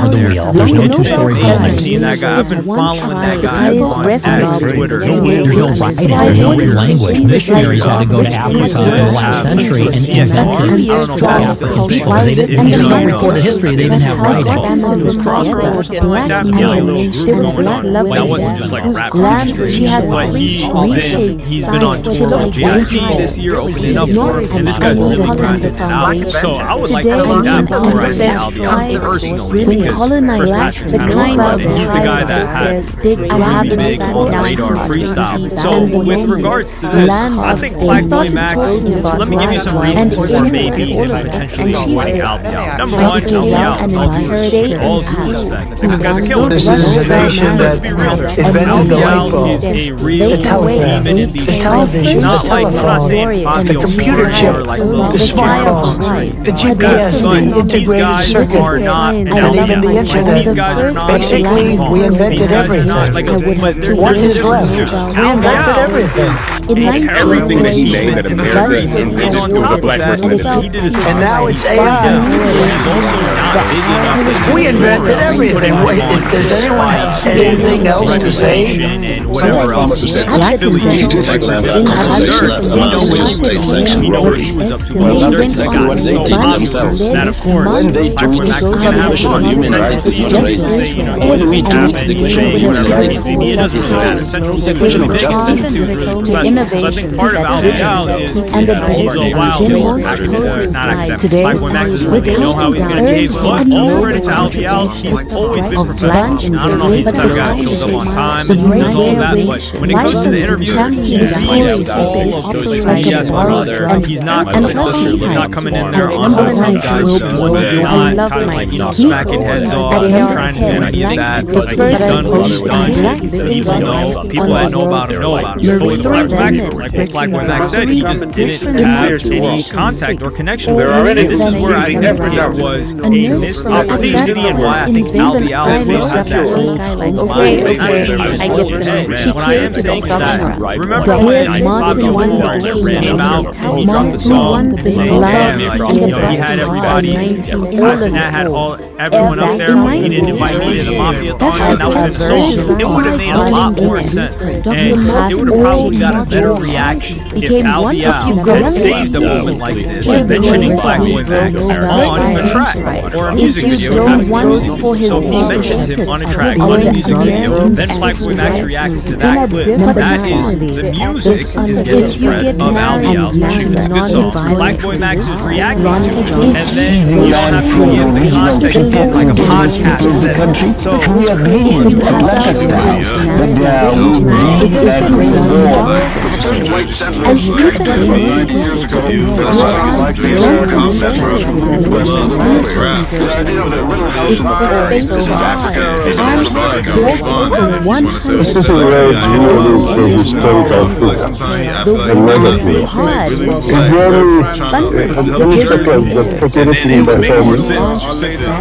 for the wheel. There's no two-story I've building. seen that guy. I've been following that guy on X, Twitter. There's no writing, there's no language. Missionaries had to go to Africa in the last century and invent African people because they didn't. There's no recorded history. They didn't have writing. It was Crossroads or something like that. Yeah, like a little group going on. Like, that wasn't just like a rap registration. But he's been on tour with JIG this year, opening up for him, and this guy's really grinding it out. So I would like to see that before I see Albion personally, because Chris Patrick's he's the guy that had really big on radar freestyle. So with regards to this, I think Black Boy Max, let me give you some reasons for maybe him potentially avoiding Albion. Number one, Albion, all due respect, I think this guy's a killer. This is a nation Let's that be real here. invented the light bulb. Albion is a real demon in these streets. He's The not like, I'm not saying Fabio computer chip, or like the little smartphone, the GPS, the these integrated guys circuits, are not an and even the Albion. internet. These guys are not Basically, we invented everything. What is left? We invented everything. Everything that he made that America invented on was top a of black that, person invented. he did his And now it's AI. He's also not big enough. We invented everything. Does anyone have anything else to say? And whatever else. He did take a compensation amounts to just state sanction robbery. Well, that's exactly what they did themselves. That of course, When they do it, the Commission on Human Rights is not raised. When we do it, the Commission on Human Rights is raised. It's a question of justice. So I think part of Albion is he's a wild card. Not academic. Black Boy Max is really know how he's going to behave. But all credit to Albion, he's always been professional. I don't know if he's the type of guy that shows up on time and does all of that, but when it comes to the interview, he sees all of those BS brother. He's not coming in there on the time guys. He's not kind of like, smacking heads off, trying to do any of that. Like, he's done what he's done. People that know about him know about him. But with Black Boy Max, like what Black Boy Max said, he just didn't have any contact or connection with him. And this is where I think it was a missed opportunity and why I think Albion still has that old school mindset. What I am saying is that, remember when Fabio ran him out and he dropped the song saying, damn, he had everybody, Castanet had everyone up there, he didn't invite me to the Mafia thon, and that was his song. It would have made a lot more sense, and it would have probably got a better reaction if Albion had saved a moment like this, mentioning Black Boy Max on a track or a music video. So he mentions him on a track, on a music video, then Black Boy Max reacts to that clip. That is, the music is getting spread of Albion, which is a good song. Black Boy Max is reacting to it, and then you don't have to give the context in like a podcast set. So we agreed at Lancaster that there would be that war. And he's a 90 years ago, that's why I like this concept the idea of the little house of cards. This is Africa. This is a very really historical thing. The legacy. It's very, the it would make more sense if you say this.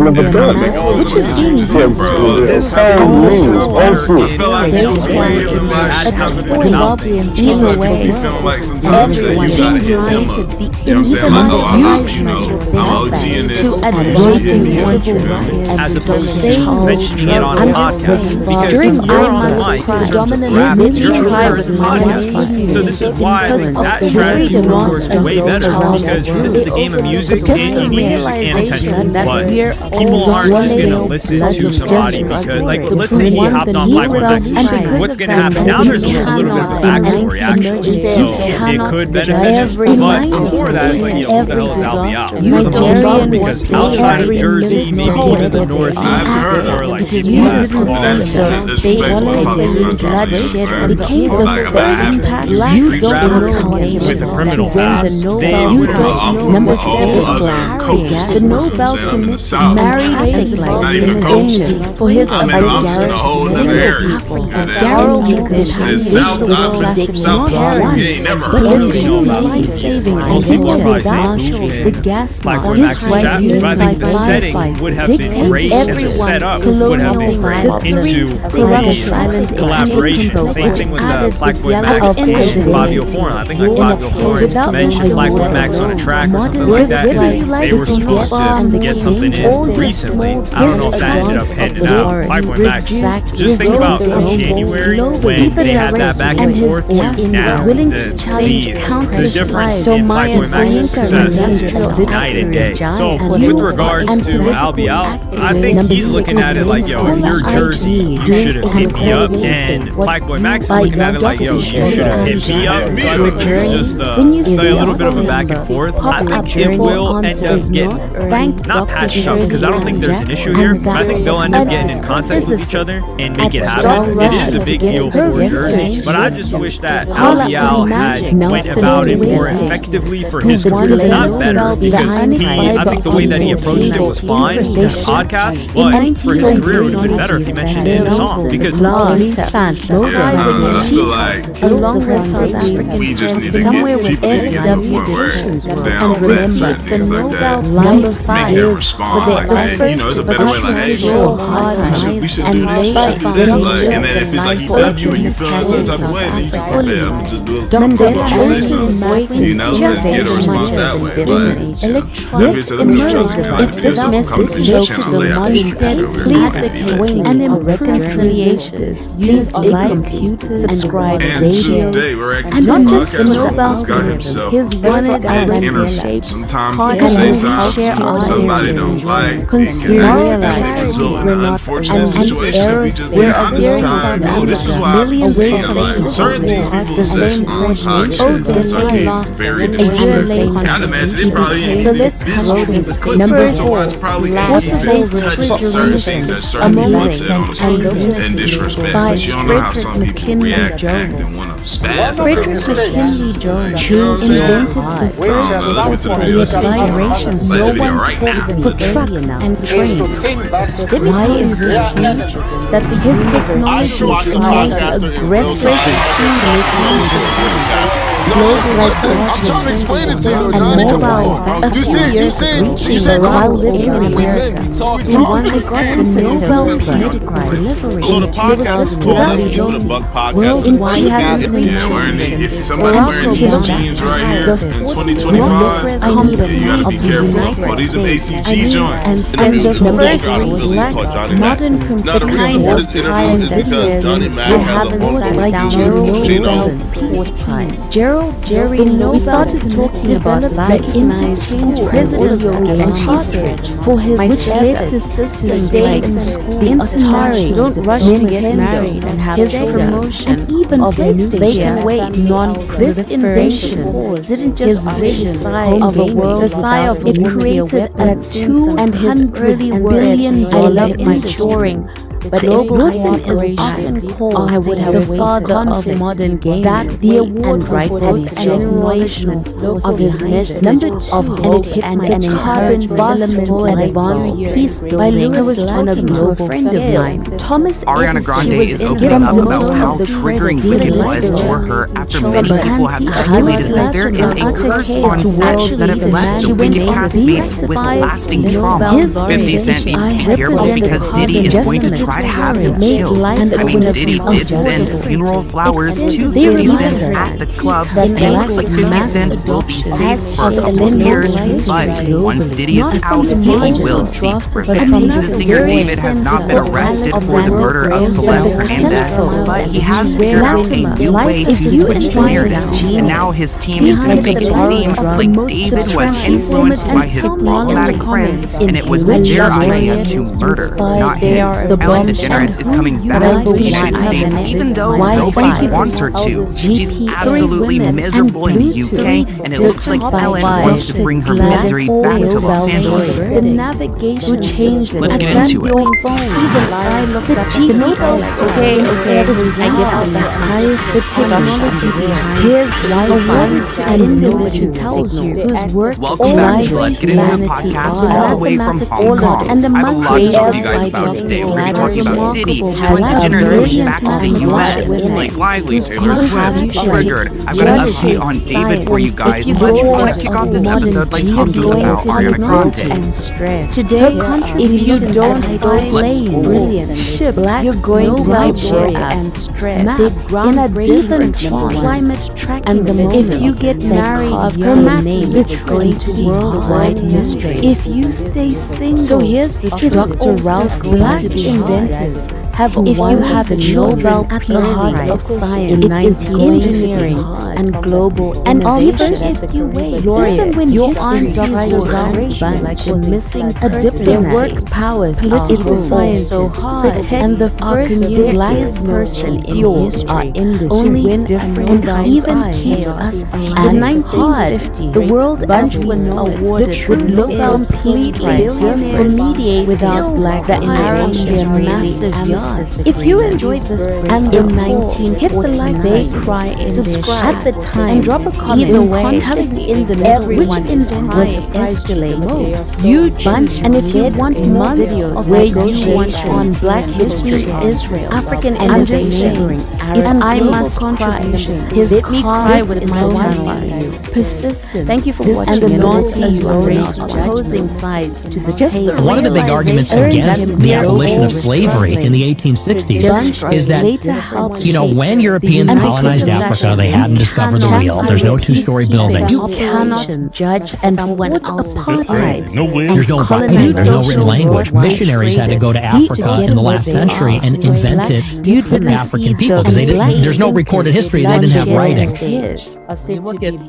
never done. This means all true. Zimbabweans either way, you feel like sometimes that you gotta hit them up. You know what I'm saying? Like, oh, I'm OG in this. as opposed to mentioning it on a podcast, because you're on the mic in terms of rap, you're on the podcast. So this is why that strategy works way better, because this is the game of music, and you need music and attention, but people aren't just gonna listen to somebody because, like, let's say he hopped on Black Boy Max, what's gonna happen? Now there's a little bit of a backstory actually, so it could benefit him, but before that, it's like, yo, what the hell is Albion? For the most part, because outside of Jersey, maybe even the Northeast, or like with a criminal past, they would number 7 coast. The Nobel Prize married his not even a coast. For his I'm in a whole other area. It's South, you ain't never heard of it. life-saving Most people are probably saying marshals, Boucher, the gas Black Boy mask, Max's chat, used but I by think the setting would have been great, and the setup would have been great into the collaboration. Same thing with Black Boy Max and Fabio Foreign. I think like Fabio Foreign mentioned Black Boy Max on a track or something like that, and they were supposed to get something in recently. I don't know if that ended up handing out. Black Boy Max, just think about January when they had that back and forth to now, the difference in Black Boy Max's success is night and day. So with regards to Albial, I think he's looking at it like, yo, if you're Jersey, you should have hit me up, and Black Boy Max is looking at it like, yo, you should have hit me up. So I think it's just a little bit of a back and forth. I think it will end up getting not patched up, because I don't think there's an issue here, but I think they'll end up getting in contact with each other and make it happen. It is a big deal for Jersey, but I just wish that Albial had went about it more effectively for his career, not better, because I think the way that he approached it was fine in the podcast, but for his career it would have been better if he mentioned it in a song, because I feel like we just need to get people to get to the point where they don't let certain things like that make them respond like, man, you know, it's a better way, like, hey, we should do this, we should do that, like, and then if it's like he dubbed you and you feel a certain type of way, then you just like, yeah, I'm gonna just do what you say something, you know, and get a response that way, but that being said, let me know what you like, if there's something coming to the channel, lay out and reconciliations. Use like, subscribe, and today we're actually not just podcast Nobel this guy himself his wanted internet. Sometimes people say something somebody don't like, it can accidentally result in an unfortunate situation if we just be honest sometimes. Oh, this is why I'm saying, like, certain things people say on podcasts are very disrespectful. I'd imagine it probably ain't even this in the clip, so watch probably ain't even touch certain things that certain people have said on the podcast and disrespect, but you don't know how some people react, act, and want to spaz on Frederick McKinley Jones invented the first vibrations no one told for trucks and trains. Why is this huge? That his technology enabled aggressive I'm trying to explain it to you, Johnny. Come on. You said while living in America. He won the Nobel Prize delivery. So the podcast is called Let's Keep It a Buck Podcast. In 2003, if somebody wearing these jeans right here in 2025, you gotta be careful. Oh, these are ACG joints. And the first black modern computer kind of time that says we haven't peace prize. Jerry we started talking about like interchange President and she said for his which led to sisters staying in school being Atari don't rush to get married and have his promotion and even they can wait this invention didn't just vision of a world it created a $200 billion industry. But Wilson is often called the father of modern gaming. That the award was both an acknowledgement of his message of hope and an encouraged basketball and advanced peace by Lewis on a global friend of mine. Thomas Ariana Grande is opening up about how triggering Wicked was for her after many people have speculated that there is a curse on set that have left the Wicked castmates with lasting trauma. 50 Cent needs to be careful because Diddy is going to try to have him killed. I mean, Diddy did send funeral flowers to 50 Cent at the club, and it looks like 50 Cent will be safe for a couple of years, but once Diddy is out, he will seek revenge. The singer David has not been arrested for the murder of Celeste Hernandez, but he has figured out a new way to switch the narrative, and now his team is going to make it seem like David was influenced by his problematic friends, and it was their idea to murder, not his. Ellen DeGeneres is coming back to the United States, even though nobody wants her to. She's absolutely miserable in the UK, and it looks like Ellen wants to bring her misery back to Los Angeles. Let's get into it. The technology behind his life and individual tells you whose work welcome back to Let's Get Into a Podcast all the way from Hong Kong. I have a lot to talk to you guys about today. We're going to be talking talking about Diddy, how DeGeneres coming back to the U.S., Blake Lively, Taylor Swift, Triggered. I've got an update on David for you guys. But let's kick off this episode by talking about Ariana Grande. Today, if you don't play brilliant ship, you're going to worry and stress. In a different climate track, and if you get married, your name is going to be worldwide mystery. If you stay single, so here's the truth. Dr. Ralph Black inventors have if you have a Nobel Peace Prize of Science, it's engineering and global and even if you wait, even when your aunt Dr. Ralph Black was missing a diplomat, work powers political science so hard, and the first black person in our industry and even keeps us in 1950. The World Bank was awarded the Nobel Peace Prize for mediating without black the Arabian massive yacht. If you enjoyed this and in 19 hit the like they cry in subscribe at the time and drop a comment either way in the middle which incident was escalate most huge bunch and if you want more videos where you want on black history Israel African innovation if I must cry his cry with my wife persistent thank you for watching and the naughty opposing sides to the table. One of the big arguments against the abolition of slavery in the 1860s is that, you know, when Europeans colonized Africa, they hadn't discovered the wheel. There's no two-story buildings. You cannot judge and when apartheid. There's no writing. There's no written language. Missionaries had to go to Africa in the last century and invent it for the African people because there's no recorded history. They didn't have writing.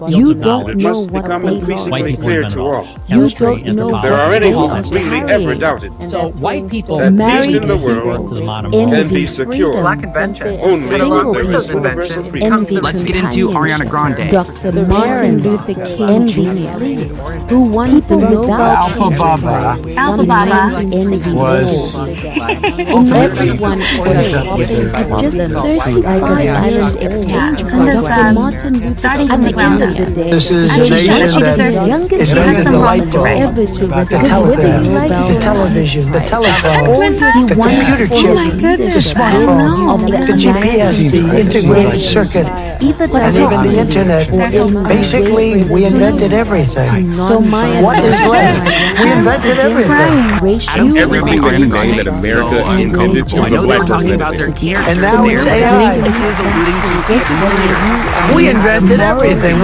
You don't know what they White people invented all. You don't know There are any who completely ever doubted So white people that married peace in the world to the modern can be secure Black invention. only Single when there is people. universal freedom. Let's get into Ariana Grande. Dr. Martin Luther King Jr., who won the Nobel Alpha Baba was ultimately just 35 silent exchange. Dr. Martin Luther starting at from the the ground end of up. the day, This is And a she showed nation she deserves that to. is She has making some the wrongs to right. ever to about the because whether you telegram, like the television, the telephone, he won computer for chip, the smartphone, of the GPS, the integrated circuit, either and even the internet. Basically, we invented everything. So my What is left? We invented everything. Everything that you say that America intended I for know the they're black talking person. about their character And now it's there. AI. It seems like he is alluding to Hitler. We invented everything.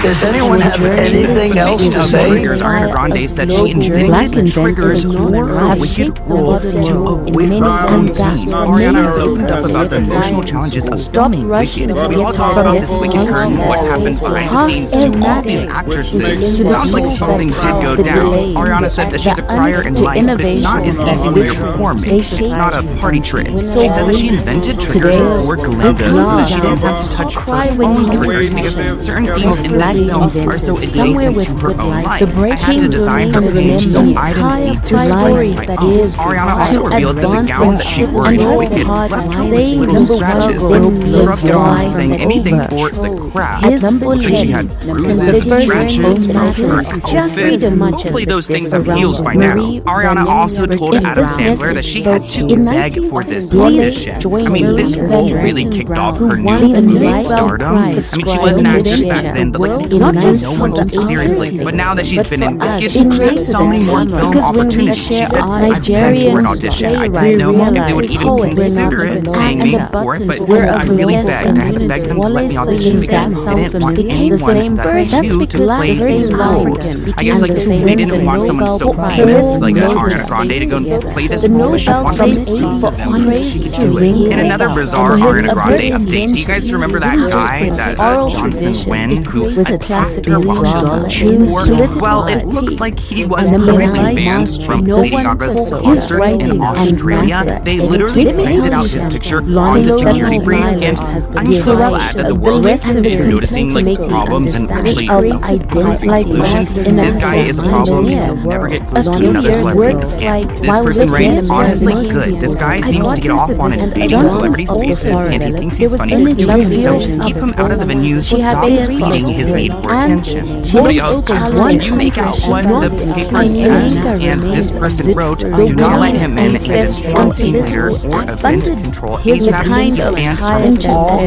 Does anyone have anything else Speaking to of say? triggers, Ariana Grande said she invented triggers for her wicked role to avoid her own pain. Ariana opened up about the emotional challenges of filming Wicked. We all talk about this Wicked curse and what's happened behind the scenes to all these actresses. It sounds like something did go down. Ariana said that she's a crier in life, but it's not as easy when you're performing. It's not a party trick. She said that she invented triggers for Glinda so that she didn't have to touch her own triggers because certain themes in this film are so adjacent to her own life. I had to design her page so I didn't need to stories my own. Ariana also revealed that the gown that she wore in Wicked left her with little scratches, but shrugged it off, saying anything for the craft. Looks like she had bruises, scratches from her outfit. Hopefully those things have healed by now. Ariana also told Adam Sandler that she had to beg for this audition. I mean, this role really kicked off her new movie stardom. I mean, she was an actress back then, but like, no one took her seriously. But now that she's been in Wicked, she's got so many more film opportunities. She said, I've begged for an audition. I didn't know if they would even consider it, paying me for it, but I really begged. I had to beg them to let me audition because they didn't want anyone that was new to play these roles. I guess like they didn't want someone so famous like Ariana Grande to go and play this role, but she wanted to prove them that she could do it. In another bizarre Ariana Grande update, do you guys remember that guy, that Johnson Wen, who attacked her while she was in war? Well, it looks like he was permanently banned from Lady Gaga's concert in Australia. They literally printed out his picture on the security brief, and I'm so glad that the world is noticing like problems and actually proposing solutions. This guy is a problem. He'll never get close to another celebrity again. This person reigns honestly good. This guy seems to get off on invading celebrity spaces, and he thinks he's funny for doing so. Keep him out of the venues. Stop feeding his need for attention. Somebody else asked, can you make out what the paper says? And this person wrote, do not let him in and until he leader or event control his kind of and talent all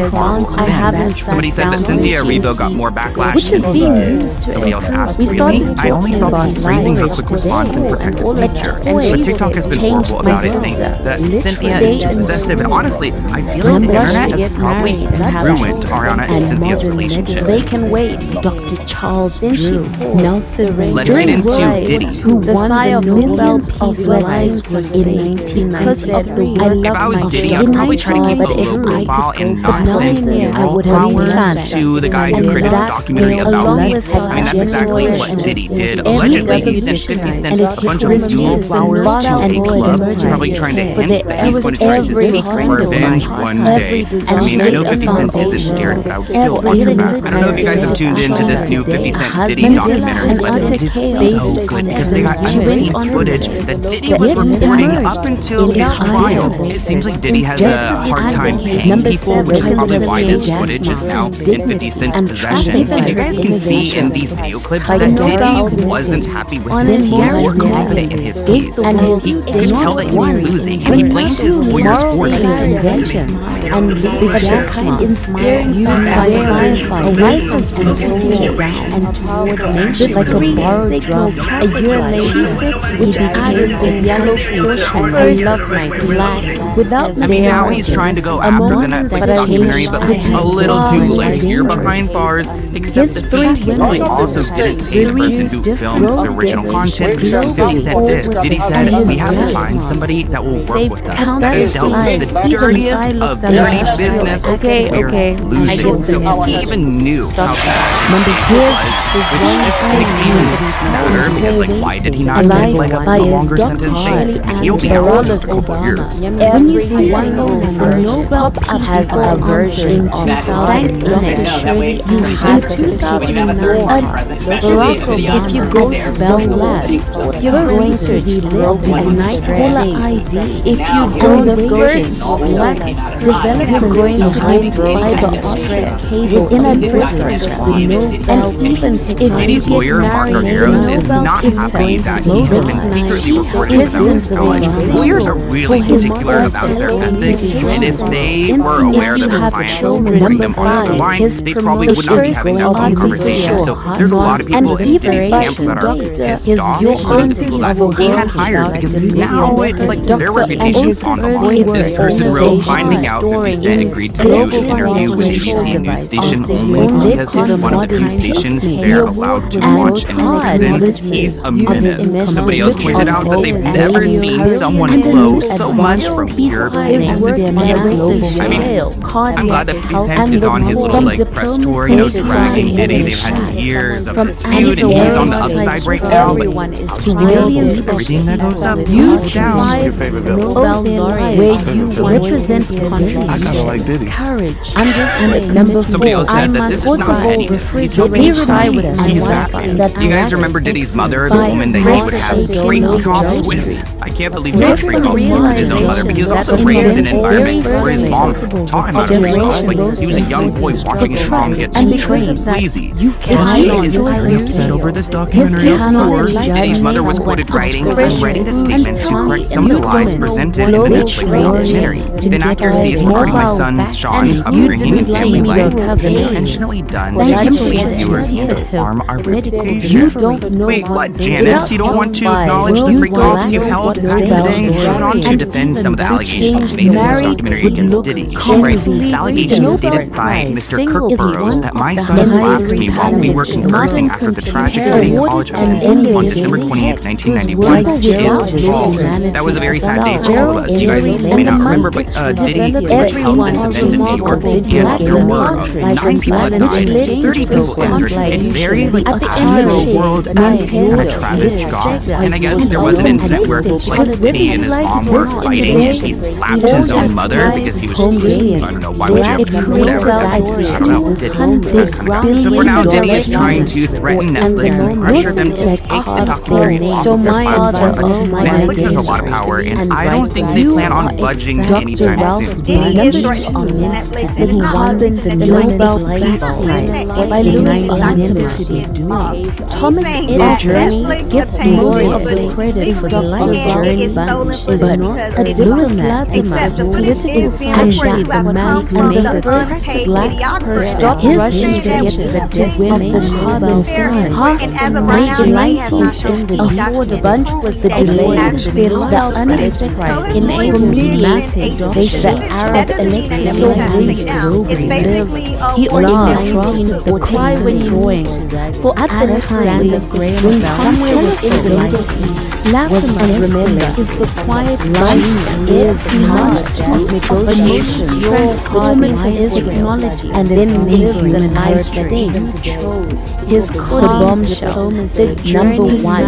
I haven't. Somebody said that Cynthia Erivo got more backlash Which is being used to somebody else asked. we Really? started I only saw talking people praising her about quick response and protective nature. toys But TikTok has been changed horrible about it, my saying sister. that Cynthia is too possessive. And honestly, I feel like the internet has probably ruined Ariana and Cynthia's relationship. They can wait. Dr. Charles Drew, Nelson Ray. Let's get into Diddy. Who won the Nobel Peace Prize in 1993. If I was Diddy, I'd probably try to keep a low profile and not send funeral flowers to the guy who created a documentary about me. I mean, that's exactly what Diddy did. Allegedly, he sent 50 Cent a bunch of funeral flowers to a club, probably trying to hint that he's going to try to seek revenge one day. I mean, I know 50 Cent isn't scared, but I would still watch her back. I don't know if you guys have tuned into this new 50 Cent Diddy documentary, but it is so good because they got unseen footage that Diddy was reporting up until his trial. It seems like Diddy has a hard time paying people, which is probably why this footage is now in 50 Cent's possession. And you guys can see in these video clips that Diddy wasn't happy with his team or confident in his case. He could tell that he was losing, and he blamed his lawyers for this. And the inspiring a wife of social and coordination like a borrowed drug. A year later, which added the yellow cushion. I love my black without I mean, now he's trying to go after the Netflix documentary, but a little too late. You're behind bars, except that Diddy also didn't pay the person who filmed the original content. 50 Cent did. Diddy said, we have to find somebody that will work with us, that has dealt with the dirtiest of dirty business. Okay. Losing. So he even knew how bad this was, which just makes me even sadder because, like, why did he not get like a longer sentence? And he'll be out for just a couple years. When you see one the Nobel has a version of thank Dr. Shirley in 2009. If you go to Bell Labs, you're going to be able to unite caller ID. If you go the first black developer going to hide fiber optic cable in a district, and even if Diddy's lawyer, Mark Argeros, is not happy that he has been secretly recorded without his knowledge. Lawyers are really particular about their ethics, and if they were aware that their client was putting them on the line, they probably would not be having that long conversation. So there's a lot of people in Diddy's camp that are pissed off with the people that he had hired, because now it's like their reputation is on the line. This person wrote, finding out 50 Cent agreed to do an interview with ABC news station only because it's one of the few stations they're allowed to watch and present. He's a menace. Somebody else pointed out that they've never seen someone glow so much from pure innocence. I mean, I'm glad that 50 Cent is on his little like press tour, dragging Diddy. They've had years of this feud, and he's on the upside right now. But everything that goes up goes down. Your favorite villain? Where you represent country. I kind of like Diddy. Courage. I'm just number 4. Somebody else said that this is not petty. He's back. You guys remember Diddy's mother, the woman that he would have street cops with? I can't believe he had street cops with his own mother, but he was also raised in an environment where his mom taught him how to street cops. Like, he was a young boy watching his mom get sleazy. She is very upset over this documentary, of course. Diddy's mother was quoted writing, I'm writing this statement to correct some of the lies presented in the Netflix documentary. The inaccuracies regarding my son Sean's upbringing and family life was intentionally done to mislead viewers and harm our reputation. Wait, what, Janice? You don't want to acknowledge the free talks you held back in the day? She went on to defend some of the allegations made in this documentary against Diddy. She writes, the allegations stated by Mr. Kirk Burroughs that my son slapped me while we were conversing after the tragic City College event on December 28, 1991 is false. That was a very sad day for all of us. You guys may not remember, but Diddy held this event in New York, and there were 9 people that died, 30 people injured. It's very Astro World kind of Travis Scott. And I guess there was an incident where like Diddy and his mom were fighting, and he slapped his own mother because he was just, I don't know, why would you whatever. I don't know, Diddy. So for now, Diddy is trying to threaten Netflix and pressure them to take the documentary off their platform. Netflix has a lot of power, and I don't think they plan on budging anytime soon. Diddy is threatening Netflix, and it's not that the Nobel Peace Prize by Louis Thomas in Netflix gets more of the credit for the life journey is stolen footage because a diplomat, Except the footage is being and reported to have come from the unpaid videographer. stop His Russian said that to get this the win was carbon fair fine. and as of right now, he has not shown A documents. bunch was the delay the unanswered price enabled massive the Arab electorate so raised he originated the cry when drawings for at the time when somewhere within the Middle East was unremembered is the quiet life is not of negotiation transformative technology and then live the United States his bombshell the number one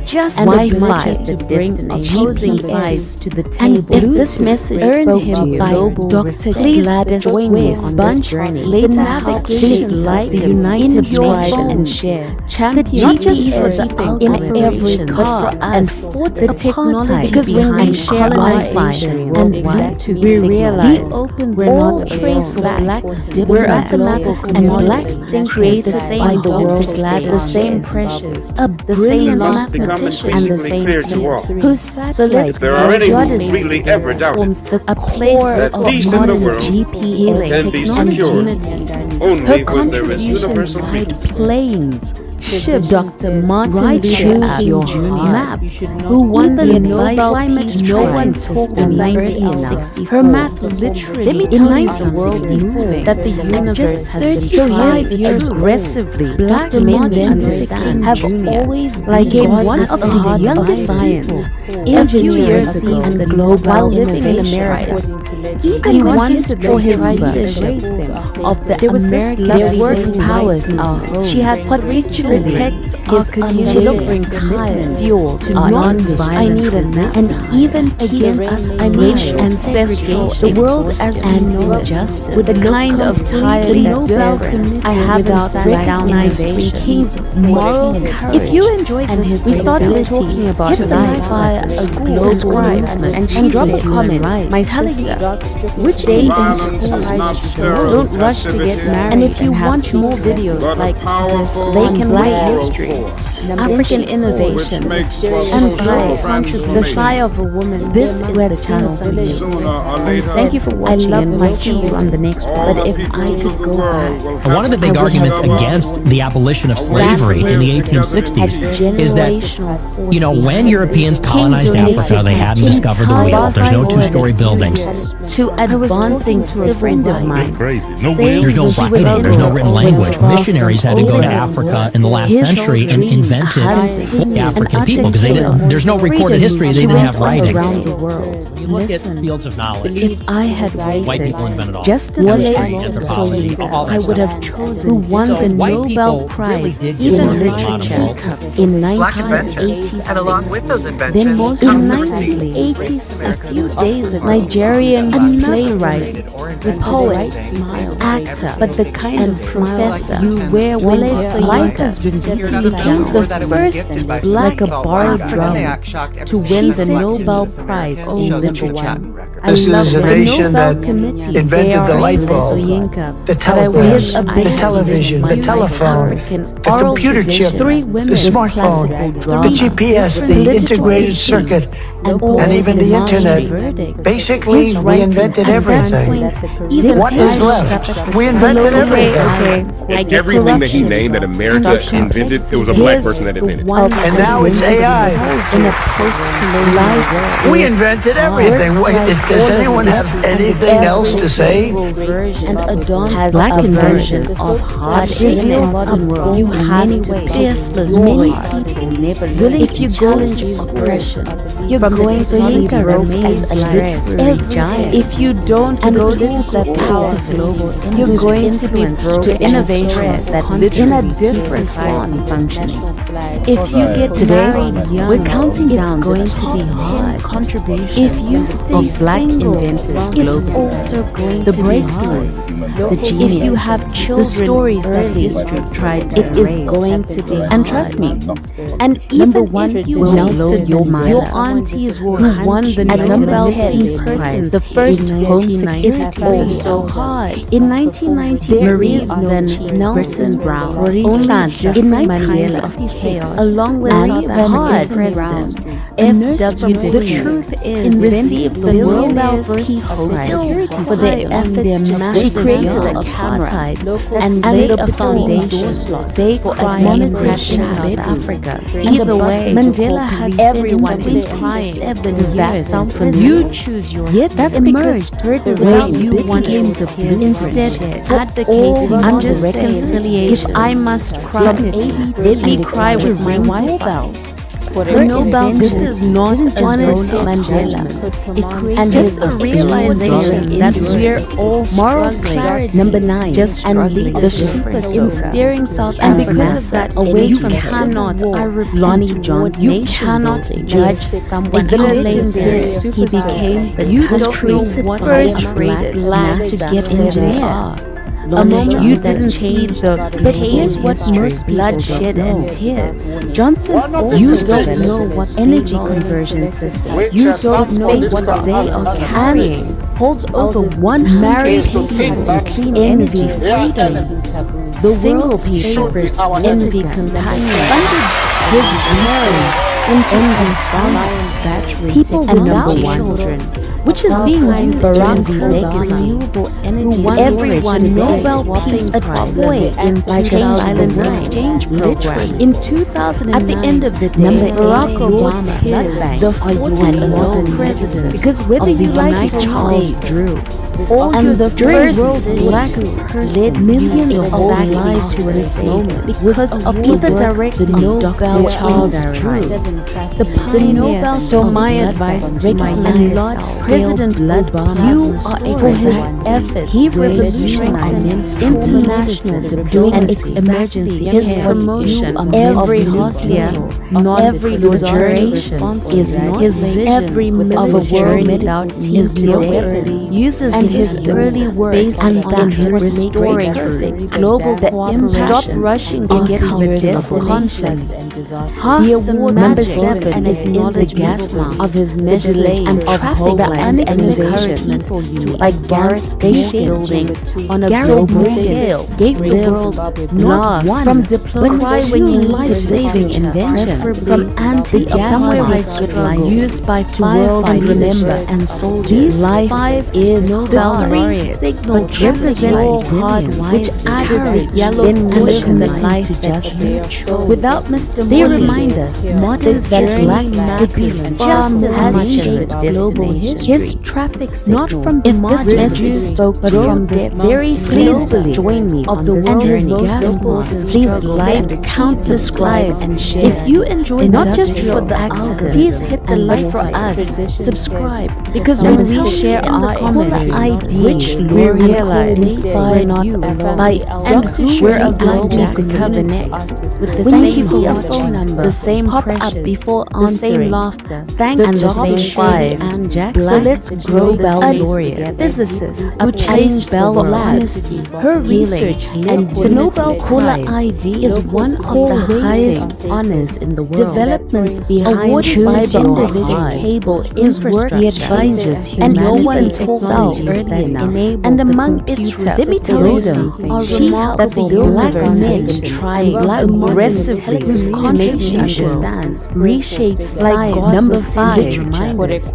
just as much as to bring opposing sides to the table. And if this message spoke him by Dr. Gladys Wing's bunch later helped his life the United States and share. Champion just for the in every car and fought the technology because when we share colonization and we realize we're not trace black, we're mathematical and black thing created by the world the same pressures, the same mathematician and the same who satellite They're already completely ever doubted a place that of peace in the modern world GPS can be and secured unity. only Her when there is contributions universal guide peace. planes, ship Dr. Martin Luther your map, who won the Nobel Peace Prize. No one talked in 1960. Her map literally in 1964 that the universe has been 5 years aggressively. Black men have always became one of the youngest science. A few years ago, and the global while living in America, he wanted for his leadership of the American their work powers. She has particularly protects his community. She looks tired, fuel to non-violent and even against us Irish ancestral the world as we know it with the kind of tired I have without recognizing his moral courage. If you enjoyed this, we started talking about inspire a global movement and drop a comment. My telling you which day in school don't rush to get married. And if you want more videos like this, they can Black history, African innovation, and the sigh of a woman. This is the channel for you. Thank you for watching, and we'll see you on the next one. But if I could go back, one of the big arguments against the abolition of slavery in the 1860s is that, you know, when Europeans colonized Africa, they hadn't discovered the wheel. There's no two-story buildings. To advancing civil rights. There's no writing, there's no written language. Missionaries had to go to Africa in the last century and invented the African people because there's no recorded history. They didn't have writing. You look at fields of knowledge. If I had White people invented all just a anthropology, all that I would stuff. have chosen who won the Nobel Prize even literature in Black inventions, 1986. and along with those inventions Then most comes in the receipts. 1986, a few days ago, Nigerian playwright, the poet, actor, but the kind of professor you wear when life has been became the first like a bar drum to win the Nobel Prize in literature. This is a nation that invented the light bulb, the telegraph, the television, the telephone, the computer chip, the smartphone, the GPS, the integrated circuit, and even the internet. Basically, we invented everything. What is left? We invented everything. Everything that he named that America invented, it was a black person that invented. And now it's AI. We invented everything. Does anyone have anything else to say? And adorns black inventions of hard world. You have to faceless many people willing to challenge oppression. You're going to need to remain as a literary giant. If you don't go to the power you're going to be brought to innovations that in a different form functioning. If you get married young, we're counting down going to be hard. If you stay black inventors, it's also going to be hard. The genius, if you have children, the stories that history tried, it is going to be hard. And trust me, and even if you Nelson your aunties who won the Nobel Peace Prize, the first homesick, it's also hard. In 1990, Marie then Nelson Brown, only in 1966, along with the hard president. FW, the truth is, received the Nobel Peace Prize for their efforts to massive. She created a camera and laid a foundation for monetizing South Africa. Either way, Mandela had everyone is crying. Does that sound familiar? You choose your. Yet that's emerged the way you wanted to. Instead, advocating I'm just reconciliation. If I must cry, let me cry with my wife. The Nobel, this is not a zone of Mandela. And just a realization that we're all moral clarity. Number 9, just and lead the super in steering South Africa. And because of that, away from cannot, Lonnie John, you cannot judge someone else. He became the country's first black to get engineer. A moment you didn't see but here's what most bloodshed and tears. Johnson, you don't know what energy conversion system. You don't know what they are carrying. Holds over 100 people in clean energy freedom. The world's favorite envy companion funded his parents into battery people without children, which is being used to envy renewable energy. Everyone Nobel Peace Prize in like a silent exchange program. In 2009, at the end of the day, Barack Obama, the 40th president, because whether you like it, Charles Drew, and the first black led millions of lives were saved because of the director Dr. Charles Drew, the pioneer. So my advice to my President Obama, you are for his efforts. He revolutionized international doing an emergency. His promotion of every hospital, not every duration is not his vision every of a world without his liberty. Uses his early work and that restoring global cooperation. Stop rushing to get years of conflict. The award number 7 is in the gas mask of his measures and of homeland and encouragement like Garrett's base building on a global scale gave the world not one from diplomacy to saving invention from anti-samurai struggle used by firefighters remember and soldiers. Life is the 3 signals represent hard which added the yellow and the light to justice. Without Mr. They remind us that black man would be just as much as its global history. His traffic signal, not from if this message spoke, but from their very globally join me of the world's gas important. Please like, count, subscribe, and share. If you enjoy not just for the accident, please hit the like for us. Subscribe because when we share our comments, which we realize inspire not by Dr. we're obliged to cover next with the same phone number, the same pop up before answering, the same laughter, thank and the same five and Jack. So let's grow Bell Laureate physicist who changed Bell honesty, her research, and the Nobel Cola ID is one of the highest honors in the world. Developments behind by the individual cable infrastructure, the advisors, and no one talks out early enough. And among its let me tell you she that the black men been trying aggressively whose contribution understands reshapes like number 5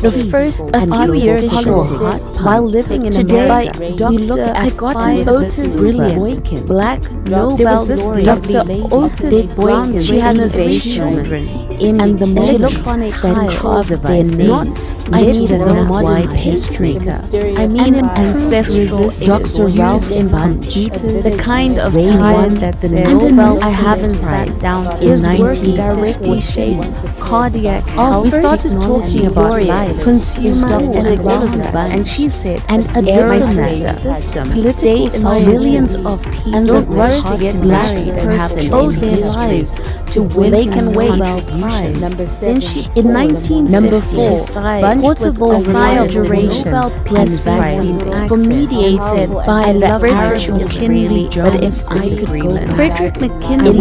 the first a few years ago while living in America we look at Otis brilliant black Nobel laureate Dr. Otis Boykin she had children in the electronic control device not I need a modern pacemaker I mean an ancestral Dr. Ralph in computers the kind of time that the Nobel I haven't sat down in 1948 cardiac health we started talking about life consumer irrelevant and she said and a diplomat system political millions of people don't rush to get married and have owed their lives to win they can wait then she in 1950 number 4 portable vial duration and vaccine for mediated by Frederick McKinley but if I could go Frederick McKinley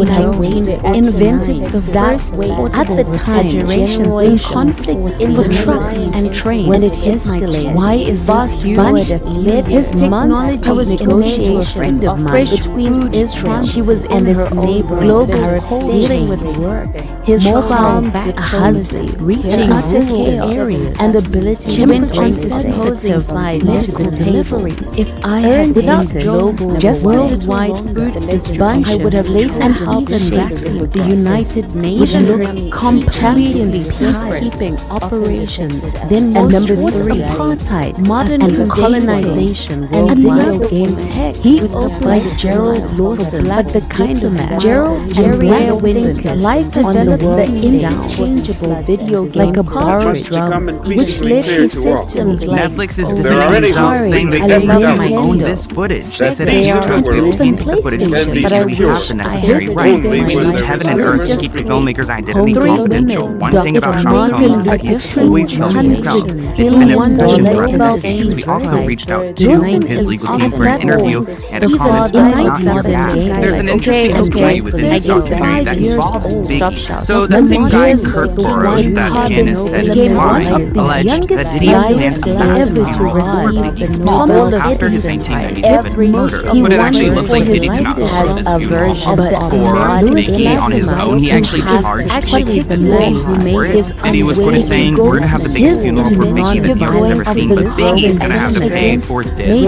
invented the first at the time in conflict in the trucks and trains when it escalated why is vast bunch led his technology was negotiation of friend of mine between Israel she was in her neighbor global dealing with work, his mobile diplomacy, reaching rural areas, and ability to opposing political deliveries. If I had without global worldwide food distribution, I would have later helped vaccine the United Nations completely peacekeeping operations. Then number 3, apartheid, modern and colonization, worldwide game tech. He by Gerald Lawson, but the kind of Gerald Jerry Winston, life developed the interchangeable video game like a borrowed drum, which led to systems like Netflix is defending themselves, saying that they don't own this footage. They said in Utah, we obtained the footage, but I don't have the necessary rights. We moved heaven and earth to keep the filmmaker's identity confidential. One thing about Sean Connery is that he's always held himself. It's been an obsession throughout his days. We also reached out to his legal team for an interview and a comment not in our past. There's an interesting story within this documentary that involves Biggie. So that same guy, Kurt Burrows, that Janice said is lying, alleged that Diddy planned a massive funeral for Biggie's mom after his 1997 murder. But it actually looks like Diddy did not throw this funeral for Biggie on his own. He actually charged Biggie's estate for it. Diddy was quoted saying, "We're gonna have the biggest funeral for Biggie that Theo's ever seen, but Biggie's gonna have to pay for this."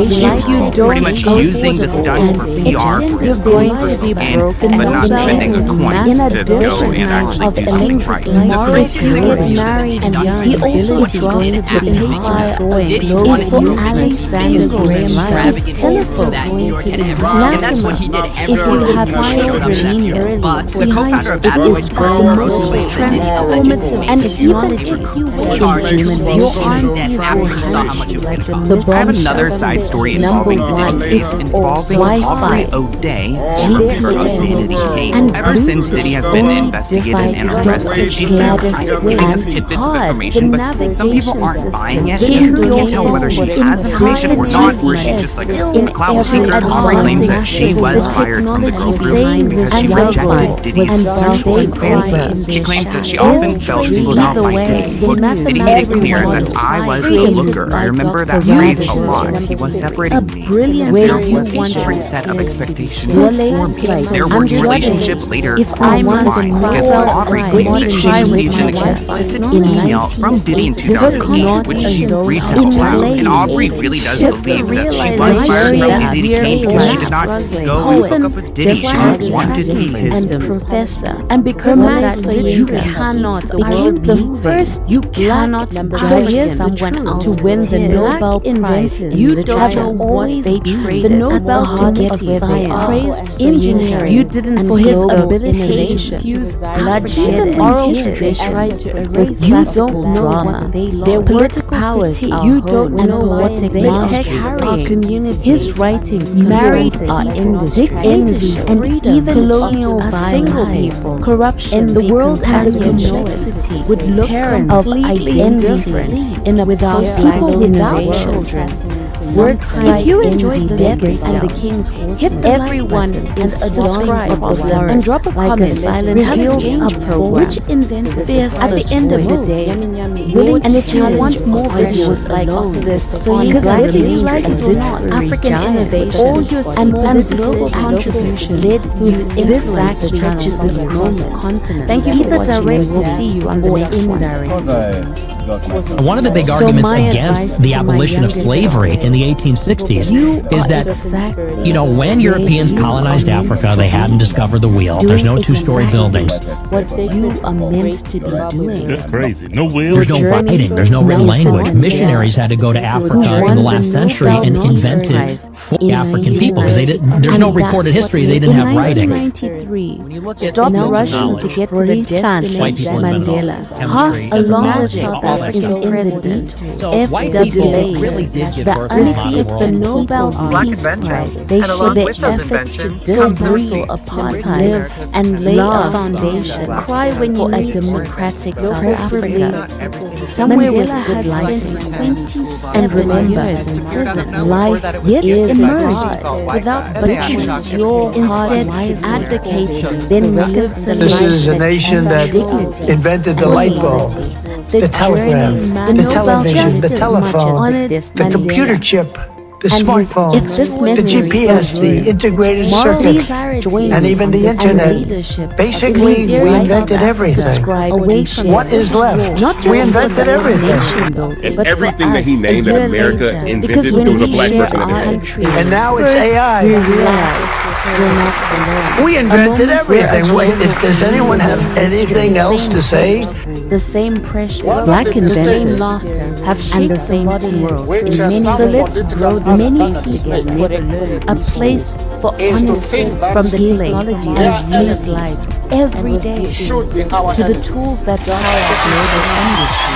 Pretty much using the stunt for PR for his own personal gain, but not spending a coin to go and actually do something right. The craziest thing for me is that he also joined it to Diddy wanted to use Biggie's extravagant so that New York had everything, and that's what he did everywhere he showed up that year. But the co-founder of Bad Boys Rose claimed that Diddy allegedly made him charge his debt after he saw how much it was going to cost. I have another side story involving the Diddy case involving Aubrey O'Day and her identity. Ever since Diddy has been investigated and arrested, she's been kind of giving us tidbits of information, but some people aren't buying it. You can't tell whether she has information or not, or she's just like a cloud secret. Aubrey claims that she was fired from the girl group because she rejected Diddy's sexual advances. She claimed that she often felt singled out by Diddy. Quote, Diddy made it clear that I was the looker. I remember that phrase a lot. He was separating me. There was a strict set of expectations for me. Their working relationship later was fine because Aubrey claims that she received an explicit email from Diddy in 2008, which she reads out loud. And Aubrey really does believe that she was fired from Diddy Kane because she did not go and hook up with Diddy. She didn't want to see his professor. And because of that, you cannot become the first. You cannot drive someone to win the Nobel Prize. You don't have always betrayed the Nobel to get science, engineering. You didn't for his ability to use bloodshed and oral tradition. You don't know what their political powers are. You don't know what they carry. His writings married our industry, and even colonial single people, corruption, the world as we know it would look completely different in a without people without children. Works like if you enjoyed Death and the King's Horse, hit everyone and subscribe and drop a comment. Reveal a program which invented this at the end of the day. And if you want more videos like this, so because whether you like it or not, African innovation, all your and global contributions led in this act stretches this continent. Thank you for watching. We'll see you on the next one. One of the big arguments against the abolition of slavery in the 1860s is that, you know, when Europeans colonized Africa, they hadn't discovered the wheel. There's no two-story buildings. What you are meant to be doing. That's crazy. No wheel. There's no writing. There's no written language. Missionaries had to go to Africa in the last century and invented for the African people because there's no recorded history. They didn't have writing. Stop rushing to get to the destination, Mandela. Half along South Africa is in the details. FWA really did give birth received the Nobel Peace Prize. They showed their efforts to dismantle apartheid and lay a foundation for a democratic South Africa. Somewhere with good lighting. And remember, life is hard without but choose your instead advocating then reconciliation. This is a nation that invented the light bulb, the telegram, the television, the telephone, the computer chip, the smartphones, the GPS, the integrated circuits, and even the internet. Basically, we invented everything. What is left? We invented everything. And everything that he named that America invented, there was a black person that invented. And now it's AI. We invented everything. Wait, does anyone have anything else to say? The same pressure, black and the same laughter, have and the same world. So let's grow many together, a place for honesty from the technology that saves lives every day, to the tools that power global industry,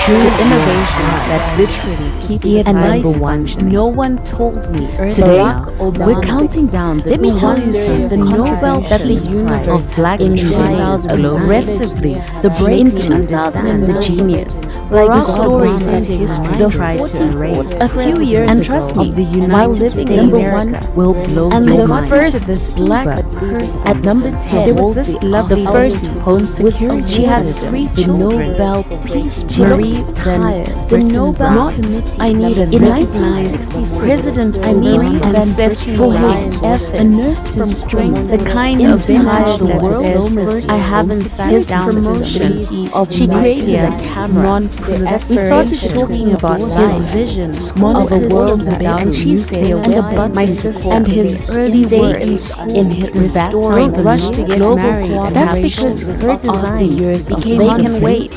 to innovations that literally keep the number one. No one told me today. We're counting down. Let me tell you something. The Nobel Peace Prize of Black in 2000 aggressively the breakthrough in 2000 and the genius, like the stories that history tried to erase a few years and trust me, the United States #1 will blow and the mind. First this black person at number 10 there was this lovely the first home security. She has 3 children. The Nobel Peace Prize, the Nobel Committee. I need a recognized President ancestral his effort, a nurse to strength, the kind of tie the world. I haven't sat down promotion. She created a camera. We started talking about his vision of a world without nuclear weapons. My sister and his early days in restoring the rush to get married. That's because her design years became they can wait.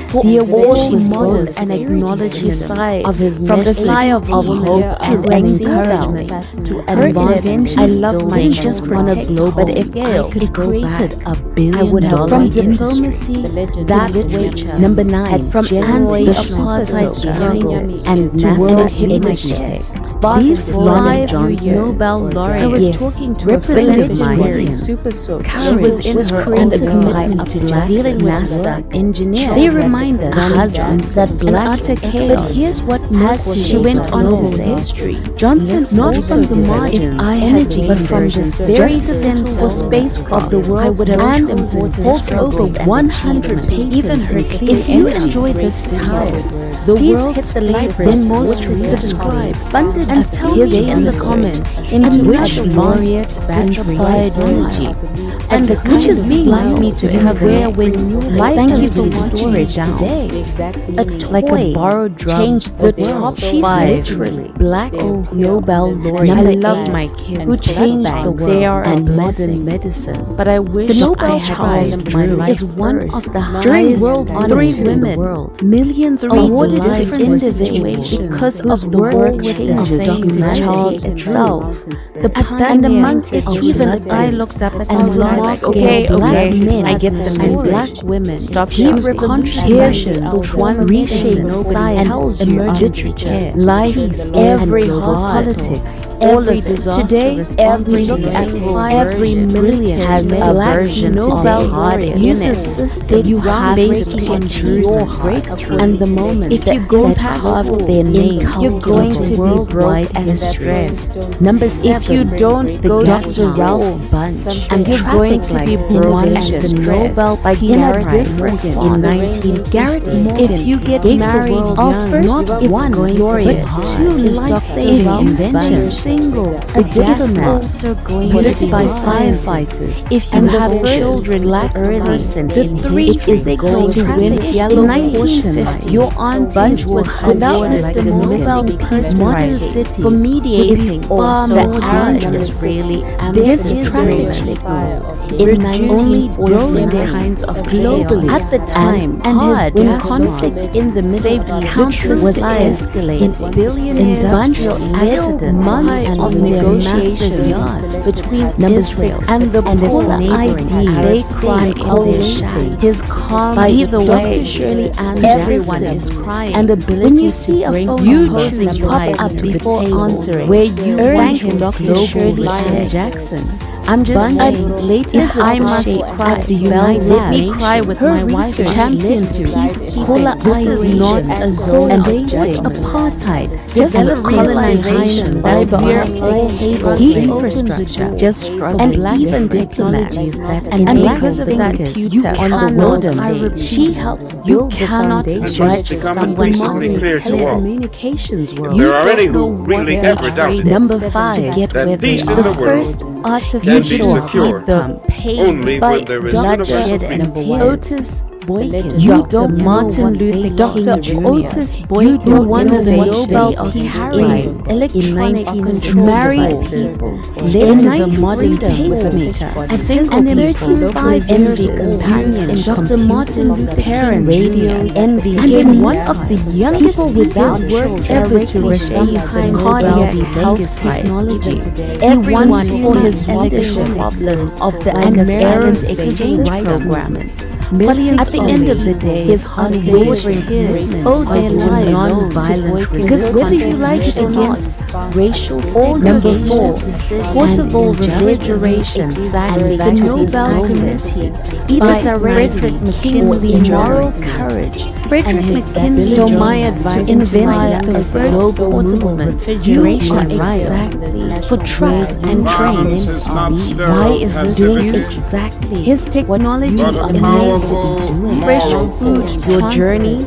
The award was modeled and acknowledged his side of his from the side of hope to encouragement to advance. I love my just on a global scale. I could created $1 billion from diplomacy that literature. Number 9 from anti the apartheid struggle and to world hypnotist. These live Nobel laureate. I was talking to representative Mary Super She was in her own commitment to dealing with NASA engineer. They remind us that black but here's what most she went on to say history. Johnson not from the margins energy but from this very center for space of the world I would have important over 100 pages. Even her if you enjoy this time the world hit the like then most subscribe funded and tell me in the comments into which laureate inspired energy and the which is being like me to have where when you thank you for storage today a toy like a borrowed drum changed the top 5 literally black Nobel laureate I love my kids who changed the world and modern medicine but I wish the Nobel Prize is one of the highest world honors women millions awarded to individuals because of the work with Dr. Charles itself and among its even I looked up at and like okay men I get them and black women stop shouting contribution one reshaped science literature life every politics every today every look at every million has a version Nobel laureate uses system you have based on your breakthrough and the moment if you go past their name you're going to be bright and stressed number 7 if you don't the Dr. Ralph Bunch and you're going to be broken and the Nobel by Garrett Morgan in 19 Garrett if you get married first it's one laureate but 2 life-saving inventions single the death also going to by firefighters if you have children black person the 3 is going to win yellow 1950 your aunt Bunch was without Mr. Nobel Peace Prize City for mediating also the Arab-Israeli and this is tragic in only different kinds of globally at the time and when conflict in the Middle East was escalating billionaires industrial accident months of negotiation between Israel and the polar ID they cried collating his calm by the way Shirley and everyone is crying and ability when you see a phone you choose pop up before answering where you thank Dr. Shirley Jackson I'm just saying, if I must cry, let me cry with my wife. Champion to peacekeeping. This is not a zone of apartheid, just a colonization that we're all struggling infrastructure, just struggle, and even technologies that and because of that, you cannot. She helped. You cannot judge someone else's telecommunications world. There already who really ever doubted Number 5, that peace in the first world artificial can be secured only when there is bloodshed and Otis Boykin, you don't Martin Luther Dr. Otis Boykin, you won the Nobel Peace Prize in 19 married people, later the modern tastemaker, and in 35 years companion in Dr. Martin Luther parent radio envy, and in one of the youngest people without work ever to receive the cardiac health technology. He won for his leadership of the American Exchange Program. Millions at the end of the day, his unwavering commitment to non-violent, because whether you like it or not, racial Number 4, portable refrigeration and the Nobel Committee even Frederick McKinley moral courage. Frederick McKinley. So my advice to invent the first portable refrigeration for trucks and trains. Why is this doing exactly? His technology amazing. Fresh food, your journey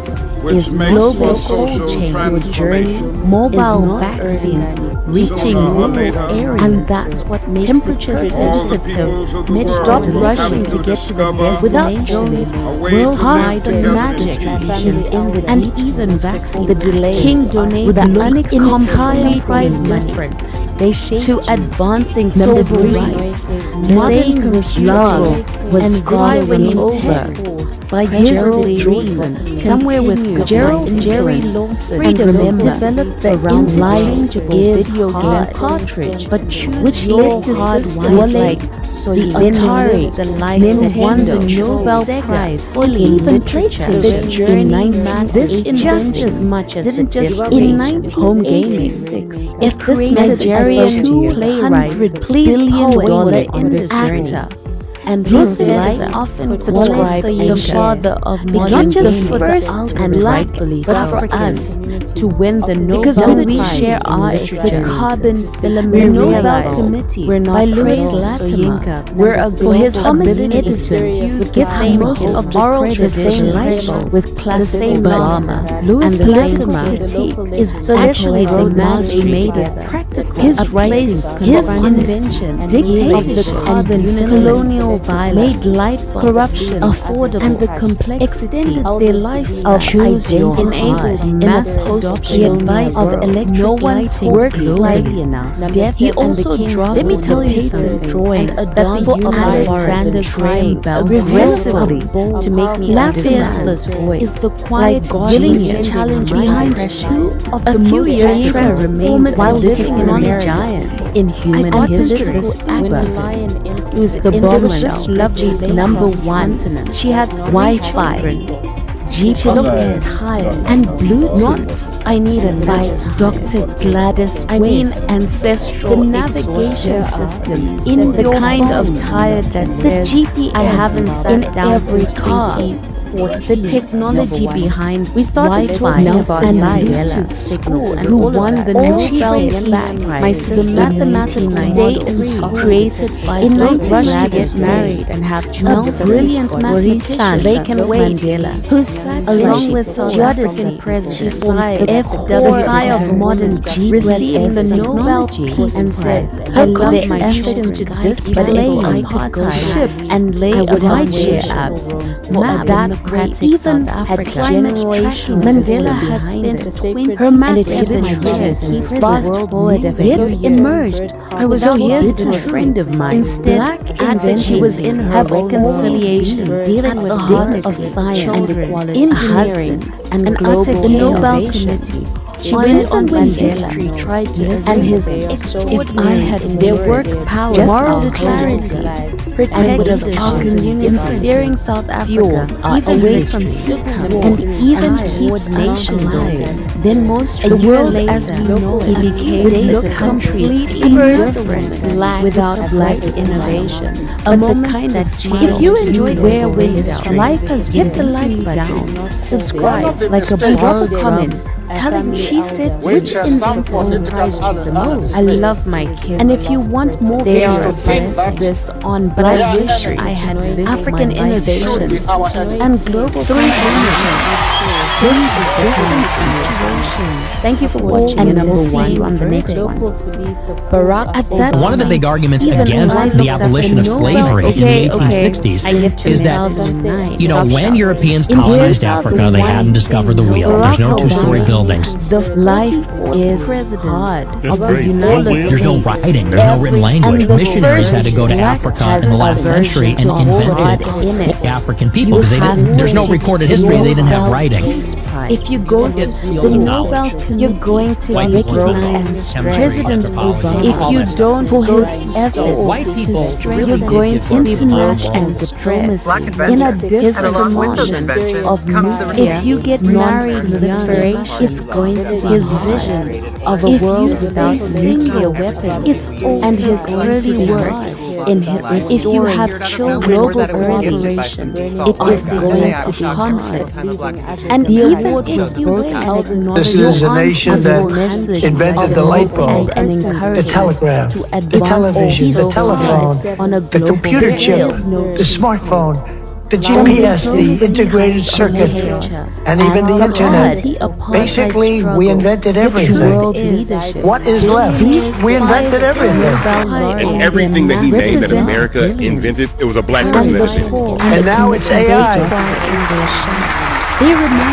is global cold chain, your journey, mobile vaccines reaching rural areas, and that's what makes temperature sensitive. Stop rushing to get to the destination. Worldwide, the magic is in the and even vaccine. The delay, King donates with an unexplained price difference. They to advancing civil rights, saying the struggle was following over by Gerald Lawson, somewhere with Jerry Lawson, and remember, developed the interchangeable video game cartridge, but which led to systems like the Atari, the Nintendo, won the Nobel Prize, or even PlayStation in 19. Just as much as didn't just in 1986. If this Nigerian $200 billion industry and professor often subscribe the father of modern, not just for first and rightfully, but for us to win the Nobel because when we share our the carbon filament Nobel Committee we're not by Louis Latimer we're for his Thomas Edison would get most of the oral tradition with classical drama. Louis Latimer is so actually the man who made it practical. His writings, his invention dictated the carbon colonial violence, made life corruption affordable, and the complexity extended their lifespan. Choose your enabled mass adoption. The advice of electric no one works like death. He also dropped. Let me tell you something. Drawing that the Alexander Graham Bell aggressively to make me Latvia's voice is the quiet genius challenge behind two of the most transformative while living in a giant in human history. It was the bombshell. Lovely's number 1. She had Wi-Fi. She looked tired and Bluetooth. I need a light. Dr. Gladys ancestral the navigation system in the kind of tired that says GPS I haven't sat down every car. The technology behind we started talking about Mandela school and who won the Nobel Peace Prize. My sister, the mathematics day is created by in not rush to get married and have a brilliant mathematician. They can wait. Mandela, who sat along with Jodeci, she sighed the sigh of modern receiving the Nobel Peace Prize. Her contributions to display apartheid and lay a rideshare apps for that. Even at climate tracking, Mandela had spent her massive years in prison, yet emerged. I was so here's a friend of mine. Instead, advent she was in her reconciliation, dealing with the heart of science and equality, engineering, and global the Nobel Committee. She went on when history tried to and his extraordinary, if I had their work power, moral clarity, protected our community, in steering South Africa away from civil war, and even keeps nations alive. Then most the world as we know it became a country different, without black innovation. But the kind of change. If you enjoyed where we life has hit the like button, subscribe, like a borrowed comment. Telling me, she said, which inventor surprised you the most? I love my kids. And if you want more videos this on, but I wish I had African innovations and global 3 This is different situations. Thank you for watching, and I will see you on the next one. Barack, at that one of the big arguments against the abolition of slavery in the 1860s is that, you know, when Europeans colonized Africa, they hadn't discovered the wheel. There's no 2-story buildings. The life is hard. There's no writing. There's no written language. Missionaries had to go to Africa in the last century and invented African people because there's no recorded history. They didn't have writing. If you go to the Nobel, you're going to recognize President Obama. If you don't, for his efforts to strengthen, you're going to international diplomacy in a different promotion of nuclear. If you get married young, it's going to be his vision of a world without nuclear weapons. And his early work in his, if you have global revelation, it is going to be conflict. And even if you both this is a nation that invented the light bulb, the telegraph, the television, the telephone, the computer chip, the smartphone, the GPS, the integrated circuitry, and even the internet. Basically, we invented everything. What is left? We invented everything. And everything that he named that America invented, it was a black person that invented. And now it's AI.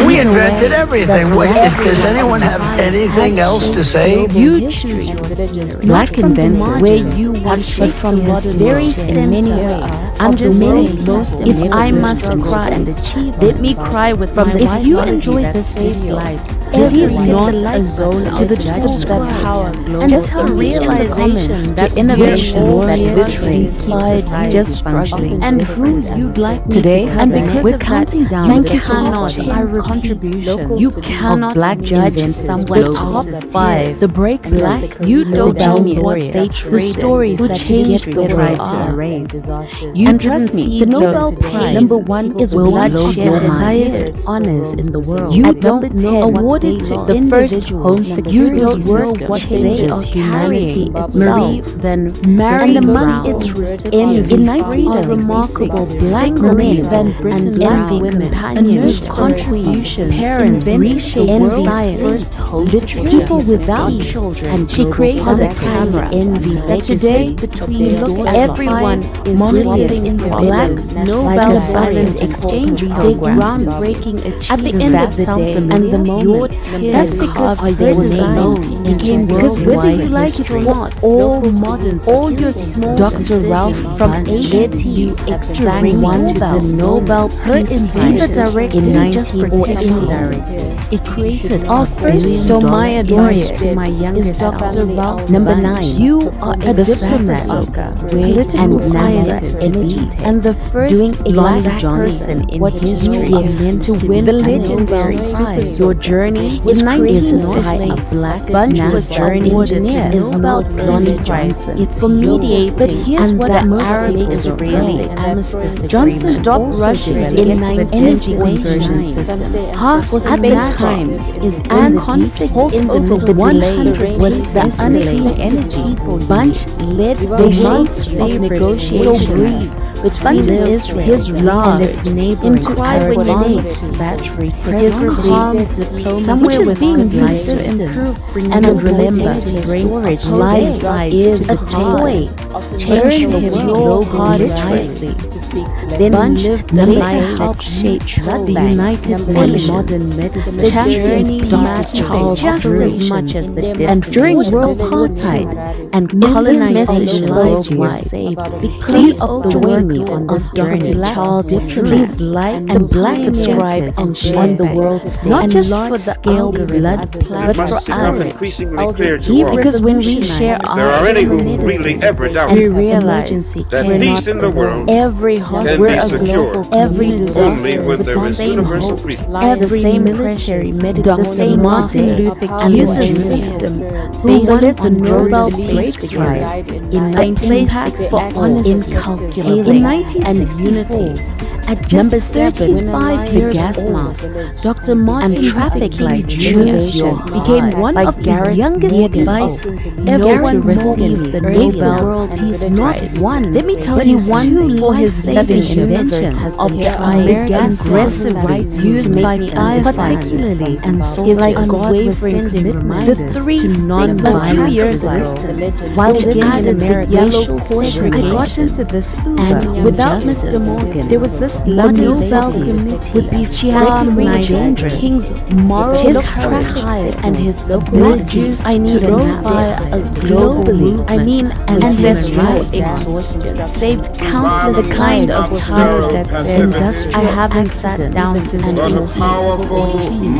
We invented everything. Does anyone have anything else to say? You choose black inventor where you want, but from his very center. I'm just saying, if I must cry, let me cry with my wife. If you enjoy this life, this is not a zone of the subscribe power. And just her realization that innovation that literally inspired just struggling, and who you'd like today, and because we're counting down, you cannot. I contribution. You cannot black judge the top 5, the break black. You don't know what stage the stories that changed the way to race. You and trust me, the Nobel Prize #1 is bloodshed, the highest honors in the world. You don't know awarded to the first home security work what they are carrying Marie then married and among its in 19 remarkable black men then Britain envy women a nurse contribution parents reshape science literature people without children and she created a camera envy that today between everyone is living in the black Nobel silent exchange program groundbreaking achievements at the end of the day and the moment that's because her design became because whether you like it or not all modern all your small Dr. Ralph from AT exact one to the Nobel Peace Prize in 1940 it created our first so my laureate my youngest Dr. Ralph #9 you are a diplomat political scientist and the first black person in history to win the legendary prize your journey is not a black bunch was journey is not blonde prize it's for mediate but here's what the Arabic Israeli armistice Johnson stopped Russia in 1929 half was at that time is and conflict in the middle 100 was the unexpected energy bunch led the months of negotiation so brief which funded Israel his love into Arabic states battery his calm diplomacy somewhere with being used to improve and remember storage life is a toy cherish his low hard wisely Then lived the life that shaped the United Nations, the journey Dr. Charles just as much as the distance. And during World Apartheid and colonization worldwide, please join me on this journey. Charles, please like and subscribe and share on the world stage, not just for the scale blood, but for us. Because when we share there are any who really ever doubt we realize that peace in the world every can hospital, be secured every only disaster, when there the is same universal hopes, freedom. every military, the same Martin Luther King uses systems who wanted to Nobel Peace Prize in 1960 for incalculable and unity. At just number 35 years old, Dr. Martin Traffic Light Jr. became one of the youngest advice ever to receive the Nobel Peace Prize. Let me tell you, one for his saving invention of the aggressive rights used by particularly and his unwavering commitment the three non-violent a few years ago, while living in America, yellow segregation. I got into this Uber, and without Mr. Morgan, there was this Nobel Committee would be recognizing King's moral character and his ability to inspire a globally, ancestral exhaustion, saved countless the kind of child that says, I haven't sat down since 2014.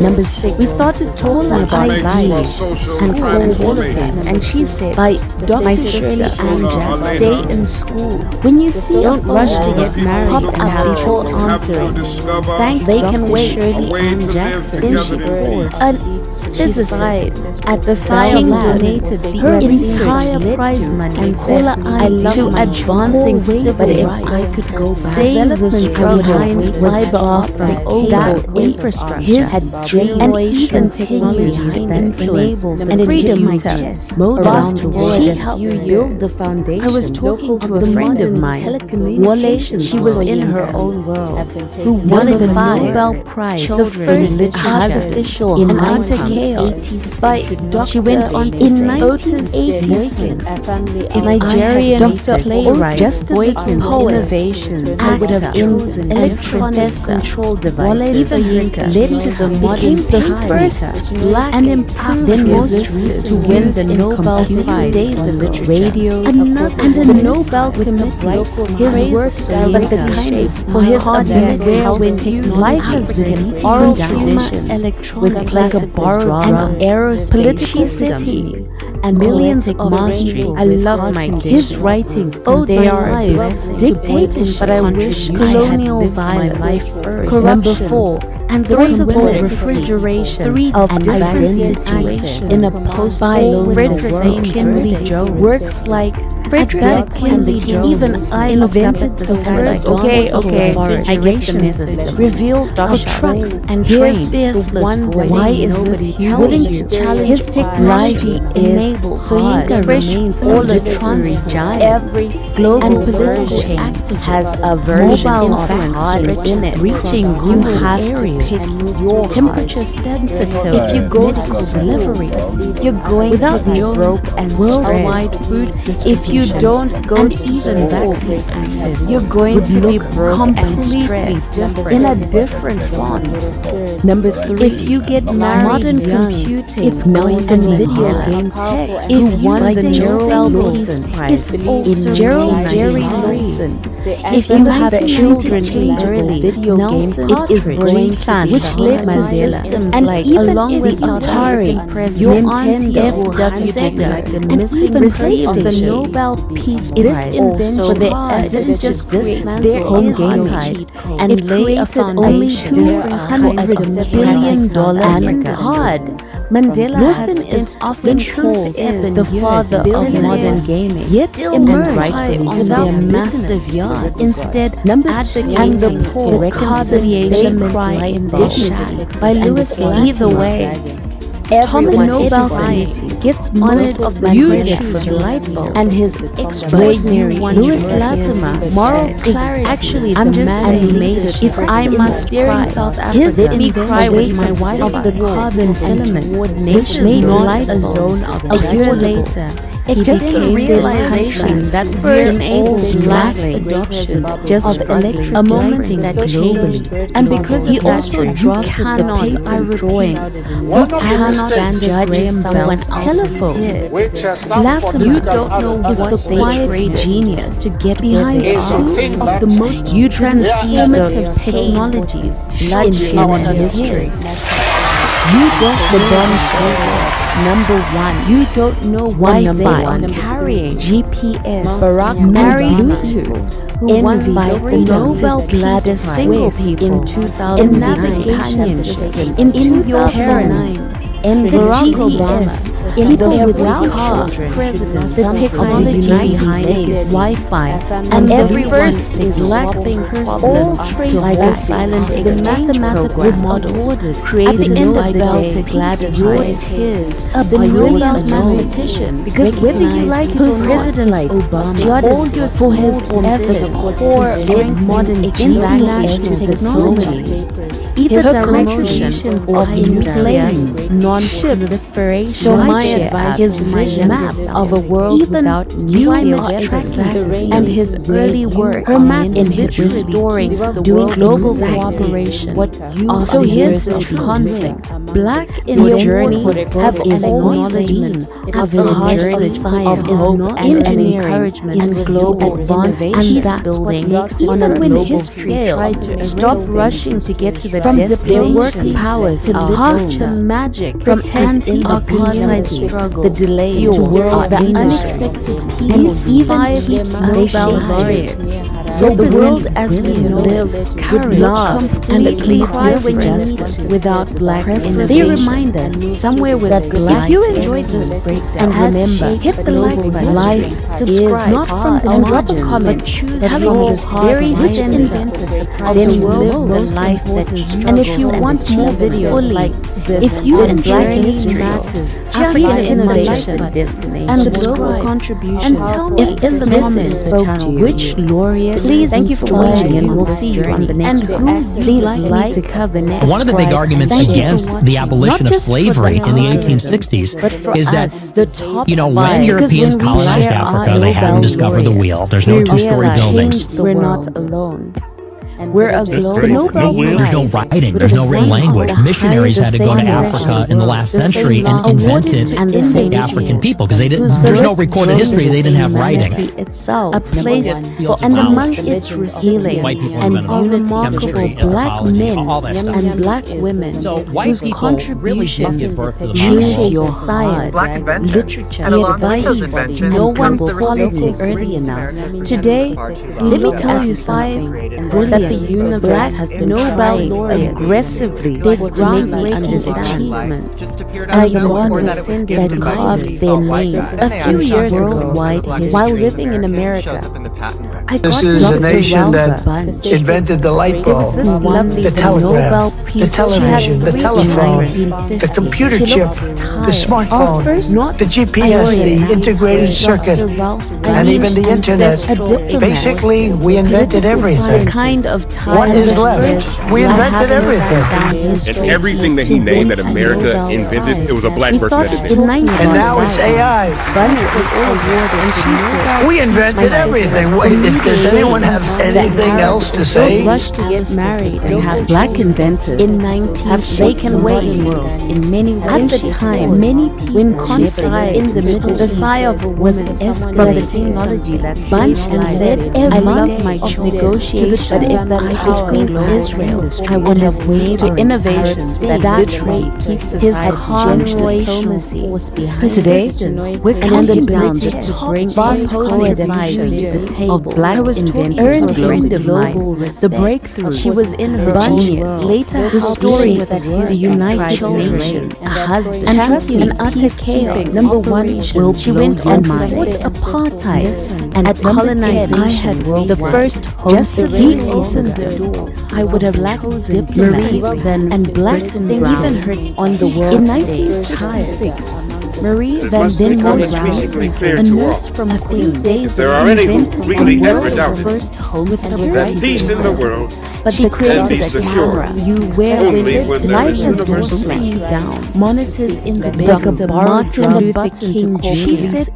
Number 6, we started talking about life and quality, and she said, by Dr. Shirley Ann Jackson, stay in school. When you see don't rush to get married, pop up before answering. Thank they can wait. Shirley Ann Jackson. Then she paused. Physicist at the King donated her entire prize money and said, I love to advancing civil but if I could go back, development behind fiber optic that infrastructure had drained and he continues to influence and freedom test around the world. She helped build the foundation. I was talking to a friend of mine, Wale. She was in her own world, who won the Nobel Prize, the first artificial in anti-chaos. She went on in 1986. Nigerian Dr. Playwright, just innovations, actor, in electronic control device, led to the modern the first black and improved then musician to win the Nobel Prize, radio, and the Nobel Committee. His works directed for his ability when life has been oral conditions with classic borrowed and aerospace city and millions of mastery. I love my his writings. Oh, they are dictatorship, but I wish colonial violence, corruption. 4 and the refrigeration of identity in a post-war Frederick Kinley Jones works like Frederick Kinley Jones. Even I invented the first. Okay, I get the message. Revealed for trucks and trains. This one. Why is this willing to challenge his technology? Enables Soyinka remains all the giant. Every global and political activist has a version of hard in it, reaching new areas. Pick your temperature sensitive. If you go to deliveries, you're going to be broke and worldwide food. If you don't go to even vaccine access, you're going to be broke and stressed in a different font. Number 3, if you get married modern computing, it's noise and video game tech. If you won the Gerald Wilson Prize, it's also Gerald Jerry Lawson. If you have children early, video games, it is brain fun, which led to systems and like along with Atari, Nintendo, Sega, and even received the Nobel Peace Prize. So they didn't just create their home game type and lay a foundation $200 billion and hard. Mandela is often told is the father of modern gaming, yet emerged on their massive yacht. Instead, advocating the poor, reconciliation cry in dignity by Lewis. Either way, Thomas Nobel Society gets honored of Mandela for light bulb and his extraordinary Louis Latimer moral clarity. Actually, I'm just saying, if I must cry, his let me cry with my wife of the carbon element, which made light a zone of a year later. It just the realization that first enables mass adoption just of electric a moment that globally, and because he also drafted the patent drawings, you cannot judge someone's telephone. You don't know what the quiet genius to get behind two of the most transformative technologies in our history. You don't the bombshell. Number one, you don't know why they are carrying GPS, Barack married Bluetooth, who won by the Nobel Gladys single people in 2009, in navigation system in 2009. And Barack Obama, in the without car, the technology behind it is Wi-Fi, and every first is lacking all trace like a silent mathematical was awarded. At the end of the day, Gladys tears of the Nobel mathematician, because whether you like it or President Obama, for his efforts to strengthen modern international technology. His contributions of nuclear, non-proliferation, so my advice his vision map of a world without nuclear weapons, and his early work in restoring doing global cooperation. So here's the conflict. Black in the journey have acknowledgement of his journey of hope and encouragement and global advancement and peace building. Even when history tried to stop rushing to get to the from their working powers to lift the magic from anti-apartheid struggle, the delay to world, the unexpected peace, even keeps Nobel laureates. So the world as we live, courage, love, and completely justice without black innovation. They remind us somewhere with that if you enjoyed this breakdown, and remember, hit the like button, like, subscribe, not from the and drop a comment, choose your very center, then live the life that you. And if you want more videos like this, if you enjoy history matters, African innovation, destiny, and the global contribution, and tell me if this message spoke to you, which laureate. Please thank you for watching, and we'll see you on the next one. Please like to cover next. One of the big arguments against the abolition of slavery in the 1860s is that, you know, when Europeans colonized Africa, they hadn't discovered the wheel. There's no two-story buildings. We're not alone. We're a global. There's no writing. There's no written language. Missionaries had to go to Africa in the last century and invented the African people because they didn't. There's no recorded history. They didn't have writing. Itself, a place for and among its healing and remarkable black men and black women whose contributions choose your science, literature, advice. No one quality early enough. Today, let me tell you something brilliant. The universe has been Nobel aggressively to make me understand achievements. I got that carved their names a few years ago while living in America. This is a nation that invented the light bulb, the telegraph, the television, the telephone, the computer chip, the smartphone, the GPS, the integrated circuit, and even the internet. Basically, we invented everything. What is left? We invented everything. And everything that he named that America invented, it was a black person that invented it. And now it's AI. We invented everything. Does anyone have anything else to say? Rush to get married and have black inventors in 19 have shaken weight in many ways. At the time, many people when conflict in the middle, the sigh of a woman from the technology that bunched and said, I love my negotiations, but if that between Israel, I would have waited to innovations that literally keeps his convoy diplomacy. Today, we're counting down the top boss posing lives to the table. Black inventors earned global the breakthrough. She was in her genius. Later, the story that the United Nations, a husband, and trust me, an utter chaos. Number one, she went on fought apartheid and colonization. I had the first just a deeply system. I would have lacked diplomats and black things even heard on the world in 1966. Marie It Van must Den become Moos, increasingly clear a to nurse all. from a few days, There are any who invented really the ever world's doubted first home with a that security peace in the system. world But she can created be a secure camera you wear only with when it. there Light is has universal slowed peace. down. Monitors in the bedroom. Dr. Martin Luther King Jr. She said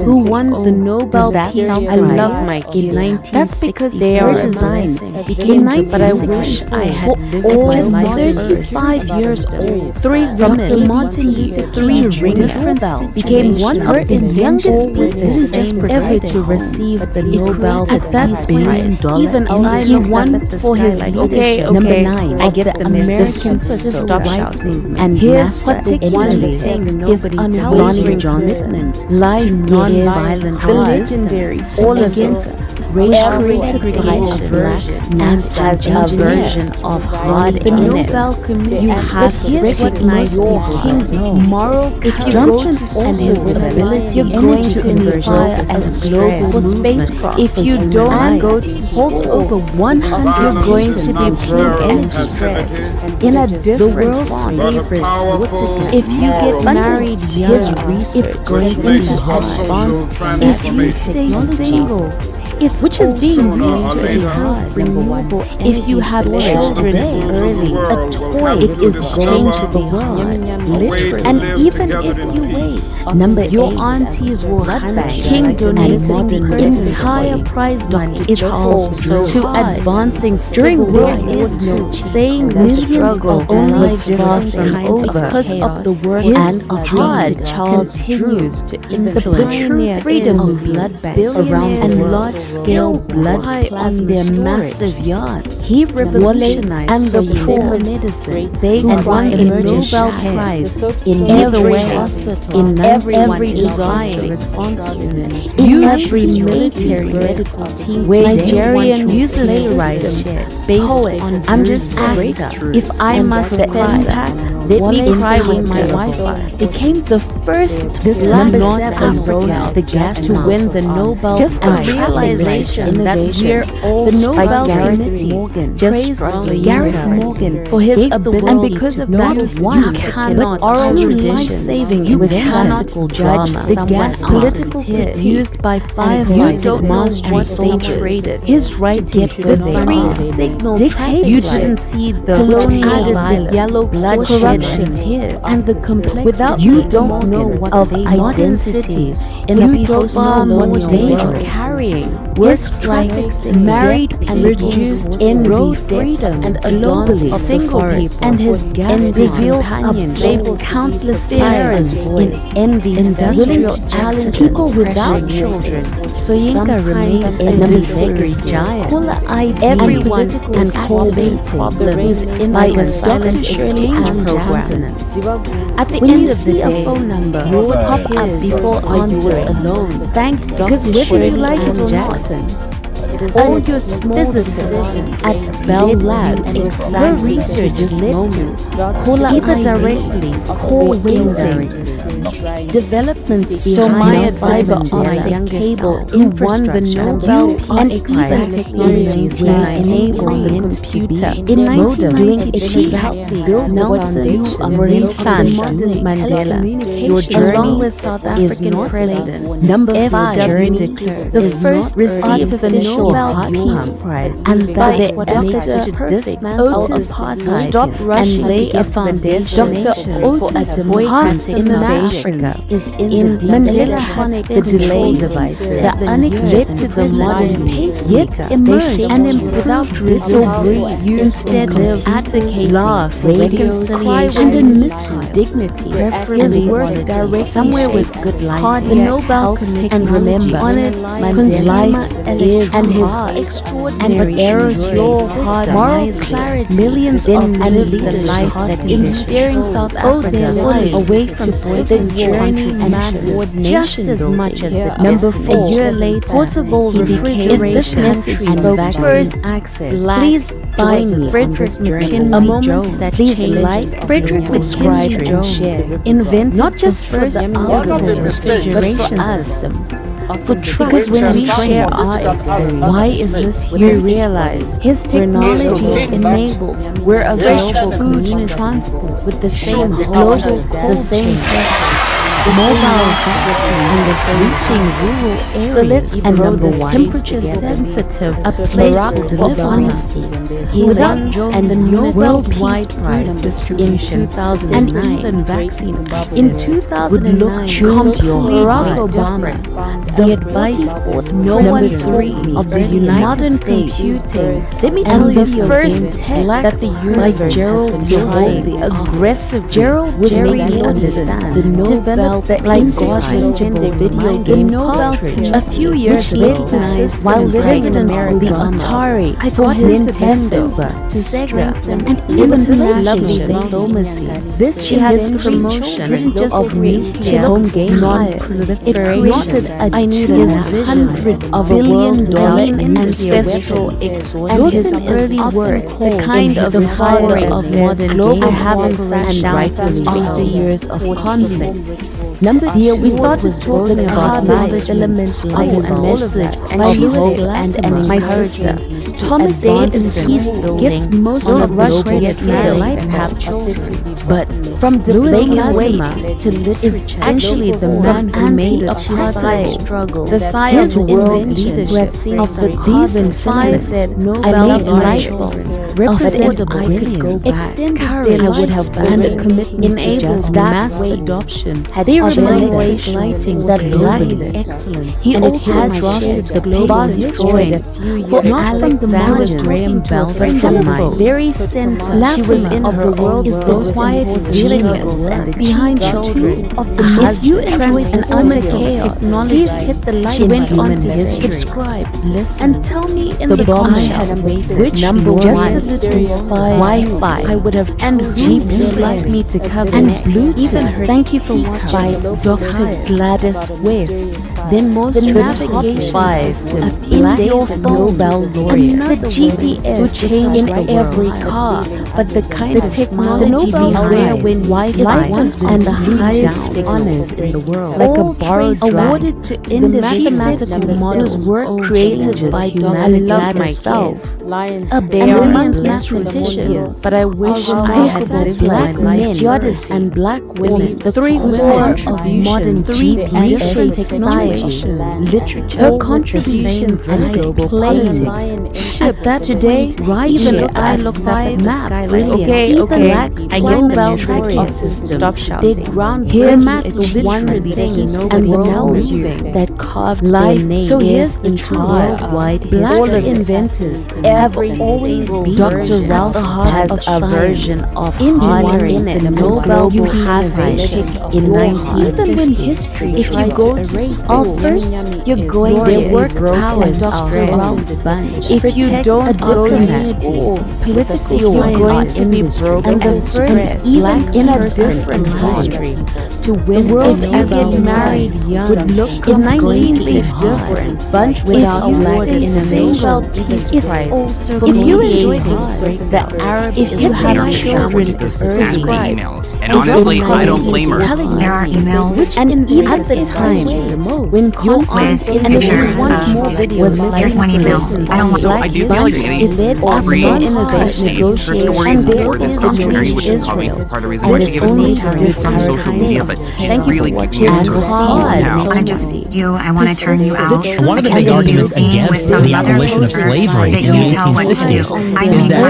who won the Nobel Peace Prize. I love my kids. That's because their design became but I wish I had lived just 35 years old. Three Dr. Martin Luther King Jr. became one of the youngest people ever to receive the Nobel at that Prize. Even he won for his Number 9, I get the American Civil Rights Movement. And here's particularly his unwavering commitment, life non-violent violence, all against racial segregation, and has a version of hard the Nobel Committee. You have to recognize King's moral character and his ability. You're going to inspire a global spacecraft. If you don't go to hold over 100, you're going to be blue and stressed in a different favorite. If you get married young, it's going to advance. If you stay single, which is being used to enhance renewable. If you have children early, a toy, it is change the world, literally. And even if you wait, your aunties will King donating the entire prize money. It's also to advancing during World War II, saying the struggle was far from over because of the work and hard continues to influence the true freedom of blood around and large scale blood on their massive yachts. He revolutionized and the poor medicine. They won a Nobel Prize in every hospital, in every disaster response unit, in every military medical team. Nigerian uses playwright based on I'm just actor. If I must impact, let me cry with my Wi-Fi. Became the first number 7 the gas to win the Nobel Prize. And realization that we're all the Nobel Committee just Gareth Morgan for his ability, and because of that, you cannot oral life-saving. You cannot judge the gas political hit used by firefighters, monsters, they traded his right to get the 3 signal dictate. You didn't see the colonial violence, yellow blood, corruption, tears, and the complexity. Without you don't know what of identities in a post-modern day are carrying. Works like married and reduced envy, freedom, and globally single people, and his gas revealed labeled countless parents in envy, industrial challenge people without children. Soyinka remains a mystery giant. Everyone and solving problems like a silent exchange program. At the end of the day, phone number will pop up before answers alone. Because whether you like it or not, all your small decisions at Bell Labs, her research is led to either directly or indirectly. Developments so Maya fiber cable won the Nobel Peace Prize. Technologies that enable the computer. In 1990, exactly, Bill Nelson, Marie Fan, Mandela, your journey South African president. Number 5 declared the first received the Nobel Peace Prize, and by the efforts to dismantle apartheid, stop Russia, and lay a foundation. Dr. Otis Boycott innovation is in Mandela has the delay device, the unexpected, the modern pacemaker, emerged and without resistance. Instead of advocate laugh, reconciliation, and admit dignity, his work direct somewhere with good life, the Nobel and remember on it, Mandela's life is and his extraordinary errors, your hard moral clarity, millions in and the life that in steering South Africa away from the journey matters just as much as the number 4. A year later, portable refrigeration. If this message spoke first access, please buy me Frederick McKinley Jones. That please like Frederick, subscribe, and share. Invent not just for the refrigeration system. Because when we share our experience, why is this here? We realize his technology enabled, we're available food and transport with the same global, the same pressure. mobile vaccines reaching rural areas. So let's grow this temperature-sensitive place of honesty. Without and the Nobel Peace Prize distribution in 2009 and even vaccine in 2009 choose Barack Obama, the advice number 3 of the United States. Let me tell you the first tech that the universe Gerald Wilson, the aggressive Gerald was made me understand the Nobel like God-changeable video game cartridge. A few years later, while living in America, the Atari, for Nintendo, to Sega, and international diplomacy. This she has promotion didn't just of nuclear home game non-proliferation. It created a $100 billion ancestral exhaustion. And his early work, the kind of power of modern game I haven't and rightfully after years of conflict. Number here we started talking about knowledge elements of his message and hope and encouragement. Thomas Davidson gets most of Russia to get married and have children. But from debating weight to literature, actually the man who made apartheid struggle, the science world leadership of the carbon fiber, I made light bulbs, represented I could go back, I would have and a commitment to just mass adoption. They always lighting that black excellence. He also drafted the vast drawing for Alexander Graham Bell from my very center. She was in of the world is the quiet genius behind children of the if you enjoyed an utter chaos, please hit the like button to subscribe, listen, and tell me in the comments which number just a little inspired Wi-Fi I would have and who would like me to cover and blue even her. Thank you for watching by Dr. Gladys West. Then most the navigation system, a few days ago, Nobel laureate, the GPS who changed in every car, but the kind of technology behind when Wi-Fi and the highest honors in the world, like a borrowed awarded to individual models work created by Dr. Gladys West. A brilliant mathematician, but I wish I had lived black men and black women, the three core of modern GPS technology, literature, her contributions and global politics. At that today, even I looked at the map. Okay, I know about tracking system. Stop shouting. They ground here map literally things and the tells you that carved life. So here's the worldwide black inventors have always been. Dr. Ralph has a version of engineering the Nobel Prize in 19. Even when history, if you go to school, first you're going to work powers Dr. Ralph's bunch. If you don't go to school, politically you're going to be broke. And the first, even in a different country, to win the world and get married young would look in 1950 bunch without awarded in a Nobel Peace Prize. If you enjoy this break, the Arab, if you have children, nasty emails. And honestly, I don't blame her. There are emails and even at the time when with pictures of here's one email. I don't want So I do feel like getting Aubrey her stories before this documentary, which is probably part of the reason why she gave us some time from social media, but she's really keeping us to a scene now. I want to turn you out. One of the big arguments against the abolition of slavery in the 1860s is that,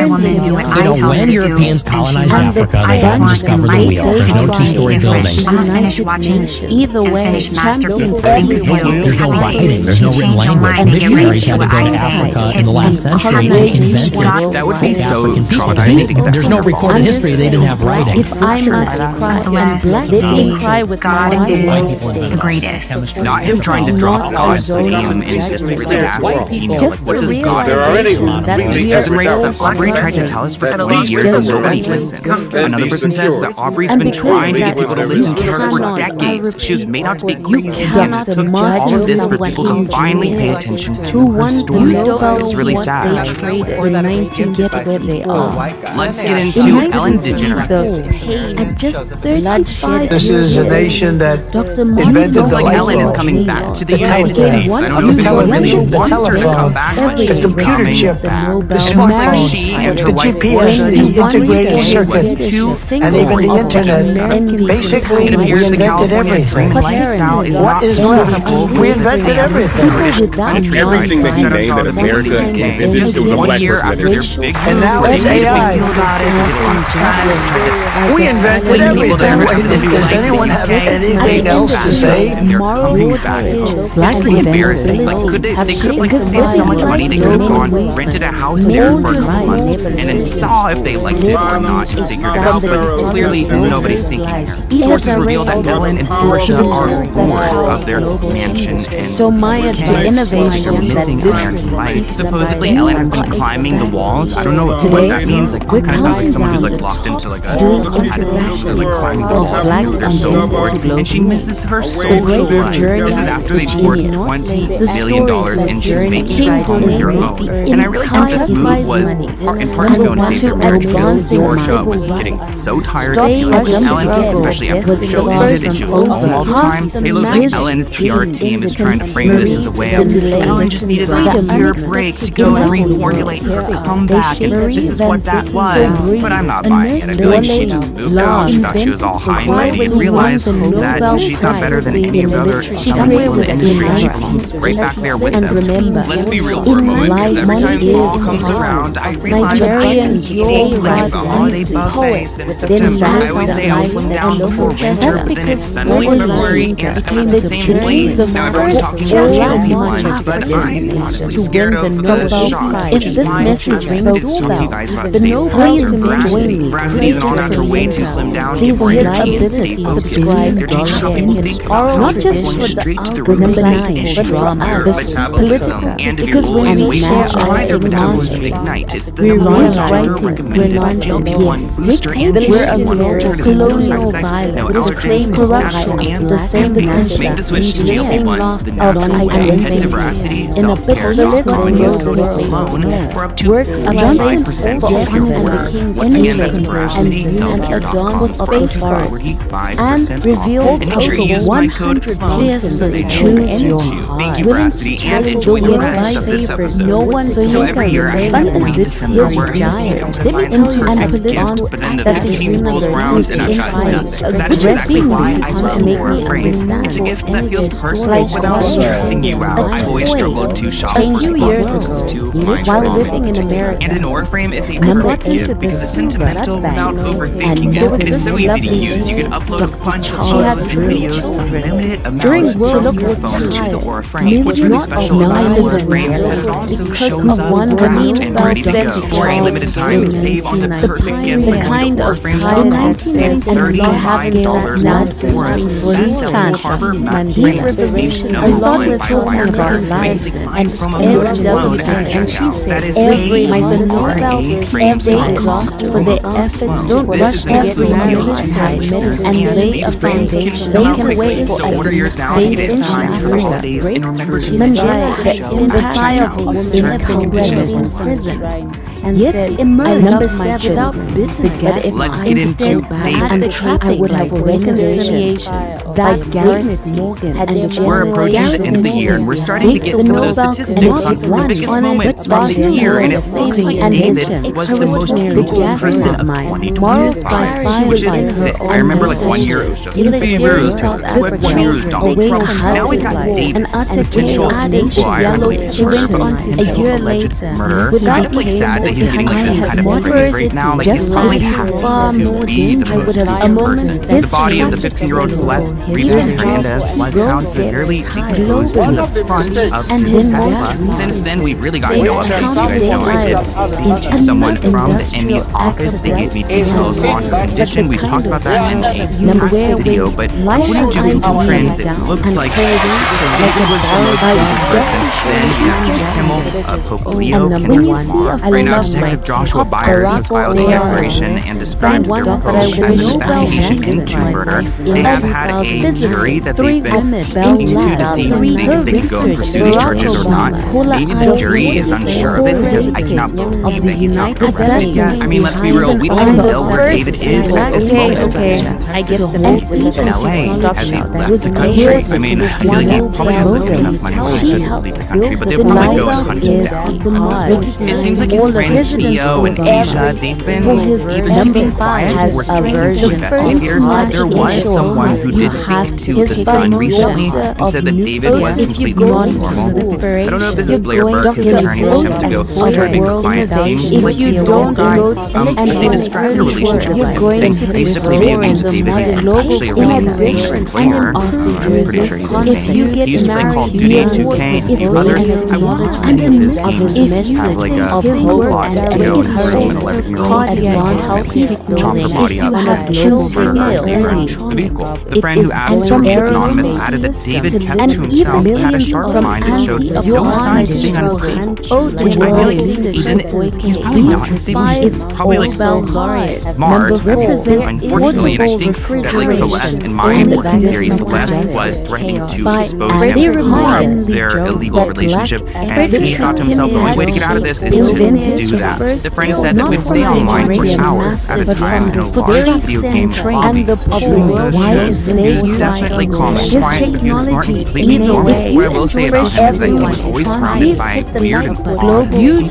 when Europeans colonized Africa, they hadn't discovered the wheel. There's no two-story buildings. I'm gonna finish watching and finish masterpiece. There's no writing, there's no written language. Missionaries had to go to Africa in the last century and invent That would be so African people. traumatizing to get that There's no recorded history, they didn't have writing. If I must cry and black, let me cry with God my is the greatest. Not him trying to drop God's name in this really nasty email. Like, what does God There are already There's a race that Aubrey tried to tell us for 3 years and nobody listened. Another person says that Aubrey's been trying to get people to listen to her for decades. She was made out to be crazy. And it took all of this for people to finally pay attention to her story. It's really sad. Let's Let's get into Ellen DeGeneres. At just 35 This is a nation that invented Looks the like light Ellen is bulb. coming back to the The United telephone. States. I don't know The if anyone really television, the wants her to come telephone, back, but the she's computer coming chip, back. the It looks like smartphone, she and her the wife GPS, Portia the just integrated gave circuit, birth to and even the internet. Basically, It we appears the invented California dream everything. lifestyle is What not is left? possible. We invented everything. Everything that he named that America invented, Just it was a 1 black year person after that their invented. big And now move, it's they made a AI. big deal about it. They did a lot of press, tried to We invented explain to people that everything. everything was gonna be Does like anyone have okay. anything else to say? They're coming back. It's pretty embarrassing. Like, they could have like saved so much money. They could have gone, rented a house there for a couple months, and then saw if they liked it or not, and figured it out. But clearly, nobody's thinking here. Sources reveal that Ellen and Portia are bored of their mansion, and So Maya, the innovation they're missing that American life. Supposedly, Ellen has been climbing the walls. I don't know what Today, that means. Like, we're it kind of sounds like someone who's like counting locked into like a doing I don't know, they're like climbing the of walls black because they're and so white bored, and she misses her social great life. journey This is after they to poured genius. $20 The billion stories into that making came this to home your make own. the And I really think this move was in part to go and save their marriage because Portia was getting so tired of dealing with Ellen, especially after the show ended and she was home all the time. It looks like Ellen's PR team is trying to frame this as a way of Ellen just needed like a year break to go and reformulate her comeback, and this is what that was. But I'm not buying it. I feel like she just moved out. She thought she was all high and mighty and realized that she's not better than any of the other people in the industry. She's right back there with them. Let's be real for a moment, because every time fall comes around, I realize I can eat like it's the holiday buffets in September. I always say I'll slim down before winter, but then it's suddenly February and I'm at the same place. Now everyone's talking about healthy ones, but I'm honestly scared of the shot, which is why I wanted to talk to you guys about today's sponsor, Veracity. Veracity is an all-natural way to slim down, get more energy, and stay focused. They're changing how people think about health, going straight to the root of the issue, your metabolism. And if you're always weight loss, try their metabolism Ignite. It's the number one doctor recommended GLP-1 booster and GLP-1 alternative. No side effects, no allergens, it's natural and plant-based. Make the switch to GLP-1s the natural way. Head to Veracity, selfcare.com, and use code SLOAN for up to 45% off your order. Once again, that's Veracity, selfcare.com, for 45% off. And make sure you use my code SLOAN so they know. Thank you, Veracity, and enjoy the rest of this episode. So every year I have a point in December where I seek to find the perfect gift, but then the 15th rolls around and I've got nothing. That is exactly why I love Aura Frame. It's a gift that feels personal without stressing you out. I've always struggled to shop for clothes to my mom in particular. And an Aura Frame is a perfect gift because it's sentimental without overthinking it. It is so easy to use. You can upload a bunch of photos and videos, unlimited amounts from your phone to the Aura Frame. What's really special about Aura Frame is that it also shows up wrapped and ready to go. For a limited time, save on the perfect gift by going to auraframes.com to save $35 off Aura's best-selling Carver matte frames, named #1 by Wirecutter, using my promo code SLOAN at checkout. That is AURA frames.com, promo code SLOAN. This is an exclusive deal to my listeners, and these frames can sell quickly, so order yours now to get it in time for the holidays, and remember to mention the show at checkout. Terms and conditions apply. And yet emerged number 7 without bitterness. Let's get into and I would have reconciliation that Garrett Morgan and we're approaching the end of the year, and we're starting to get some of those statistics on the biggest moment from the year, and it looks like David was the most vocal person of 2025, which is sick. I remember like 1 year it was Justin Bieber, it was Taylor Swift, 1 year it was Donald Trump. Now we got David, potential vocal, I believe it's murder, but potential alleged murderer. Kind of like sad that he's getting like this kind of praise right now. Like he's probably happy to be the most featured person. The body of the 15-year-old Celeste Reeves Hernandez was found severely decomposed in the front of his Tesla. Since then, we've really gotten no updates. You guys know I did speak to someone from the Emmy's office. They gave me details on her condition. We talked about that in a past video, but according to Google Trends, it looks like David was the most wanted person. Then Anthony Kimmel, Popolio, Kendrick Lamar. Right now, Detective Joshua Byers has filed a declaration and described their approach as an investigation into murder. They have had a jury that they've been speaking to see if they can go and pursue these charges or not. Maybe the jury is unsure of it because I cannot believe that he's not arrested yet. I mean, let's be real, we don't even know where David is at this moment. I get the And even LA, as he left the country, I mean, I feel like he probably has like enough money where he should leave the country, but they'll probably go and hunt him down. It seems like his friend CEO in Asia, they've been even keeping quiet or speaking to investigators. There was someone who did speak to the Sun recently who said that David was completely normal. I don't know if this is Blair Burke, his attorney's attempt to go try to make the client seem like he's a normal guy. They described their relationship with him, saying they used to play video games with David. He's actually a really insane player. I'm pretty sure he's insane. He used to play Call of Duty, 2K, and a few others. I wonder if any of those games have like a whole lot to go and hurt him an 11-year-old and chop her body up and murder her in the vehicle. The friend who asked to remain anonymous added that David kept to himself and had a sharp mind that showed no signs of being unstable, which I feel like he's probably not unstable. He's probably like smart, unfortunately, and I think that like Celeste, in my working theory, Celeste was threatening to dispose him of their illegal relationship, and he thought to himself, the only way to get out of this is to do that. The friend said that we'd stay online for hours at a time in a large video game lobby. He was definitely calm and quiet, but he was smart and completely normal. What I will say about him is that he was always surrounded by weird and odd people.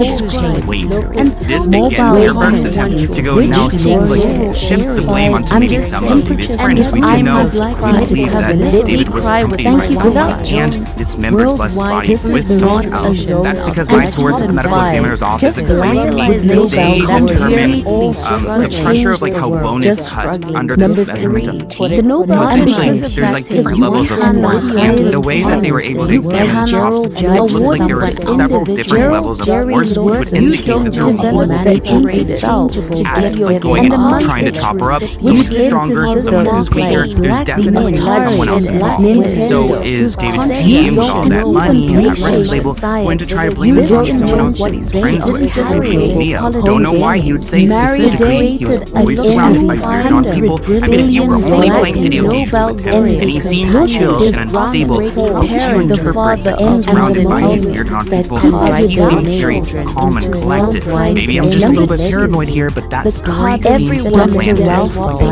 Wait, is this again Blair Burke's attempt to go now shift the blame onto maybe some of David's friends? We do know, we believe that David was accompanied by someone and dismembered Celeste's body with someone else. That's because my source at the medical examiner's office explained to me they determine the pressure of like how bone is cut under this measurement of teeth. So essentially, there's like different levels of force, and the way that they were able to examine chops, it looked like there were several different levels of force, which would indicate that there were multiple people at it, like going and trying to chop her up. Someone who's stronger, someone who's weaker. There's definitely someone else involved. So is David's team with all that money and that record label going to try to blame this on someone else that he's friends with? Maybe Mia. Don't know why he would say specifically he was always surrounded by weird and odd people. I mean, if you were only playing video games with him and he seemed chill and unstable, how would you interpret that he's surrounded by these weird and odd people? He seemed very calm and collected. Maybe I'm just a little bit paranoid here, but that story seems to plant when he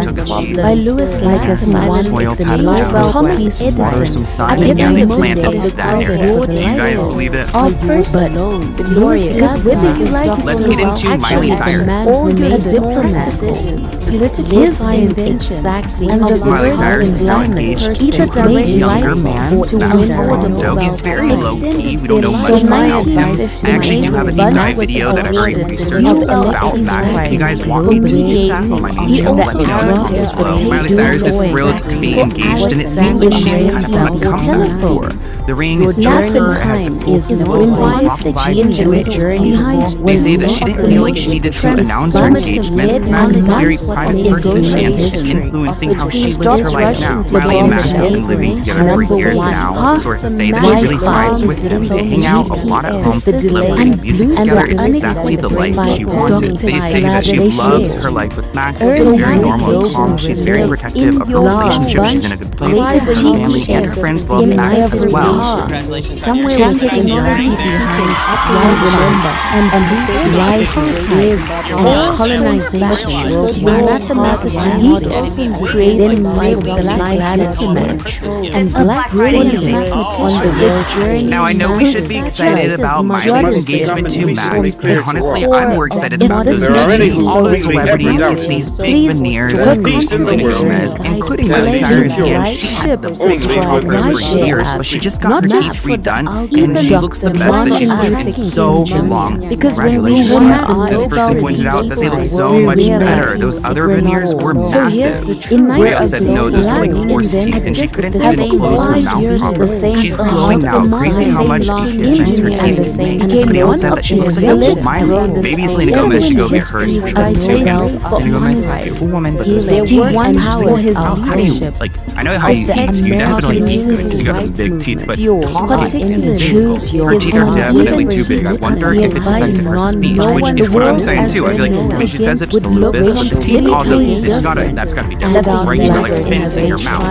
took a seed. Soil patted down, some water, some sun, and they planted that narrative. Do you guys believe it? Let's get into Miley Cyrus. Miley Cyrus is now engaged to a younger man, though he's very low-key. We don't know much about him. I actually do have a deep dive video that I've already researched about Max. If you guys want me to do that on my main channel, let me know in the comments below. Miley Cyrus is thrilled to be engaged, and it seems like she's kind of done a comeback for her. The ring is just her as a waffle vibe to it. They say that she didn't feel like she needed to announce her engagement. Max is a very private person and is influencing how she lives her life now. Miley and Max have been living together for years now. Sources say that she really thrives with him. They hang out a lot at home, celebrating music together. It's exactly the life she wanted. They say that she loves her life with Max. It's very normal and calm. She's very protective of her relationship. She's in a good place. Her family and her friends love Max as well. Somewhere we're taking knowledge behind upright remember and right is and colonization were mathematically created by black and black women on the world journey. Now I know we should be excited about Miley's engagement to Max, but honestly I'm more excited about this. All the celebrities get these big veneers and Selena Gomez, including Miley Cyrus, and she had the big shoulders for years, but she just got her teeth redone and she looks the best that she's looked in so long. Congratulations. This person pointed out that they look so much better. Those other veneers were massive. Rhea said no, those were like horse teeth and she couldn't even close her mouth properly. She's glowing now. Crazy how much each difference her teeth make. Somebody else said that she looks like an old Miley. Maybe Selena Gomez should go get hers redone too. Selena Gomez is a beautiful woman, but those teeth, how do you, like, I know how you eat, so you definitely eat good because you got those big teeth, but talking is difficult. Her teeth are definitely too big. I wonder if it's affected her speech, which is what I'm saying too. I feel like when she says it's the lupus, but the teeth also, that's gotta be difficult, right? You got like pins in your mouth.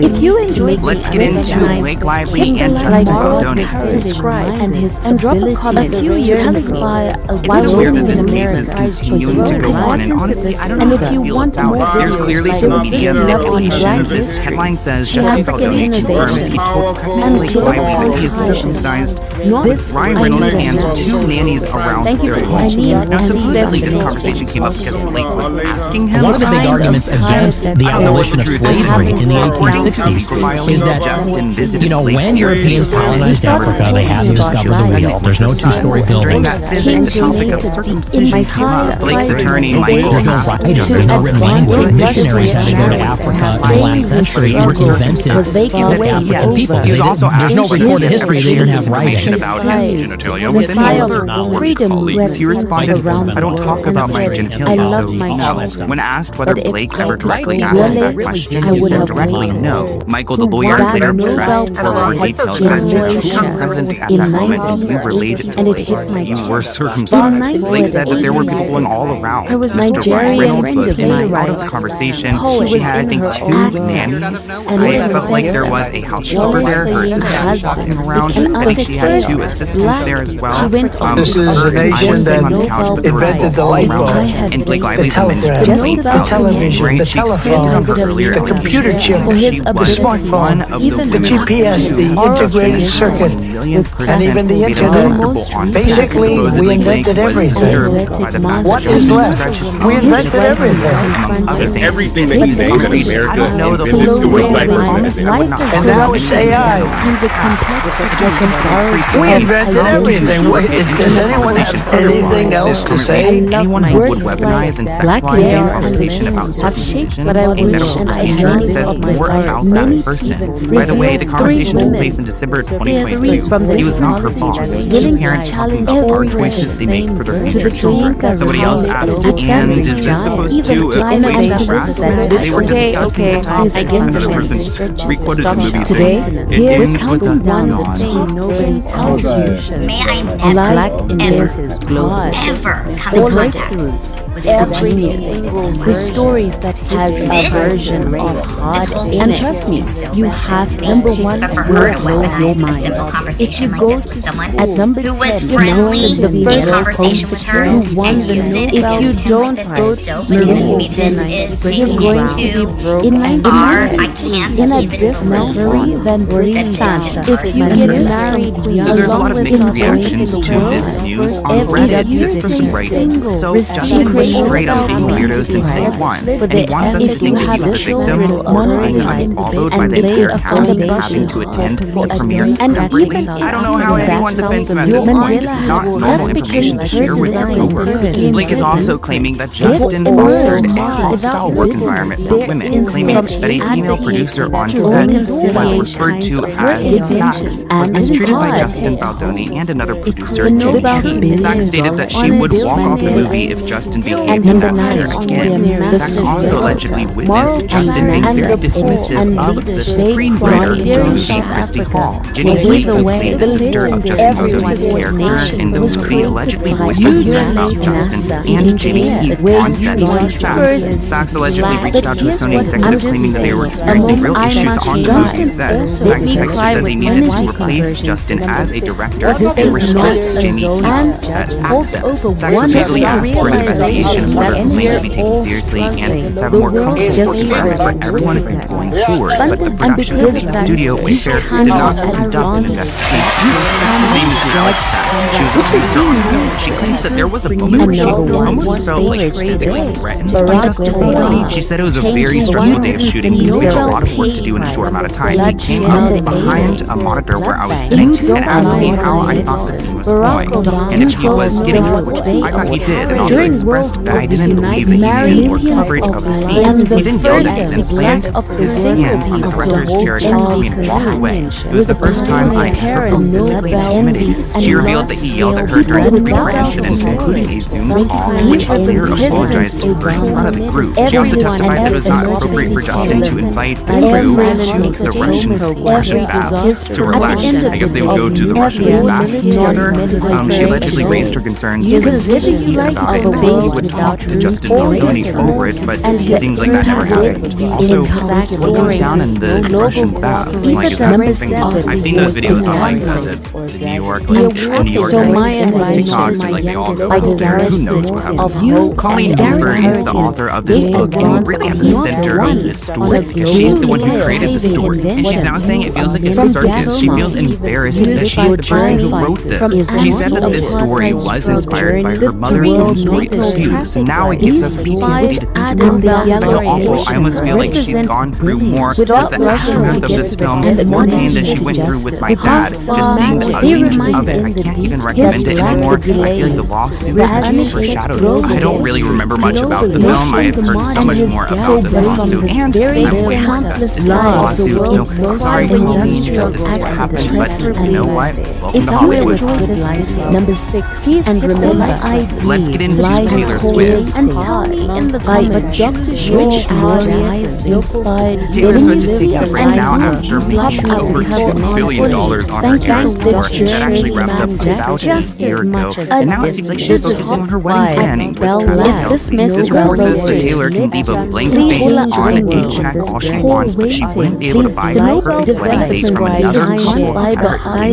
If you enjoy, let's get into Blake Lively and Justin Baldoni. Subscribe and drop a comment. A few years ago, it's weird that this case is continuing to go on, and honestly, I don't know how to feel about it. There's clearly some media manipulation. This headline says Justin Baldoni confirms he told pregnant Blake Lively that he is circumcised with Ryan Reynolds and 2 nannies around their home. Now, supposedly this conversation came up because Blake was asking him. One of the big arguments against the abolition of slavery in the 1860s is that, you know, when Europeans colonized Africa, they had to discover the wheel. There's no two-story During buildings. that visit, the topic of circumcision came up. Blake's attorney, Michael, There's no writers, there's no written language. Missionaries had to go to Africa in the last century and invent African people. He was also There's no recorded history, they didn't have writing. about his genitalia with any other work colleagues. He responded, I don't talk about my genitalia, so no. When asked whether Blake ever directly asked him that question, he said directly no. Michael, the lawyer, later pressed for more details, as who was present at that moment and you related to Blake, that you were circumcised. Blake said that there were people going all around. Mr. Ryan Reynolds was out of the conversation. She had, I think, 2 nannies. I felt like there was a housekeeper there, her assistant was walking around. I think she had 2 assistants there as well. This is a nation that invented the light bulb, and Blake the Lively's amended telegraph, complaint the television, the telephone, the computer chip, the smartphone, the GPS, the integrated circuit, and even the internet. Basically, we invented everything. What is left? We invented everything. Everything that he made in America invented with black person. And now it's AI. We invented everything. Does anyone have anything else to say? Anyone who would weaponize and sexualize a conversation about circumcision, a medical procedure, says more about that person. By the way, the conversation took place in December 2022. He was not her boss. It was 2 parents talking about hard choices they make for their future children. Somebody else asked, and is this supposed to equate to harassment? They were discussing the topic. Another person re-quoted the movie saying, it ends with a May I never come in contact with someone the stories that has a version of hard, and trust me, you have to number one, but for her to weaponize a simple conversation like this with someone who was friendly in conversation with her and use it against him, this is so bananas. This is taking it too far. I can't even believe that this is part of my person. So there's a lot of mixed reactions to this news on Reddit. This person writes, so Justin was straight up being weirdo since day one, and he wants us to think that he was the victim or being unfollowed by the entire cast having to attend the premiere separately. I don't know how anyone defends him at this point. This is not normal information to share with your coworkers. Blake is also claiming that Justin fostered a hostile work environment for women, claiming that a female producer on set was referred to as Sax, was mistreated by Justin Baldoni and another producer, Jimmy. Sax stated that she would walk off the movie if Justin behaved in that manner again. Sax also allegedly witnessed Justin being very dismissive of the screenwriter of the movie, Christy Hall. Jenny Slate, who played the sister of Justin Baldoni's character in the movie, allegedly voiced concerns about Justin and Jimmy Heath on set to Sax. Sax allegedly reached out to a Sony executive claiming that they were experiencing real issues on the movie set. Sax texted that they needed to replace Justin as a director and restrict Jimmy Heath's set access. Sax repeatedly asked for an investigation for her complaints to be taken seriously and have a more comfortable environment for everyone going forward. But the production company, the studio, Wayfair, did not conduct an investigation. Sax's name is Alex Sax. She was a producer on the film. She claims that there was a moment where she almost felt like she was physically threatened by Justin Baldoni. She said it was a very stressful day of shooting because we had a lot of work to do in a short amount of time. He came up behind a monitor where I was sitting and asked me how I thought the scene was going, and if he was getting it, which I thought he did, and also expressed that I didn't believe that he needed more coverage of the scene. He then yelled at me and slammed his hand on the director's chair next to me and walked away. It was the first time I ever felt physically intimidated. She revealed that he yelled at her during 3 different incidents, including a Zoom call in which he later apologized to her in front of the group. She also testified that it was not appropriate for Justin to invite the crew to the Russian baths to relax. I guess they would go to the Russian baths together. She allegedly raised her concerns with him about it, and he would would talk to Justin Baldoni over it, but it seems like that never happened. Also, what goes down in the Russian baths? Like, is that something? I've seen those videos on like the New York, like New York TikToks, and like they all go there. Who knows what happened? Colleen Hoover is the author of this book and really at the center of this story because she's the one who created the story, and she's now saying it feels like a circus. She feels embarrassed that she's the person who wrote this. She said that this story was inspired by her mother's own story of abuse, and now it gives us PTSD to think about. I feel awful. I almost feel like she's gone through more of the aftermath of this film, more pain than she went through with my dad. Just seeing the ugliness of it, I can't even recommend it anymore. I feel like the lawsuit has overshadowed. I don't really remember much about the film. I have heard so much more about this lawsuit, and I'm way more invested in the lawsuit. So sorry, Colleen, that this is what happened, but you know what? Welcome to Hollywood. Number 6, and remember, let's get into Taylor Swift. And tell me in the comments which artists inspired Taylor Swift is taking a break now after making over $2 billion on her Eras tour that actually wrapped up about a year ago. And now it seems like she's focusing on her wedding planning with Travis Kelce. This report says that Taylor can leave a blank space on a check all she wants, but she wouldn't be able to buy her perfect wedding face from another couple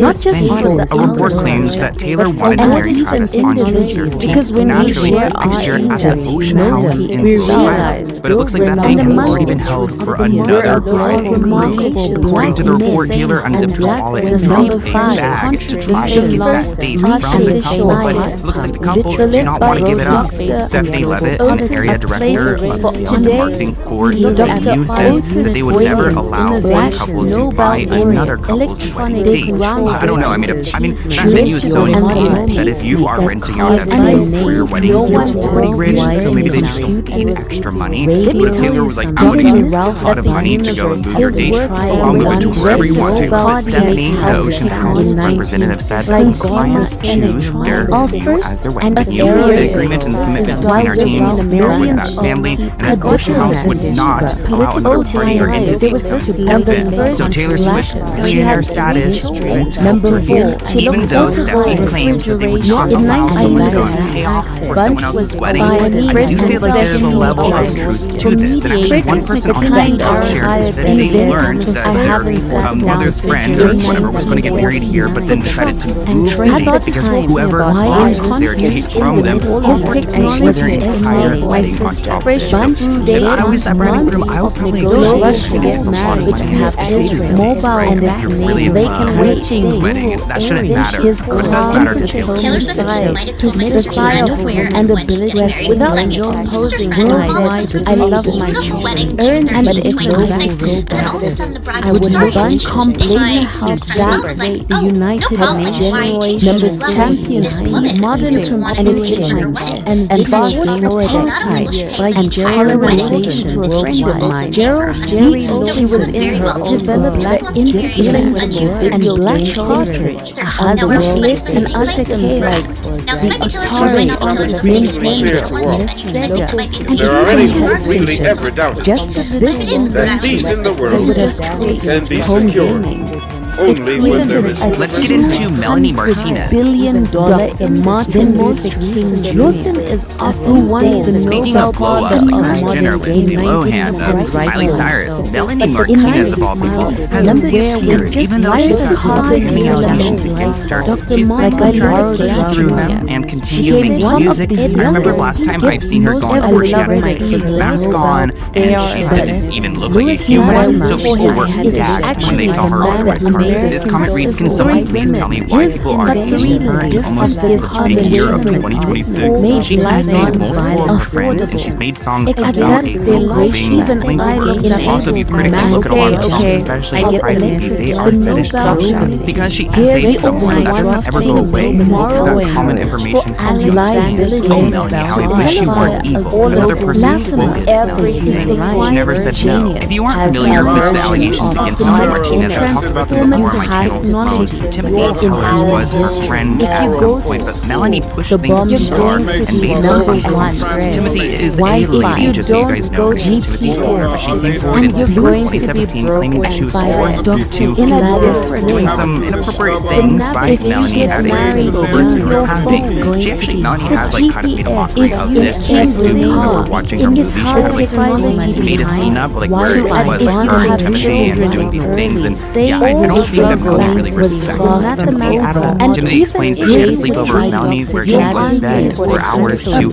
not just a report claims that Taylor wanted to marry Travis on June 13th, naturally next year at the Ocean House in Rhode Island. But it looks like that date has already been held for another bride and groom. According to the report, Taylor unzipped her wallet and dropped a bag to try to get that date from the couple, but it looks like the couple do not want to give it up. Stephanie Levitt, an area director of sales and marketing for EW, says that they would never allow one couple to buy another couple's wedding date. I don't know. I mean, that venue is so insane that if you are renting out that venue for your wedding, you're already rich, so maybe they just don't need extra money. But if Taylor was like, I'm going to give you a lot of money to go and move your date, I'll move it to wherever you want to. But Stephanie, the Ocean House representative, said clients choose their venue as their wedding venue. The agreement and the commitment between our teams are with that family, and that Ocean House would not allow another party or entity to step in. So Taylor Swift's millionaire status won't help her here, even though Stephanie claims that they would not allow someone to go and pay off for someone else's wedding. I do feel like there's a level of truth to this, and actually one person on the TikTok shared that they learned that their mother's friend or whatever was going to get married here, but then decided to move the date because whoever bought their date from them offered to pay for their entire wedding on top of it. So if I was that bride and groom, I would probably excited to get some fun money, right? If you're really in love with the wedding, that shouldn't matter, but it does matter to Taylor. Taylor Swift might have told my sister she had to wear and when she's getting married. Like it, sister's friend and mom's sister beautiful wedding June 13th, 2026, and then all of a sudden the bride was like, sorry, and she was dating my sister's friend. Mom was like, oh, no problem, like why change it as well? This woman didn't want to be on her wedding. And she would pretend not only would she pay the entire wedding, she would also pay for her honeymoon. So it's very well developed period until and black cartridge now we're just expensive like now this might be Taylor Swift might not be Taylor Swift in the name and wants to mention that it might be an There are any who really Asian ever doubted that peace in the world can be secured only when there is. Let's get into Melanie Martinez. Dr. Martin Luther King Lawson is who won the Speaking of blow ups like Kris Jenner, Lindsay Lohan, Miley Cyrus, Melanie Martinez of all people has disappeared, even though she's had some damning allegations against her. She's been trying to push through them and continue making music. I remember last time I've seen her go on tour, she had a mask on, and she didn't even look like a human, so people were gagged when they saw her on the red carpet. This comment reads, can someone please tell me why people are teasing her in almost the year of 2026? She has made multiple of her friends, and she's made songs about a local being slinker. Also, if you critically look at a lot of her songs, especially Pride Baby, they are fetish songs. Because she essays someone, that doesn't ever go away. That common information helps you understand. Oh, Melanie, how I wish you weren't evil. Another person who quoted Melanie saying she never said no. If you aren't familiar with the allegations against Melanie Martinez, I talked about them before my channel's phone, Timothy Kellers was her friend at some point, but Melanie pushed things too far and made her uncomfortable. Timothy is a lady, just so you guys know. Her name is Timothy Kellers. She came forward in 2017 claiming that she was forced to doing some inappropriate things by Melanie at a sleepover through her family. She actually, Melanie has like kind of made a mockery of this. I remember watching her movie, she kind of like made a scene up like where it was like her and Timothy and doing these things, and yeah, I don't think that Melanie really respects Timothy at all. And Timothy explains that she had a sleepover with Melanie where she was in bed for hours to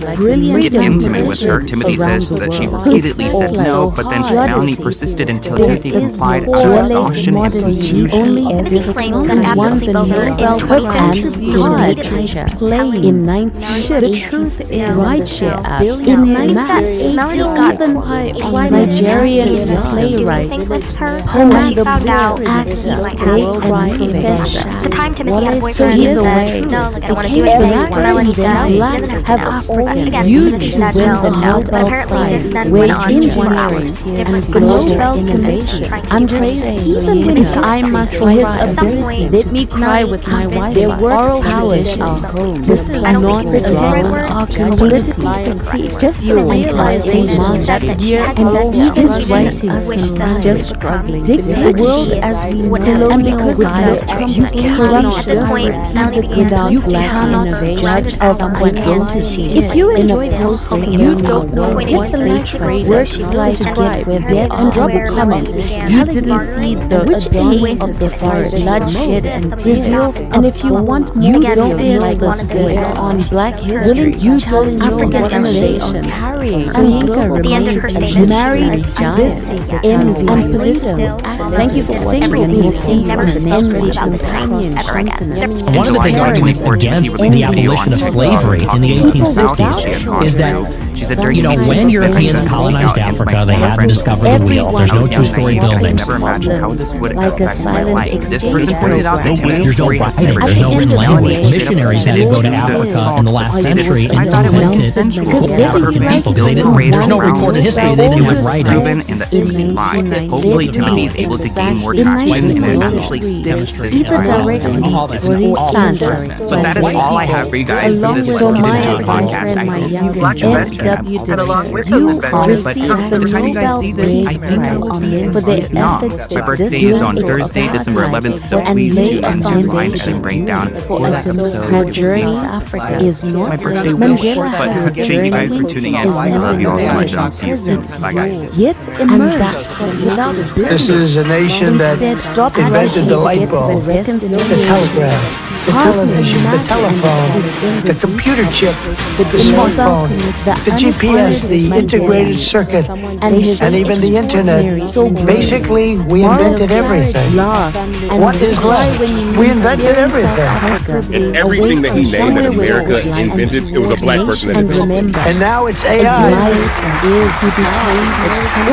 get intimate with her. Timothy says that she repeatedly said no, but then Melanie persisted until Timothy complied out of exhaustion and confusion. Timothy claims that at the sleepover in 2015, in 19, the truth is rideshare apps in Melanie got Nigerian playwright things with her when she found out he like had the time Timothy had a boyfriend and said no, like I don't want to do anything. Melanie said no, he doesn't have to. Again, Timothy said no, but apparently this then went on for hours. Different global innovation. I'm just saying, even if I must for his ability, let me cry with my wife. Their work powers our home. This is not a our community. Just the realization that year and his writings just struggling. Dictate the world as we know, and because you cannot at this point, Melanie began you cannot judge someone's identity. If you enjoy this, you don't know what they trade works like to get where they and drop a comment. You didn't see the days of the forest, bloodshed and tears. And if you want more, you don't like this voice on Black history. You don't know what nation carrying. At the end of her statement, married this is the envy and political. Thank you for single BC. Never spoke about this ever again. One of the big arguments against the abolition of slavery in the 1860s is that, you know, when Europeans colonized Africa, they hadn't discovered the wheel. There's no two-story buildings. Never imagined how this would Like a affect my silent life. This exchange person pointed out that Timothy's There's no story has never writing, there's no changed. written language. Missionaries had to go to Africa in the last century and invented African people because there's no recorded history. They didn't have writing. Proven and that he lied. Hopefully Timothy is able to gain more traction and it actually sticks this time. But that is all I have for you guys for this Let's Get Into It podcast. I hope you got your mention. Had a long week of adventures, but by the time you guys see this, I think I will be in Vietnam. My birthday is on Thursday, December 11th, so please tune in to Ryan and break down for that episode. My journey Africa is not my birthday wish, but thank you guys for tuning in. I love you all so much and I'll see you soon. Bye guys. Yet emerged without This is a nation that invented the light bulb, the telegraph, the television, the telephone, the computer chip, the smartphone, the GPS, the integrated circuit, and even the internet. So basically, we invented everything. What is left? We invented everything. And everything that he named that America invented, it was a black person that invented. And now it's AI.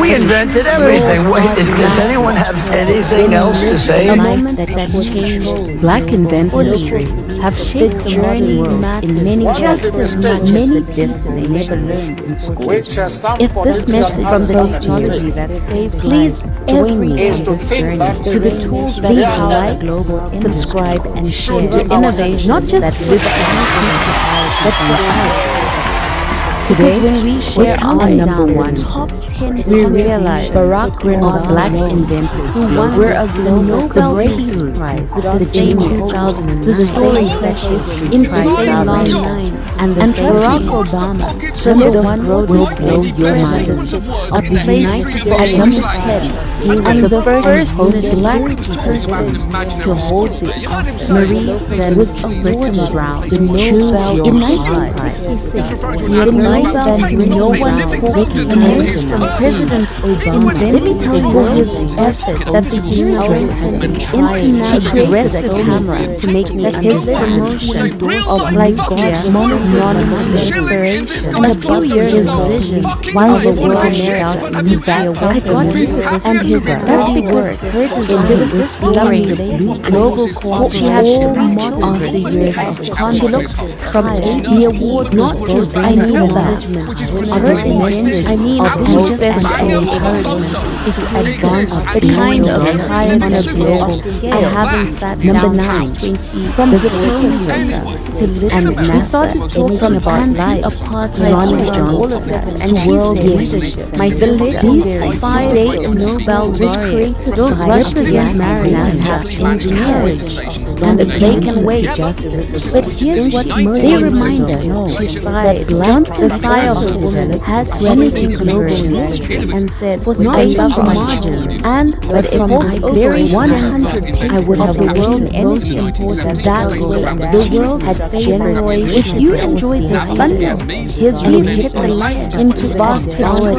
We invented everything. Does anyone have anything else to say? Black inventors have shaped the journey in many just as many destiny never learned in school. If this message from the technology that saves lives, join me on this journey to the tools that like, subscribe, and share to innovation, not just for society, but for us. Today, when we share our number one top 10, we realize Barack Obama, black inventors who won the Nobel Peace Prize, the Jane 2000, the stories that history in 2009, and Barack Obama, the one will blow your mind. A place at number 10, and the first black person to hold the Marie then was Brittany Brown, the Nobel in 1966. That no one recognized from President Obama. Let me tell you for his efforts that the universe has been trying to progress a camera to make me understand of like God's non-anonymous inspiration. And a few years his visions while the world made out his weapon and his early work in this story global cooperation after years of conflict from the award not just I knew about management, other dimensions of investment and encouragement to advance the kind of higher on a global scale. I haven't sat down 9 from the service sector to listen and we started talking about anti-apartheid, all of that, and world leadership. My these 5 state Nobel laureates don't represent mariners have engineers, and they can wait justice. But here's what they remind us that Black Messiah of the has anything global history and said for space of margins, and but if I very 100 I would have world anything important that way. The world had generations. If you enjoy this bundle, his reads hit the light into vast power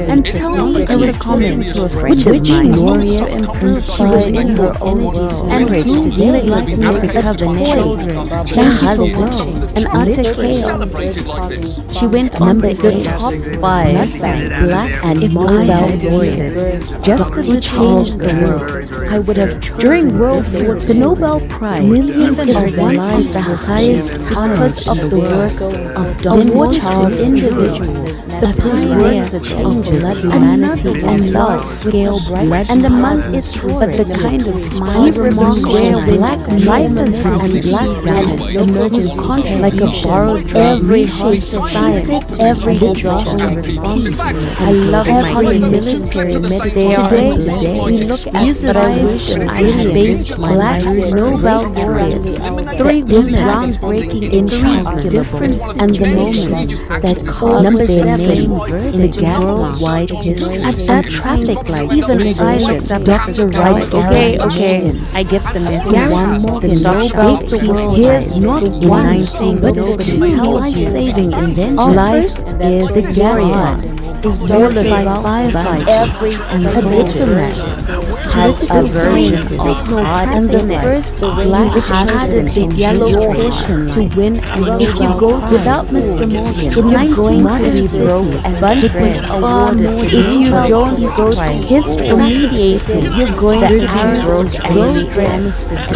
and tell me a comment to a friend which warrior and inspired in her own energy to deal like me to cover children, change the world, and utter chaos. She went on to the top 5 Black and Nobel laureates just to change the world. I would have during World War the Nobel Prize millions of lives the highest purpose of the work of Charles individuals, the pioneers of changes humanity and large-scale bright and among its but the kind of smile remarks where black drivers and black rabbit emerges conscious like a borrowed every shape society, every disaster response. I love every military meditation. Today we look at science-based black Nobel laureates, 3 women groundbreaking in the difference and the moments that cause their name in the worldwide history. At that traffic light, even I looked up Dr. Wright. Okay, I get the message. One more, the Nobel Peace. Here's not one thing, but how life-saving invention. Life is the jaguar. Is delivered by every and a diplomat. Has a version of God and the first black which added the yellow portion to win. And if you go without Mr. Morgan, you're going to be broke and bunching awarded. If you don't go to history mediated, you're going to be broke and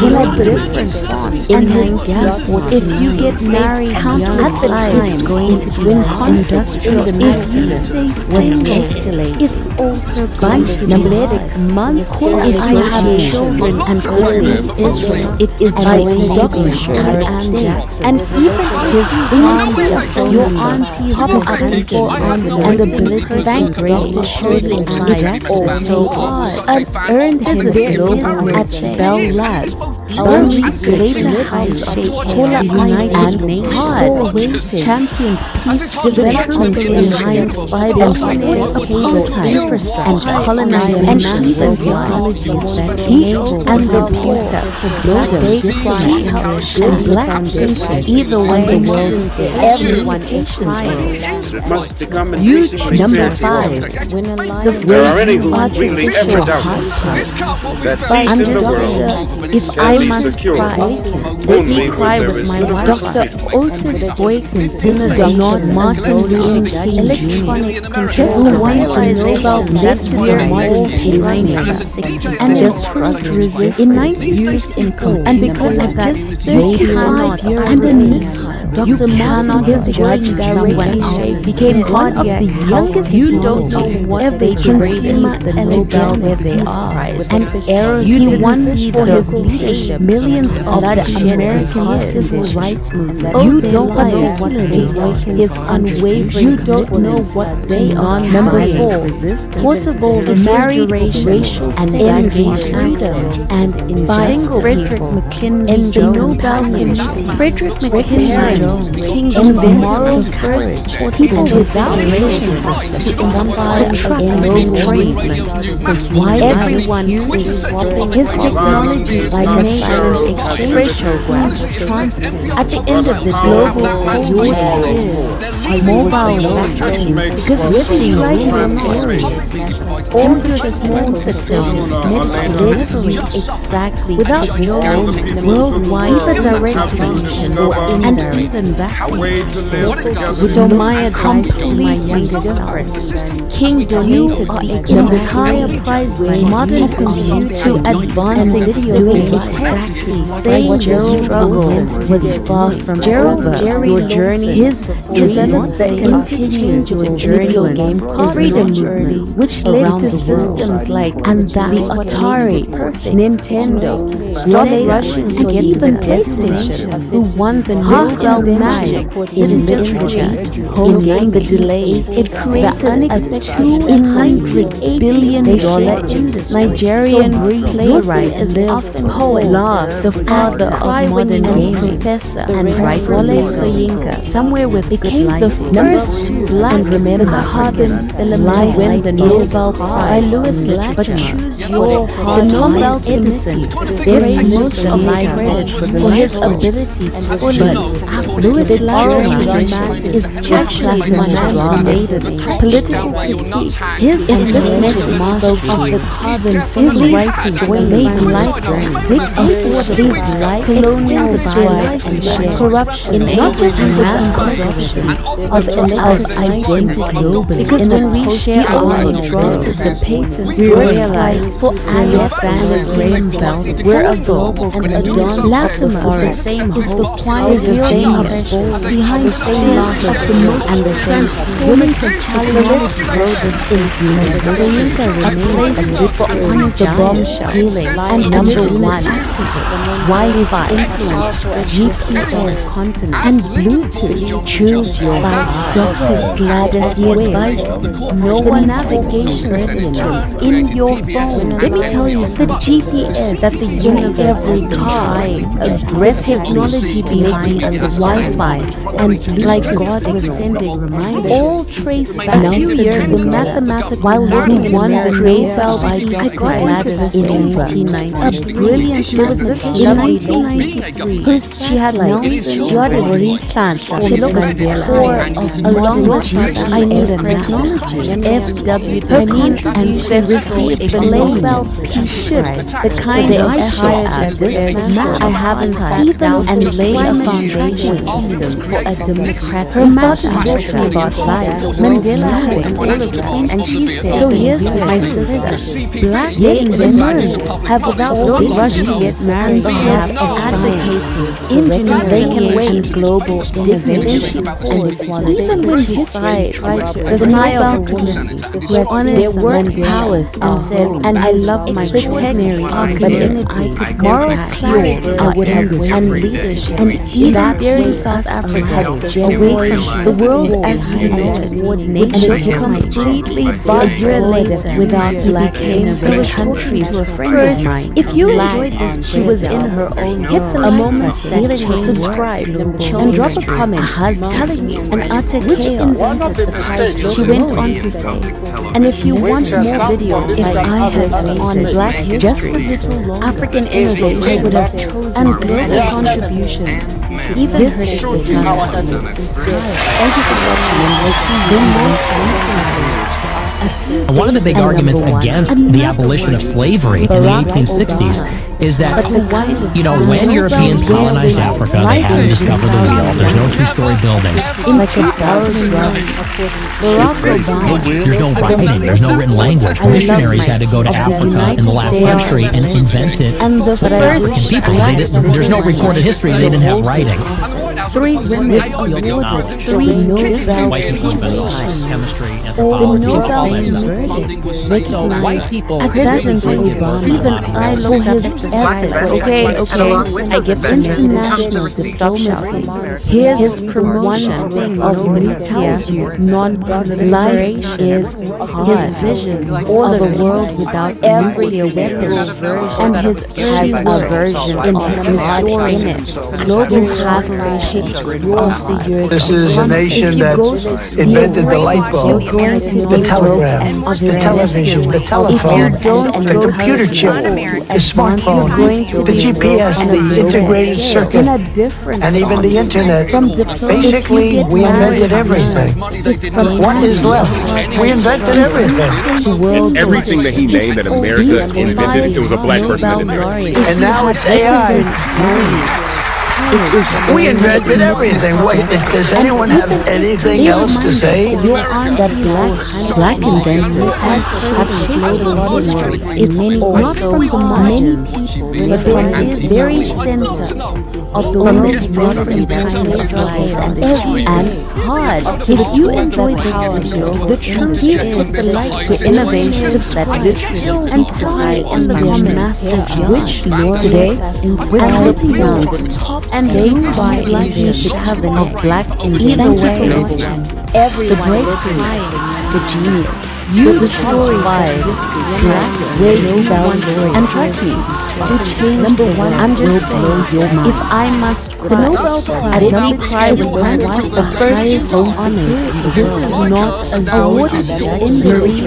in a different font. In his gas, if you get married, countless lives going to win industrial accidents when escalate. It's also bunch number 6 months. If I have children and early Israel, it is like Dr. Ann Jackson. And even his auntie, your auntie's for and ability thank Dr. Shirley Ann also earned his diploma at Bell Labs. Berkeley's latest high-shape United and hard championed peace development in science by the infrastructure and colonizing and even technologies that heat and the computer and black thinking. Either way, everyone is inspired. Huge number 5. The phrase artificial heart by understood. If I must cry, let me cry with my wife. Dr. Otis Boykins, Senator Martin Luther King electronic just the one size Nobel next year in 1960 and just struggled to resist in 90s in code. And because of that, 35 years underneath, Dr. Martin his judge direction became one of the youngest. You don't know what they consumer the Nobel where they are. And errors he won for his leadership. Millions of the American civil rights movement. You don't particularly his unwavering. You don't know what they are. Number 4, portable refrigeration and energy freedoms. And in single Frederick McKinley in the Nobel Committee, Frederick McKinley in the moral courage for people without racism to inspire against treatment. Why everyone is swapping his technology like a silent expression program. At the end of the global yours is mobile vaccine because reaching right in all the small successes makes delivery exactly without no worldwide either direct reach or indirect. even Waves vaccinated. and live together. So my advice to my younger self, King donated the entire prize money modern computer to advancing video games. Exactly. Saying Gerald struggle was far from over. Your journey, his developed the continued video game freedom movement, which led to systems like the Atari, Nintendo, Sega, rushing to get even PlayStation, who won the Nobel Magic in literature. In the delays, it created a $200 billion industry. Nigerian playwright lived poet, the father of modern gaming, professor and writer Wole Soyinka, somewhere with became the first black carbon film to win the Nobel Prize by Louis Latimer. But choose your heart. The Nobel Edison gets most of my credit for his ability to but Louis Latimer is just as much political critique. His investment spoke of the carbon his writing made light dictated these light colonial and corruption, not just mass corruption of identity globally. Because when we share our drafted the patent, we realize for Alexander Graham Bell, we're a global and adorned Latimer is the quiet real behind the same loss of the most and the transformative challenge grow this instrument. Soyinka remains a little the bombshell and number one. Wi-Fi, GPS, continent, and Bluetooth. Choose your by Dr. Gladys advice. No one navigation system in your phone. Let me tell you, the GPS that the universe every car, aggressive technology behind the Wi-Fi, and like God was sending reminders. All traced back a few years in mathematics while living in one created by Dr. Gladys in 1990. A brilliant physicist in 1993. She had she had already planned for Mandela. Along with that, I knew technology, FW, and said received the Nobel Peace Prize, the kind of higher I haven't sat down and laid a foundation system for a democratic her mouth actually about life. Mandela was all of that, and she said, so here's my sister, black gay women have without don't rush to get married, have advocating engineering, they can wait global innovation and equality. Even when history tried to deny who honored their work powers and said, and I love my protectionary but if I could moral clarity, I would have and leadership and even steering South Africa away from the world as we know it would become completely a year later without black countries to a friend of mine. If you enjoyed this, she was in her own hit the moment that subscribe and drop a comment telling me an utter chaos she went on to say, and if you want more videos like I have on black history, African innovators would have chosen and global contributions. Even this is the time. Thank you for watching, and we'll see you most recently. One of the big arguments against the abolition of slavery in the 1860s is that, you know, when Europeans colonized Africa, they had to discover the wheel. There's no two-story buildings. There's no writing. There's no written language. Missionaries had to go to Africa in the last century and invent it for African people. There's no recorded history. They didn't have writing. 3 women awarded 3 Nobel Peace chemistry, the Nobel white people. At present, even I looked at his efforts. Okay, I get the international diplomacy. Here's promotion of nuclear non-proliferation is his vision of a world without nuclear weapons, and his early aversion in restoring it. Global collaboration after years. This is a nation that invented the light bulb, the telegraph, the television, the telephone, the computer chip, the smartphone, the GPS, the integrated circuit, and even the internet. Basically, we invented everything. What is left? We invented everything. And everything that he named that America invented, it was a black person that invented. And now it's AI. We invented everything. Does anyone have anything else to say? That black inventors have shaped the modern world in many not from the margins, but from the very center of the world's modern pioneer lives and hard. If you enjoy power, the truth is the light to innovations that literally and tie in the massive which today we're looking down and they provide the coven of black inventive the breakthrough, the genius, the story live, black, great, and trust me, number one, I'm just saying, if I must cry, the Nobel Prize is the first honors. This is not awarded to injury,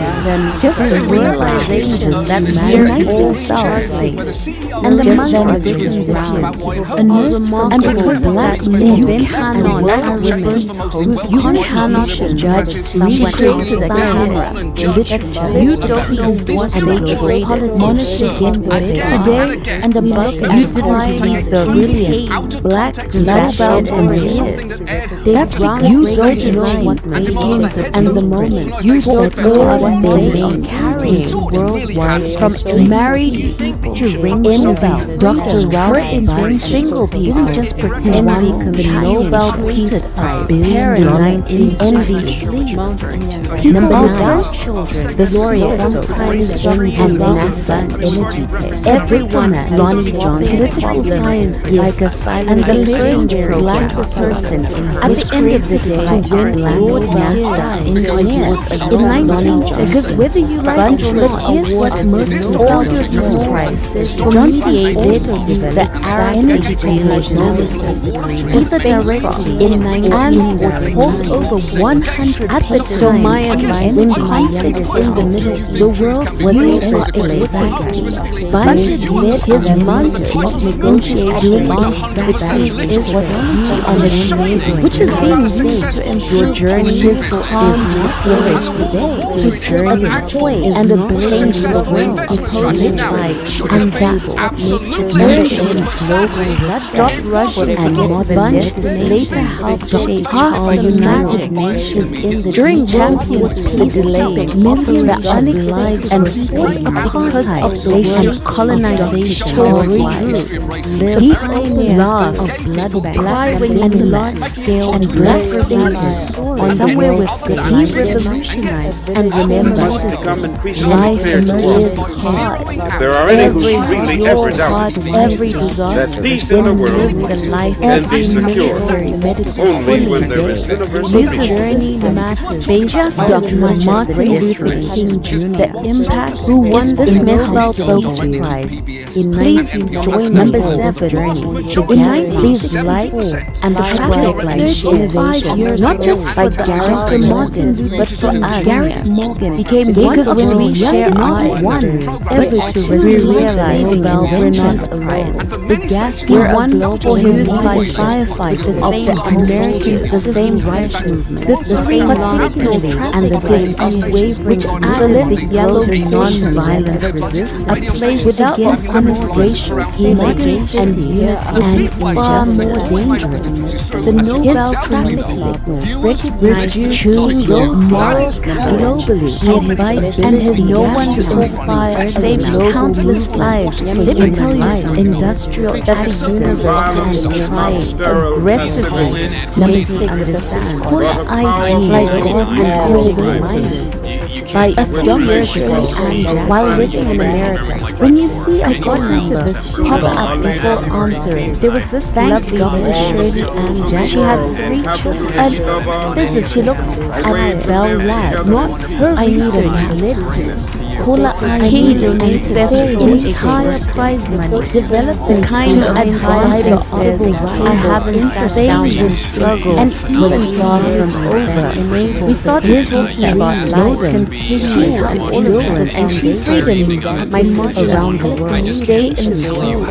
just the realization that man all selves and the man written down. And because black men, you cannot judge someone else's camera. You don't know what they traded today, and the button you deny the brilliant black Nobel careers. That's because you don't know what begins and the moment you don't know what they are carrying worldwide from married people to ring Nobel. Dr. Ralph single people didn't just pretend the Nobel Peace Prize in 1923. Number 9. The laureate sometimes and NASA energy test. Everyone at Lonnie Johnson political science like a silent and the first black person at the end of the day to win Lord NASA engineers in 19 because whether you like it or not, here's what most all your small prizes John C.A. did the energy technology either directly in 1940 holds over 100 at the so my advice when conflict in the middle, the world was escalating. Bunch led his mother negotiate doing which is what which is being used your journey is stories today. His journey and the buildings of the world opposing sides, and that's what makes it global. Stop Russian and bunch later helped shape half the United Nations in the during Champions Peace Olympics. The unexpected and forced apartheid and colonization so he pioneered love of bloodbath and large-scale and black revolution somewhere with he revolutionized and remember life is hard. There are any who really ever doubt every disaster that peace in the world can be secure only when there is universal this journey matters. Just Dr. Martin Luther King Jr. The impact who won the Nobel Peace Prize in 19 number 7 journey. In 90s life and the traffic light innovation, not just by Garrett Morgan, but for us. Garrett Morgan became because when we share our one, ever to realize Nobel Peace Prize. The gas were one global used by firefighters of the Americans, the same rights movement, the same particularly, and the same unwavering which added the yellow to non-violent resistance, a place without demonstration, images, and unity, and far more dangerous. The Nobel traffic signal recognized choosing morals globally. He advised and has no one to inspire, saved countless lives. Let me tell you something. Industrial that the universe is trying aggressively. Number 6, understand. Caller ID like God has called minds. By a few years ago, while living in America, when you see a phone number pop up before answering, there was this lovely Dr. Shirley Ann Jackson. She had 3 children. And this is, she looked at Bell Labs, not her I needed to live to. Caller ID and said entire prize money, developed the kind of advice that says, I haven't sustained this struggle, and even far from over. We started talking about life continue to influence and freedom myself around the world. Stay in school.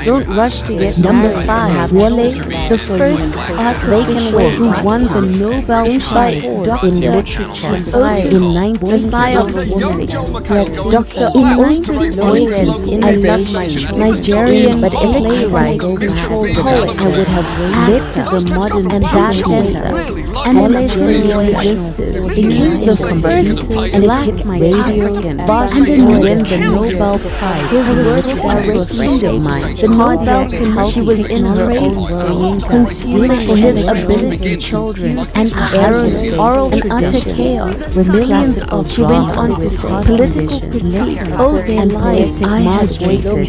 Don't rush to get number 5. Wale, the first artificial who won the Nobel Prize in Literature in 1946. Dr. Imontis Boyden, I love my Nigerian but playwright, poet, I would have lived to the modern and that and resisted. The first black radio boss to win the Nobel Prize. His work was a friend of mine. The Nobel Prize, she was in her own world, consumed for his ability children and aerospace oral and utter chaos with millions of she went on to say political critique and lives I have waited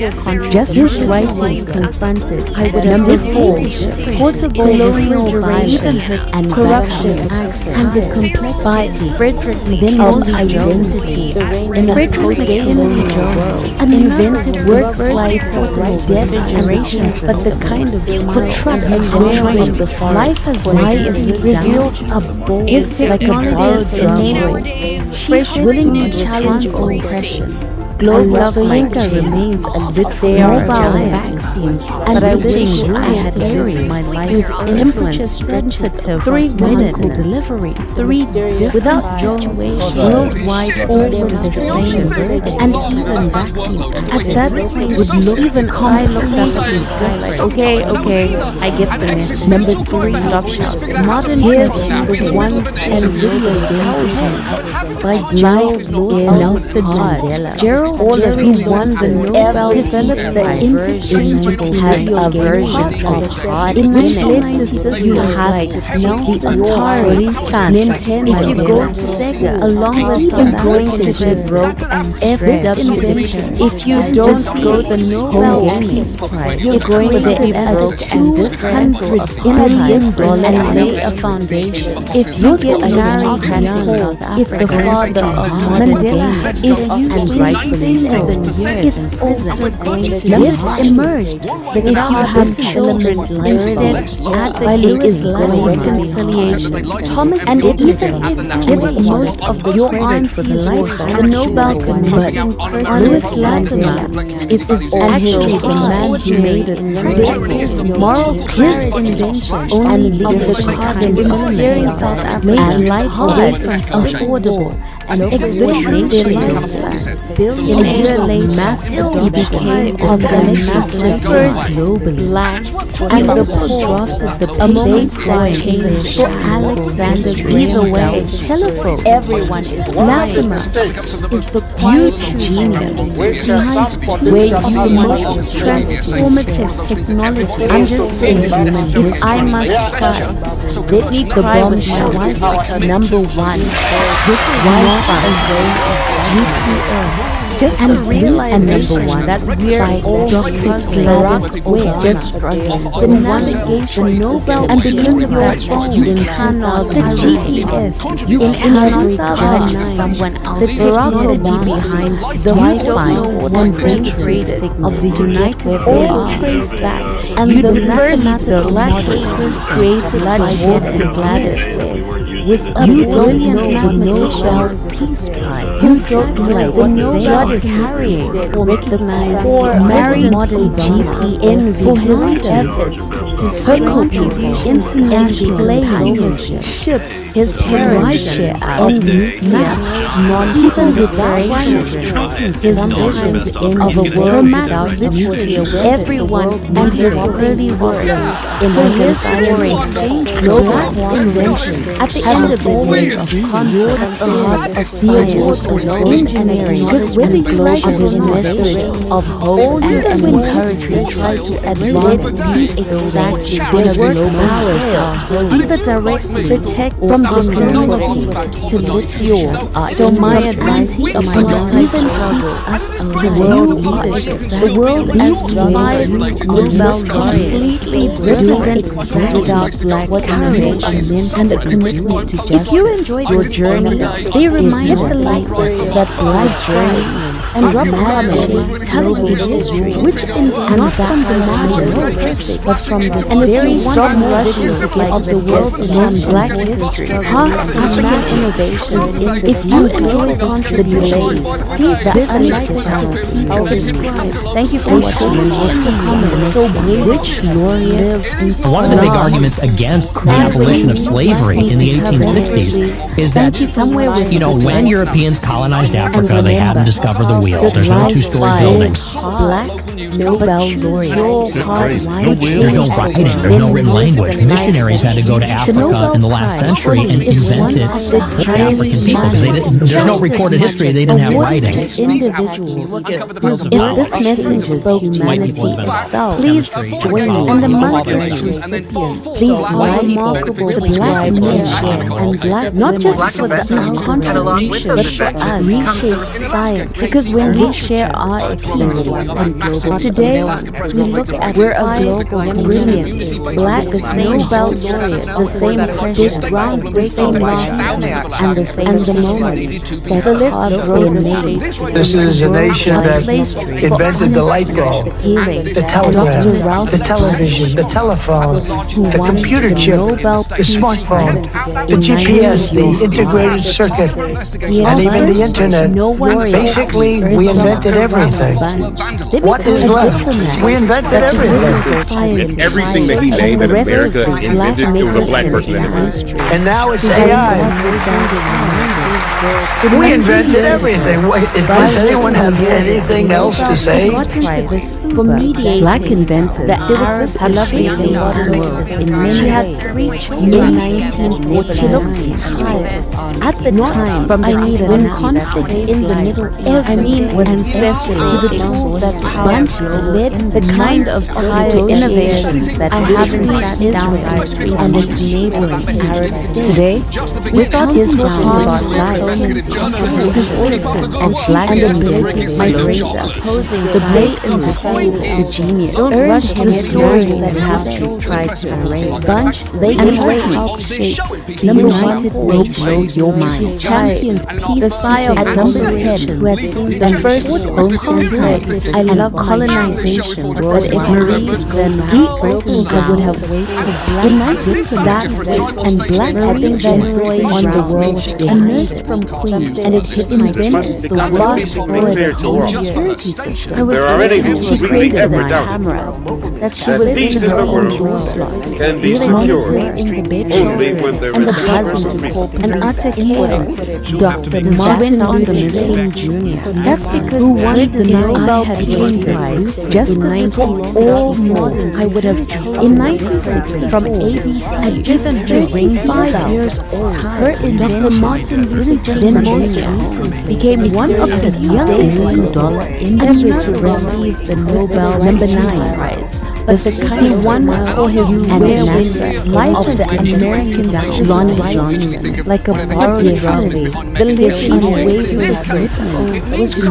just his writings confronted I would have dictatorship, portable colonial violence and corruption and the complexity Frederick of identity in a post-colonial world and invented works like death generations but the kind of for Trump wearing the life has why is revealed a bold like a borrowed voice. She's willing to challenge oppression. Global Soyinka remains a mobile vaccines, but I wish I had lived my life temperature-sensitive 3-minute delivery, 3 without situation, worldwide order the same, and even vaccine. At that point, would look even I looked up at the sky like, okay, I get the message. Number 3, stop shouting. Modern here's the one and video game by Nelson Mandela. Gerald Wallace, who won the Nobel developed the interchangeable has a version of hard in which led to systems like the Atari, Nintendo, if you go to Sega, along with some going to the broke and FW. If you don't go the Nobel Peace Prize, you're going to broke and this $100 billion and lay a foundation. If you get married before, it's the father of Mandela. If you rightfully so, it's also going to emerge. If you have children, instead advocate Islamic reconciliation. Thomas and it gets most of the credit for the life the Nobel Committee. Louis Latimer, it is actually the man who made it. Moral invention only of the carbon steering South Africa and life affordable. And extremely billion years later, massive became of the massive first globally. And the poor drafted the baseline for Alexander. Either way, telephone. Everyone is Latimer is the quiet genius behind where you most transformative technology. I'm just saying, if I must cry, let me cry with my wife. Number 1, this is why a zone of GPS. Just to realize number 1 that we're all Dr. Gladys just struggling. The navigation, Nobel, and because of that phone, you cannot the GPS. You cannot judge someone else. The technology behind the Wi-Fi and brain trade of the United States all trace back. And the mathematical black holes created by Dr. Gladys was a brilliant mathematician Peace Prize. You don't know what Nobel carrying recognized for married modern GPN for his efforts to circle people international language ships his parents and nuclear not even with children his visions of a world without nuclear everyone and his early work so his story global inventions at the end of the day at the heart of science engineering was with the global message of hope and encouragement try to advance these exactly their global powers either directly protect from the community to lift yours so my advice upon even keeps us to world leadership the world as divided Nobel completely represent exactly without black courage and a commitment to justice. If you enjoyed your journey, they remind the light that life's journey and Rob Muhammad telling his history, which not from the modern, but from the very strong rushes of the world's non-black history. Half African innovations, if you enjoy the delays, please dislike the channel. Subscribe. Thank you for watching. So rich, glorious, One of the big arguments against the abolition of slavery in the 1860s is that, you know, when Europeans colonized Africa, they hadn't discovered the wheel. There's no two-story buildings. Black Nobel laureate. There's no writing. There's no written language. Missionaries had to go to Africa in the last century and invent it for the African people because there's no recorded history. They didn't have writing. If this message spoke humanity itself, please join me. And the Muslims recipients, please like, subscribe, and share. And black, not just for the contribution, but for us, reshape science. Because when we share our experience and global today, we look at we're a global brilliant, black, the same Nobel laureate, the same British groundbreaking law, and the same and the moment. So let's grow the name. This is a nation that invented the light bulb, the telegraph, the television, the telephone, the computer chip, the smartphone, the GPS, the integrated circuit, and even the internet. Basically, we invented everything. What is left? We invented everything. And everything that he made that America invented, it was a black person that invented. And now it's AI. We invented everything. Does anyone have anything else to say? For mediating black inventor, the Arab had lovely in many. She has 3 children. In 1940, she looked tired. At the time, from when conflict in the Middle East was ancestral to the tools that Bunch led the kind of innovations that haven't sat down and its neighboring Arab states. Today, we thought his ground life. And black abilities might raise opposing the bait and the genius. Don't rush the stories that have to try to arrange. Bunch, they and just help shape the united nation. Your mind. Champions peace. The sire at number 10 who had seen the first own conquest. I love colonization, but if you read, then Britain would have waited. The 19th and black had been venerated on the world. A nurse from Queens, and it invented the lost security system. I was told she created a camera that she was in her own onslaught, monitors in the bedroom and the husband, and utter chaos. Dr. Marvin on the missing junior. That's because who wanted the Nobel Peace Prize just all modern I would have chosen. In 1960, from ABT, at just 35 years old, her Dr. Martin's didn't just became one of the youngest $1 ever to receive the Nobel number 9 prize. But the kind won for his life of the American Lonnie Johnson, like a borrowed recipe. The list is way was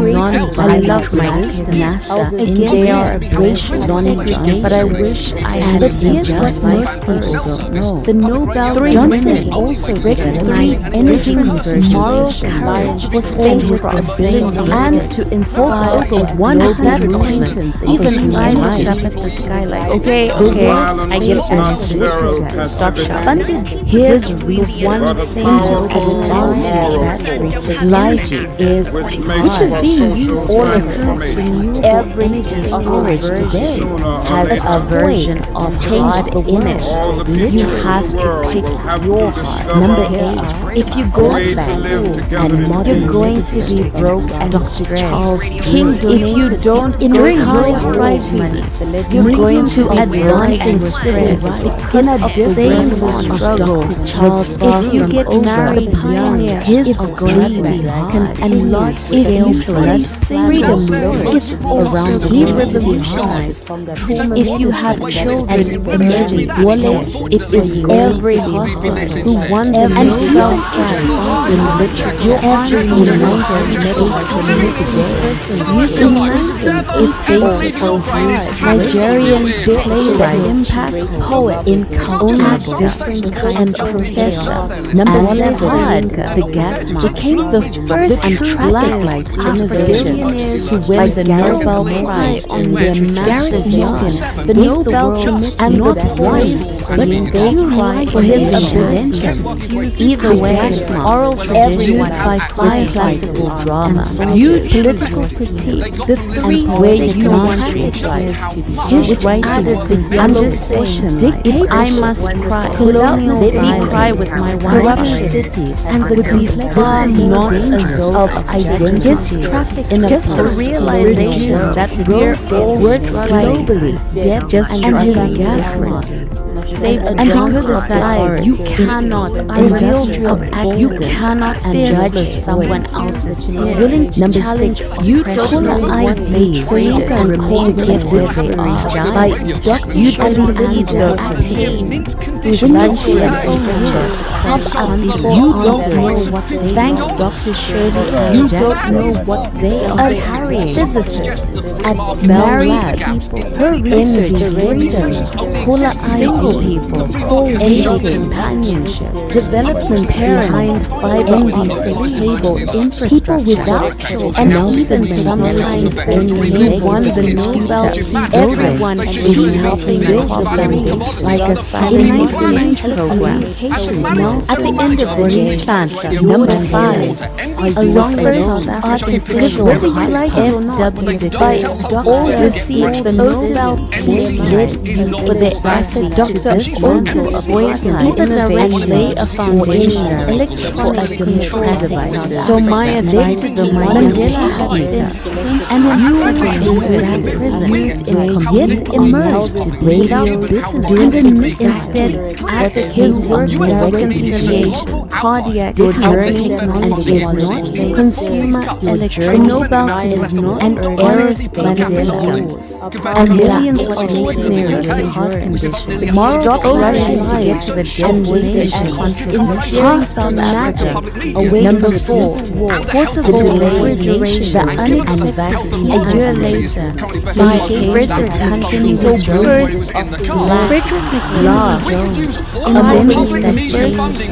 I love my NASA. Again, they are a great Lonnie Johnson, but I wish I had just most people don't know. The Nobel Johnson also recognized energy's moral courage for space ability and to inspire over 100 acquaintance. Even I looked up at the sky like, okay, I get it. Stop shouting. Here's one thing to advance life is which is being used all over every storage today has a version of God in it. You have to pick your heart. Number 8. If you go back and you're going to be broke and stressed. If you don't encourage prize money, you're going to advance in stress because of the same struggle. If you get married young, it's going to be and large scale freedom is around the revolutionized. If you have children emergency wallet, it is every hospital who won the Nobel Prize in literature. Your answer in medical today. Using systems, it's based on Nigerian playwright, impact, poet, inculcator, and professor. Number 7, the gas became the first traffic light innovation to win the Nobel Prize on their massive mission. The Nobel and the prize, but they cry for his invention. Either way, oral tradition by classical drama, huge political critique, the three where you want his writing, the understatement, dictate I must cry, colonial let me cry with my wife, cities, and the complexity not a zone of identity. His traffic in just the realization that we're all globally, just and his gas mask. And because of that, you cannot reveal you cannot judge someone else's willing to challenge you full ideas so you can call to get where they are. By you can see the pain whose luxury and teachers pop up before you don't know what they thank Dr. Shirley and you don't know what they are carrying. Physicists at Bell Labs, her research Hula single people, energy companionship, development behind fiber table infrastructure, people without children, and even sometimes when you won the Nobel, everyone is helping them like a silent program. At the end of the day, number 5, along first artificial FW all received the Nobel Peace for their efforts Dr. Otis Boykin and lay a foundation for a control device. So Maya dated the Mandela effect, and you used in yet emerged without doing instead at his work with reconciliation, cardiac journey, and is not consumer electric Nobel and aerospace systems, and millions of listeners with heart condition. Stop rushing to get to the destination in steering South Africa away number 4, portable radiation, the unexpected a year later by Frederick Huntington's first Frederick McLeod invented the first portable radiation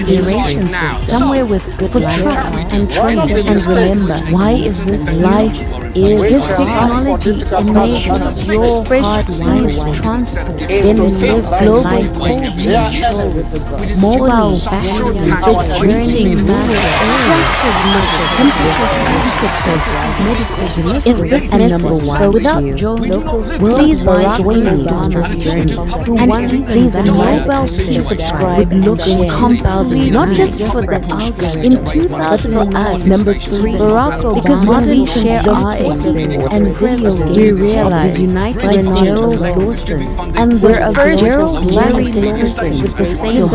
system somewhere with good trucks and trains. And remember, why is this life? Is this technology enables your hard-wired transport in live global mobile batteries with journey if this is number 1 without Joe please write Wayne Donna's journey and please Nobel subscribe with compounding not just for the algorithm in 2000 but for us number 3 Barack Obama because when we share our and video we realize united with Gerald Lawson and we're a Gerald Larry Lawson with the same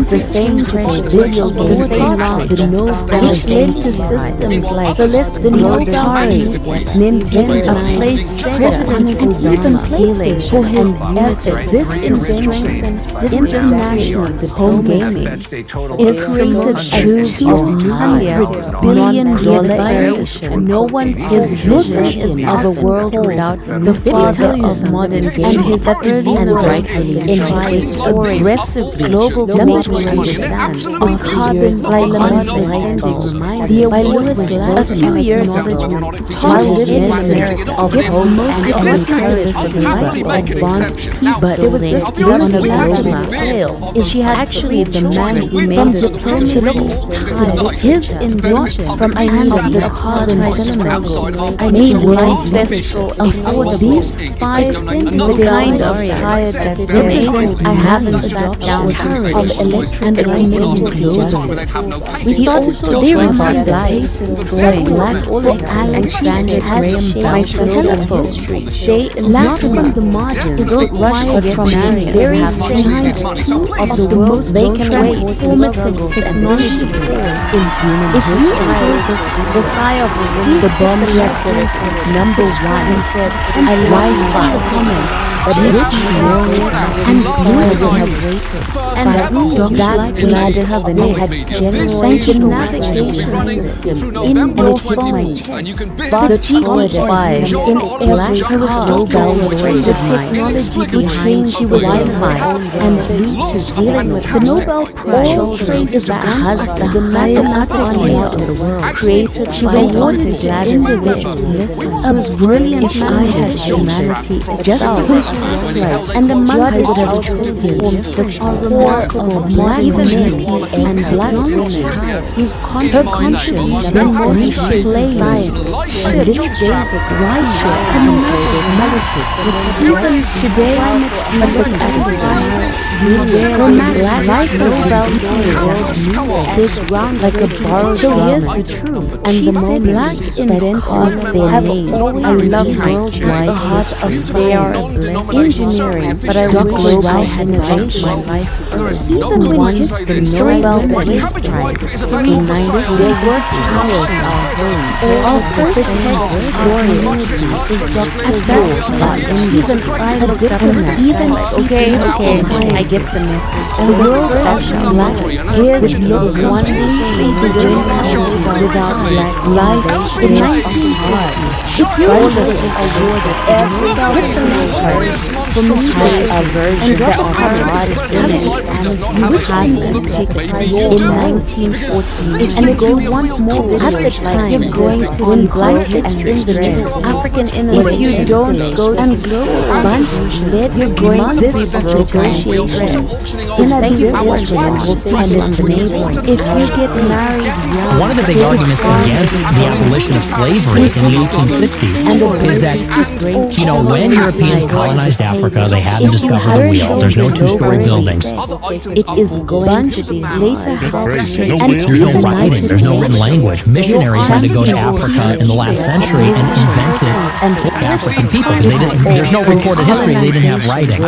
the same video the same love the nose which led to systems like so let's the Atari, Nintendo, PlayStation, and even PlayStation for his efforts. This invention international home gaming is created a $200 billion valuation. No one is vision is of a world without the father of modern games and his early and rightfully implies aggressive global domain understand of carbon by Lewis a few years ago while living in America of hope and advanced peace but there was this on a global scale is she had actually the man who made the diplomacy to his invention from I mean the carbon filament I mean ancestral afford these 5 the kind of tired that represent I haven't sat down of electric and we started to live about life that black Alexander has shaped my history. They lack from the margins is required from marriage very same of the most transformative technology in human history. The sigh of the bomb record #1. I like the comments that rich and small have waited, and that ladder heaven had generated navigation system in your phone, but forward 5 in every Nobel Prize. The technology behind the Wi-Fi and Bluetooth dealing with the Nobel Prize is that has the mathematical knowledge of the world created by awarded individuals. A brilliant man has humanity just whose and the mother would have chosen the core of even and black women whose her conscience demonstrates life, little days of righteous and politics. Even today, like a spell this round like a borrowed. So here's the truth, and the most black inventors have always loved worldwide the heart of fair engineering, but I really wish I had arranged my life first. Even when history Nobel Peace Prize in 90 they worked towards our home. All first story is Dr. Even I looked up even okay, I get the message. And the world of black gives look one way to doing without black life in 19 if you awarded every for me a version that you would have to take in 1914 and if you want more at the time you're going to be black and in the dress African if you don't go and bunch you're going to be negotiate in a different if you get married young one of the big arguments against the abolition of slavery in the 1860s is that, you know, when Europeans colonized Africa, they hadn't discovered the wheel. There's no two-story buildings. It is going to be later. There's no writing. There's no written language. Missionaries had to go to Africa in the last century and invent it for African people because there's no recorded history. They didn't have writing.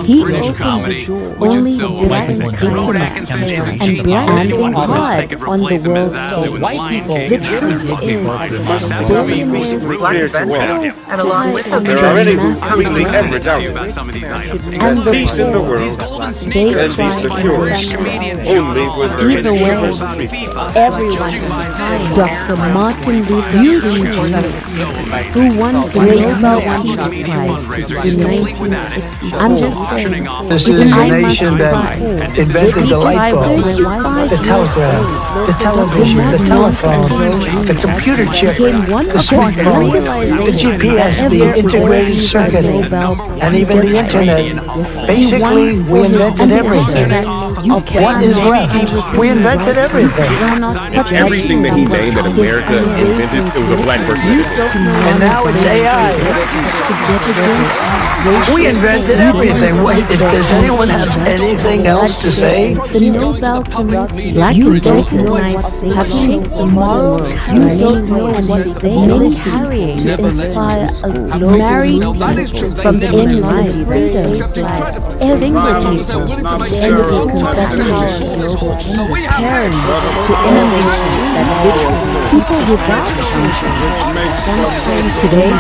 He opened the door. Only diplomats and black God on the world stage. White people, the truth is, and along with them, there are many who completely ever doubt that peace in the world can be secured only when there is diversity. Everyone is crying. Dr. Martin Luther King who won the Nobel Peace Prize in 1960. I'm just saying, this is a nation that invented the light bulb, the telegraph, the television, the telephone, the computer chip, the smartphone, the GPS, the integrated circuit, and even the internet. Basically, we invented everything. What is left? We invented everything. Everything that he named that America invented, it was a black person that did it. And now it's AI. We invented everything. Wait, does anyone have anything else to say? The Nobel Committee, you don't recognize they have shaped the moral. You don't know and they military to inspire a global from the in-life freedom single people and the parents to innovations that people without today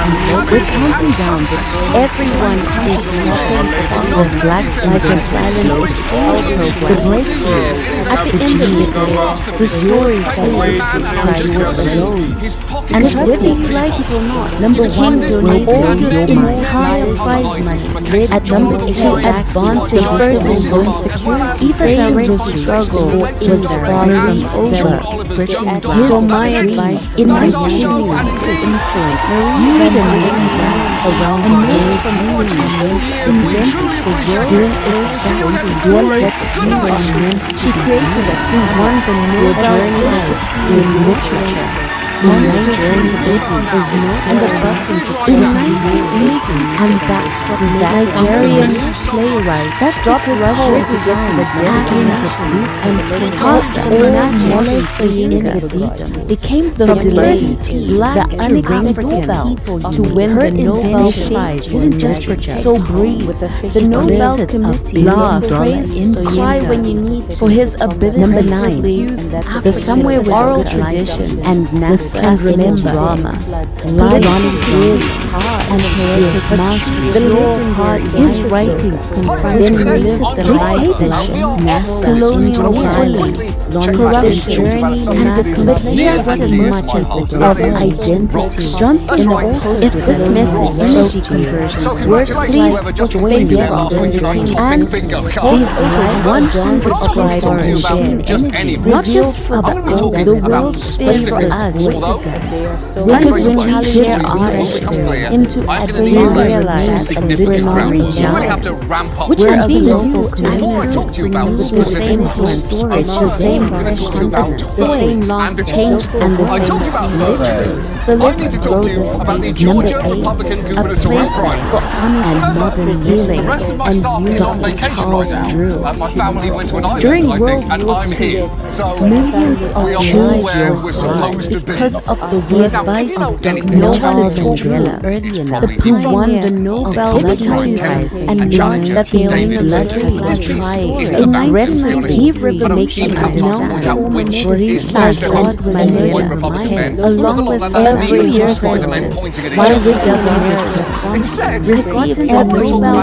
we're counting down that everyone is talking of black like a silent exchange program, the breakthrough. At the end of the day, the stories that was alone. And whether you like it or not, #1 donate all your entire prize money. At #2, advance the first and own security. Even the struggle was far from over. So my advice in my opinion to influence read and listen around the world to invent the world doing exactly what she created it. He won the Nobel Prize in literature. monitoring the baby is not and the button to in 1980s, and that's what the Nigerian playwright stopped Russia to get to the destiny and cast all Mole Soyinka became the first black unexpected people to win the Nobel Prize. Didn't just so breathe. The Nobel Committee praised Soyinka when you need for his ability to use the somewhere with oral tradition and remember drama, life is hard and poetic mastery. The legend his writings confronted dictatorship, colonial violence, corruption, and the complexity of identity. Johnson also, if this message energy conversion works like join their and these 100 applied energy, not just for the world space for us, because when we share our experience into so you realize that we're not regional, which are being used to the same storage, the same long change and the same. So let's grow this space. Number 8, a place for honest and modern healing, and Dr. Charles Drew. During World War II, millions of lives were lost because of the advice of Dr. Charles Drew, who won the Nobel Prize and learned that the blood was trying aggressively he making known for his God Mandela, along with every year while we received a Nobel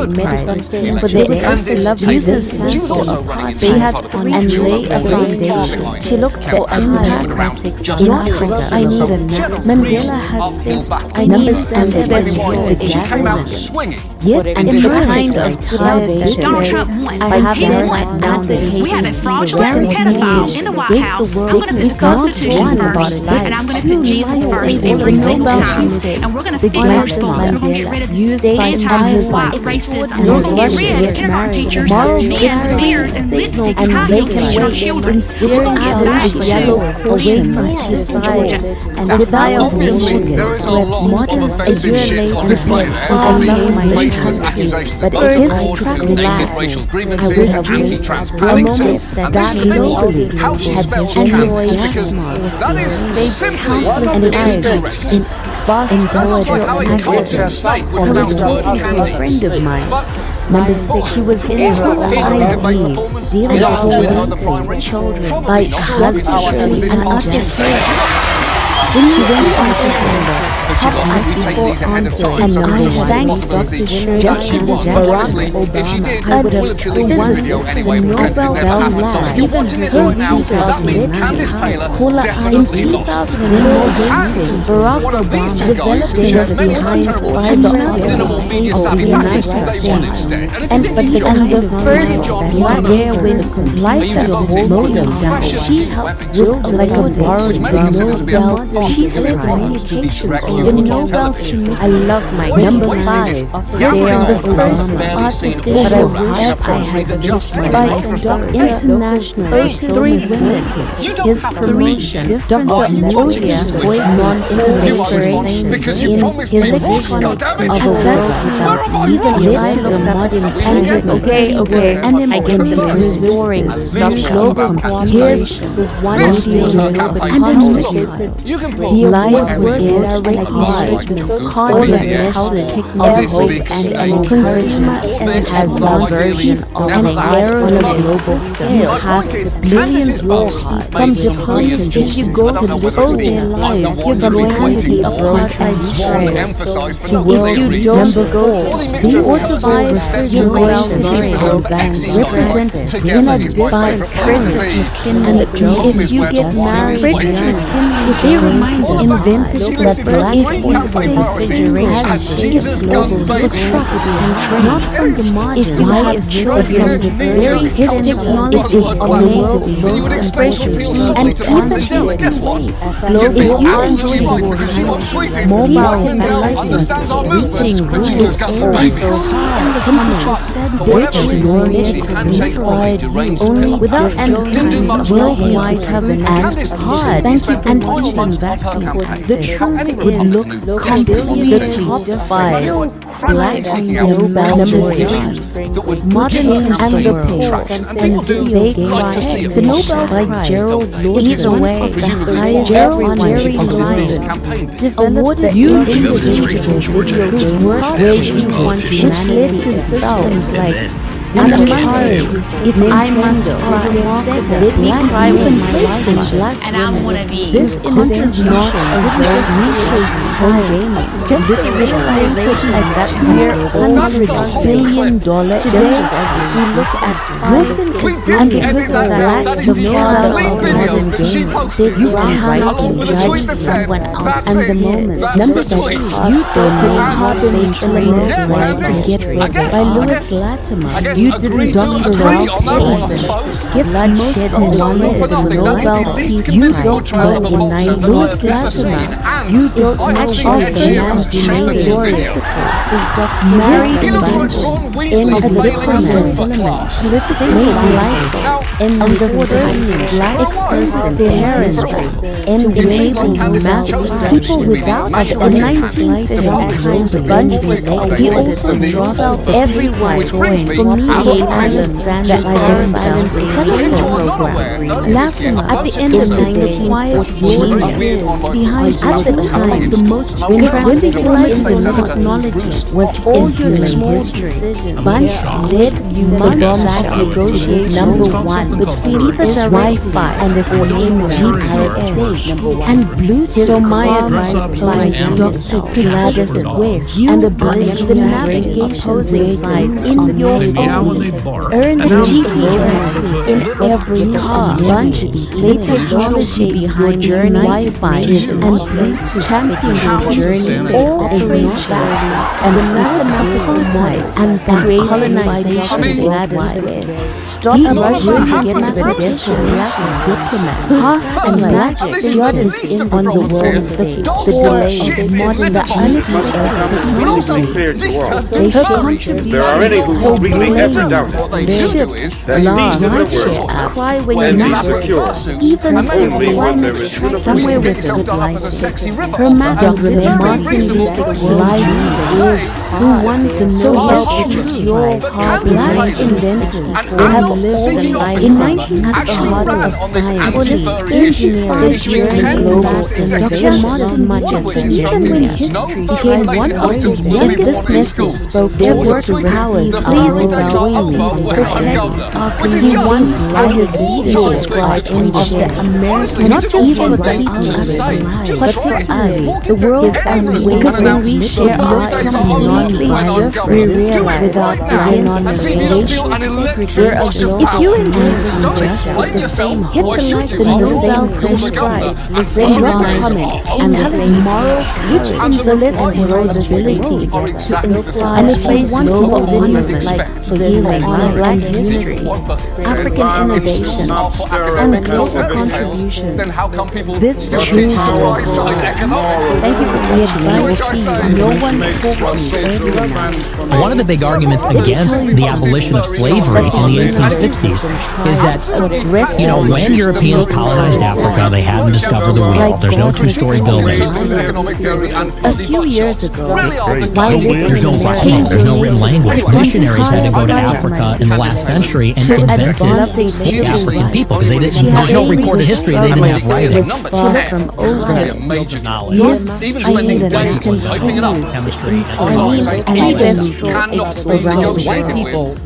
Prize for their excellent uses they had and lay a foundation. She looked for a democratic not I need a Mandela had spent number 7 the came out swinging. Yet and the kind of salvation Donald Trump won. I have advocated. We have a fraudulent pedophile in the White House. I'm going to put the Constitution first, and I'm going to put Jesus first every single time. And we're going to fix our schools. We're going to get rid of the anti-white racism. We're going to get rid of kindergarten teachers being beers and lipstick and condoms to our children. We're going to get back to away from Georgia. And obviously, there is a lot of offensive shit on display there. Accusations of voter fraud, to naked racial grievances, to anti-trans panic too. And this is the big one, how she spells trans, because that is simply incorrect. That's like how a cultured snake would pronounce word candy. But Number 6, she was in her ID, dealing with children by husband and utter when she went on December, but we take these ahead of time, so there is a small possibility that she won. But honestly, if she did, we'll have deleted this video anyway, pretending it never happened. So if you're watching this right now, that means Candice Taylor definitely lost. And one of these two guys who shared many other terrible things, but in a more media-savvy package, they won instead. And if you didn't enjoy the first Black wins lighter modem, she helped just like a borrowed Nobel. She said communications on the Nobel Committee. I love my number 5. They are the first artificial heart I had witnessed by international 3 women. His promotion, Dr. Modia, was non-interference because you promised me books, goddammit! Even listed the models and his okay, and I get the restoring global cooperation with one he lies with his heart, content, technology, and encouragement has done versions of an era on a global scale have millions more from Japan. If you go to the old lives, you're going to be a broadside stress to world. Number 4, the autobiography of represented in a divine critic, and if you get married, they remind invented that three campaign priorities as Jesus guns babies. Not from the margins. If you have children, very hidden technology is on the world's most expressions. And even Dell, guess what? global You're absolutely right, because she wants sweetie. Martin Dell understands our movements for Jesus guns babies. But whatever reason, she handshake Ollie deranged pillar. without Didn't do much worldwide coverage. as hard Thank you and 9 months of her campaign. the truth Any would look Republican who desperately wants the to top Still five frantically seeking out Nobel cultural laureates, issues that would modern give and her the campaign poor, traction. And people do like to see it. the Nobel Prize, Gerald either way, presumably the all highest everyone Jerry opposed this Lyon campaign. awarded You to illustrates individuals Georgia whose work establishment which politicians. lives in systems like I'm I'm sorry, sorry, if I must cry, let me cry with my life. And I'm one of these. This is not a reshape gaming. Just the realization that we're $100 billion today. We look at listen and because of that, the father of modern gaming did not along with a tweet that said, someone else. "That's And the it, moment that's number the tweet." you don't know how they trained Yeah, right Candace, to get I rid guess, by I Lewis guess. Latimer. I guess You agree didn't to Dr. agree Ralph on that one, I Ellison. suppose. Get bloodshed and Also, honor for the nothing, that is the Nobel least Peace. convincing You portrayal of a don't boxer know that I Lewis have ever seen. Latimer. And You don't I have know seen of Ed the Sheeran's man shape of behind the video. is Dr. Mary He looks like Ron Weasley in a failing a different super class. political life in the first black person parents and enable mass people without the 1950s bunch he also dropped out everyone for me that I was silence program. Latimer at the end of the day was behind at the time the most transformative technology was all your small history. Bunch led the bomb negotiate number one between the Wi-Fi and the GPRS and Bluetooth. So my advice applies Dr. Gladys West and the bridge the navigation sites in your phone. Earn the GPS in every car. Bunch the technology behind your Wi-Fi and Bluetooth champion your journey. All is not that and the mathematical side and the colonization of Gladys West. Stop rushing to get the destination diplomat. Half and magic theodicy on the world stage. The delay of modern the unexpected. There are many who really ever doubt What they do is that peace in the world Why when can you're be not secure even only when there is somewhere with yourself the done up light. as a sexy river Her otter at Dr. very Martin reasonable Luther prices. King who won the Nobel Peace Prize black inventors who have lived a life in 1900 of science, engineering, the journey global Dr. Martin Manchester, even when history became one of the youngest message spoke their word to powers of our wings, protect our community once by his leadership of the American, not just for the people, but for us, the world as we because when we share our community, we realize without non-negotiation, we're a if you engage Don't explain yourself. hit Why the should like you? the Nobel You're Peace the governor Prize, and the same foreigners comment, are and the same moral which insulates probabilities are to exactly the same. and if we want more videos like Expect. healing on black history, One person African innovation, and global contribution, then how come people this still is teach powerful. supply side economics? Thank you for the advice. No one One of the big arguments against the abolition of slavery in the 1860s is that, you know, when Europeans colonized Africa, they hadn't discovered the wheel. There's no two-story buildings. A few years ago, while There's no writing, there's no written language. Missionaries had to go to Africa in the last century and invented the African people because there's no recorded history. They didn't have writing. Number 10 is very major knowledge. Even spending days typing it up. Chemistry. Online. ancestral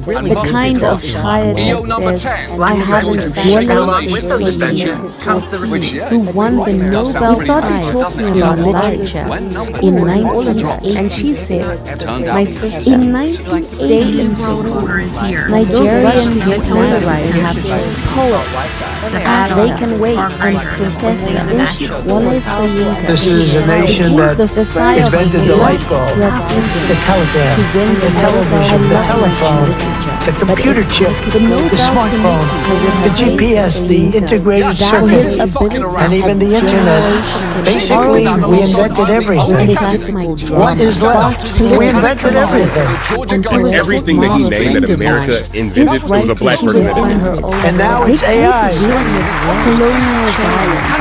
around the kind of child that says, I haven't With those extensions comes the who won the Nobel Prize talking about literature in 1980, and she says, my sister, in 1980s, Nigerian young writers have poets, they can wait, and Professor Wale Soyinka. This is a nation that invented the light bulb, the telegram, the television, the telephone, the computer chip, the smartphone, the GPS, the integrated circuit, and even the internet. Basically, we invented everything. What is left? We invented everything. Everything that he named that America invented was a black person that invented it. And now it's AI.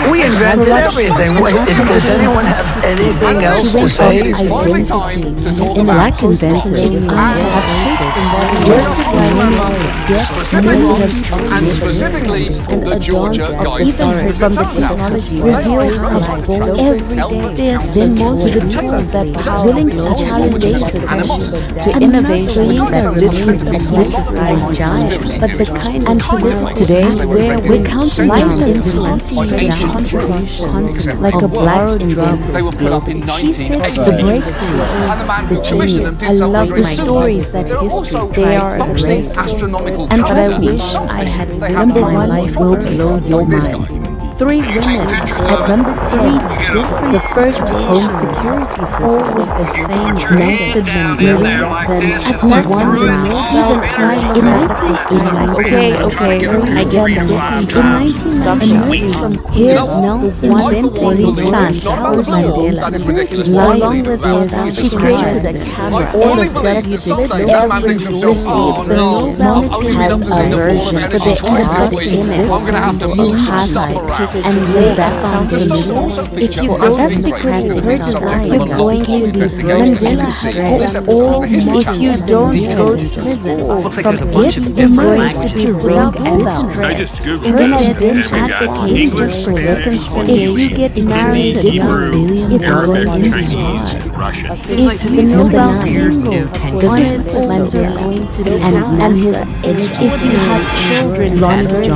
We invented everything. Does anyone have anything else to say? In black inventors, I have and specifically the Georgia Guidestones. from the technology revealed every day then most of the tools that are willing to challenge to innovation that literally politicize giants, but the kind and today where we count life into contribution like a black inventor. They were put up in She said the 1980. breakthrough, And the man the who commissioned them genius. did I love something the really stories that history, they are a functioning great astronomical and but I calendar. wish I had number one life will blow your mind. 3 women at number 10, the first home security system with the same Nelson Mandela who won the Nobel Prize in 1989. Okay, I get that. In 1990, here's Nelson Mandela. Along with this, she created a camera all of that you did every receives the Nobel has a version for the I'm going to have to move some stuff around. and use that foundation. If you go, that's because her design, you're going to be Mandela stress, or if you don't go to prison, from it, you're going to be wrong and stress. President advocates just for reconciliation. If you get married to young, it's going to be hard. Seems like to me it's something weird new 10 years. And his if you have children,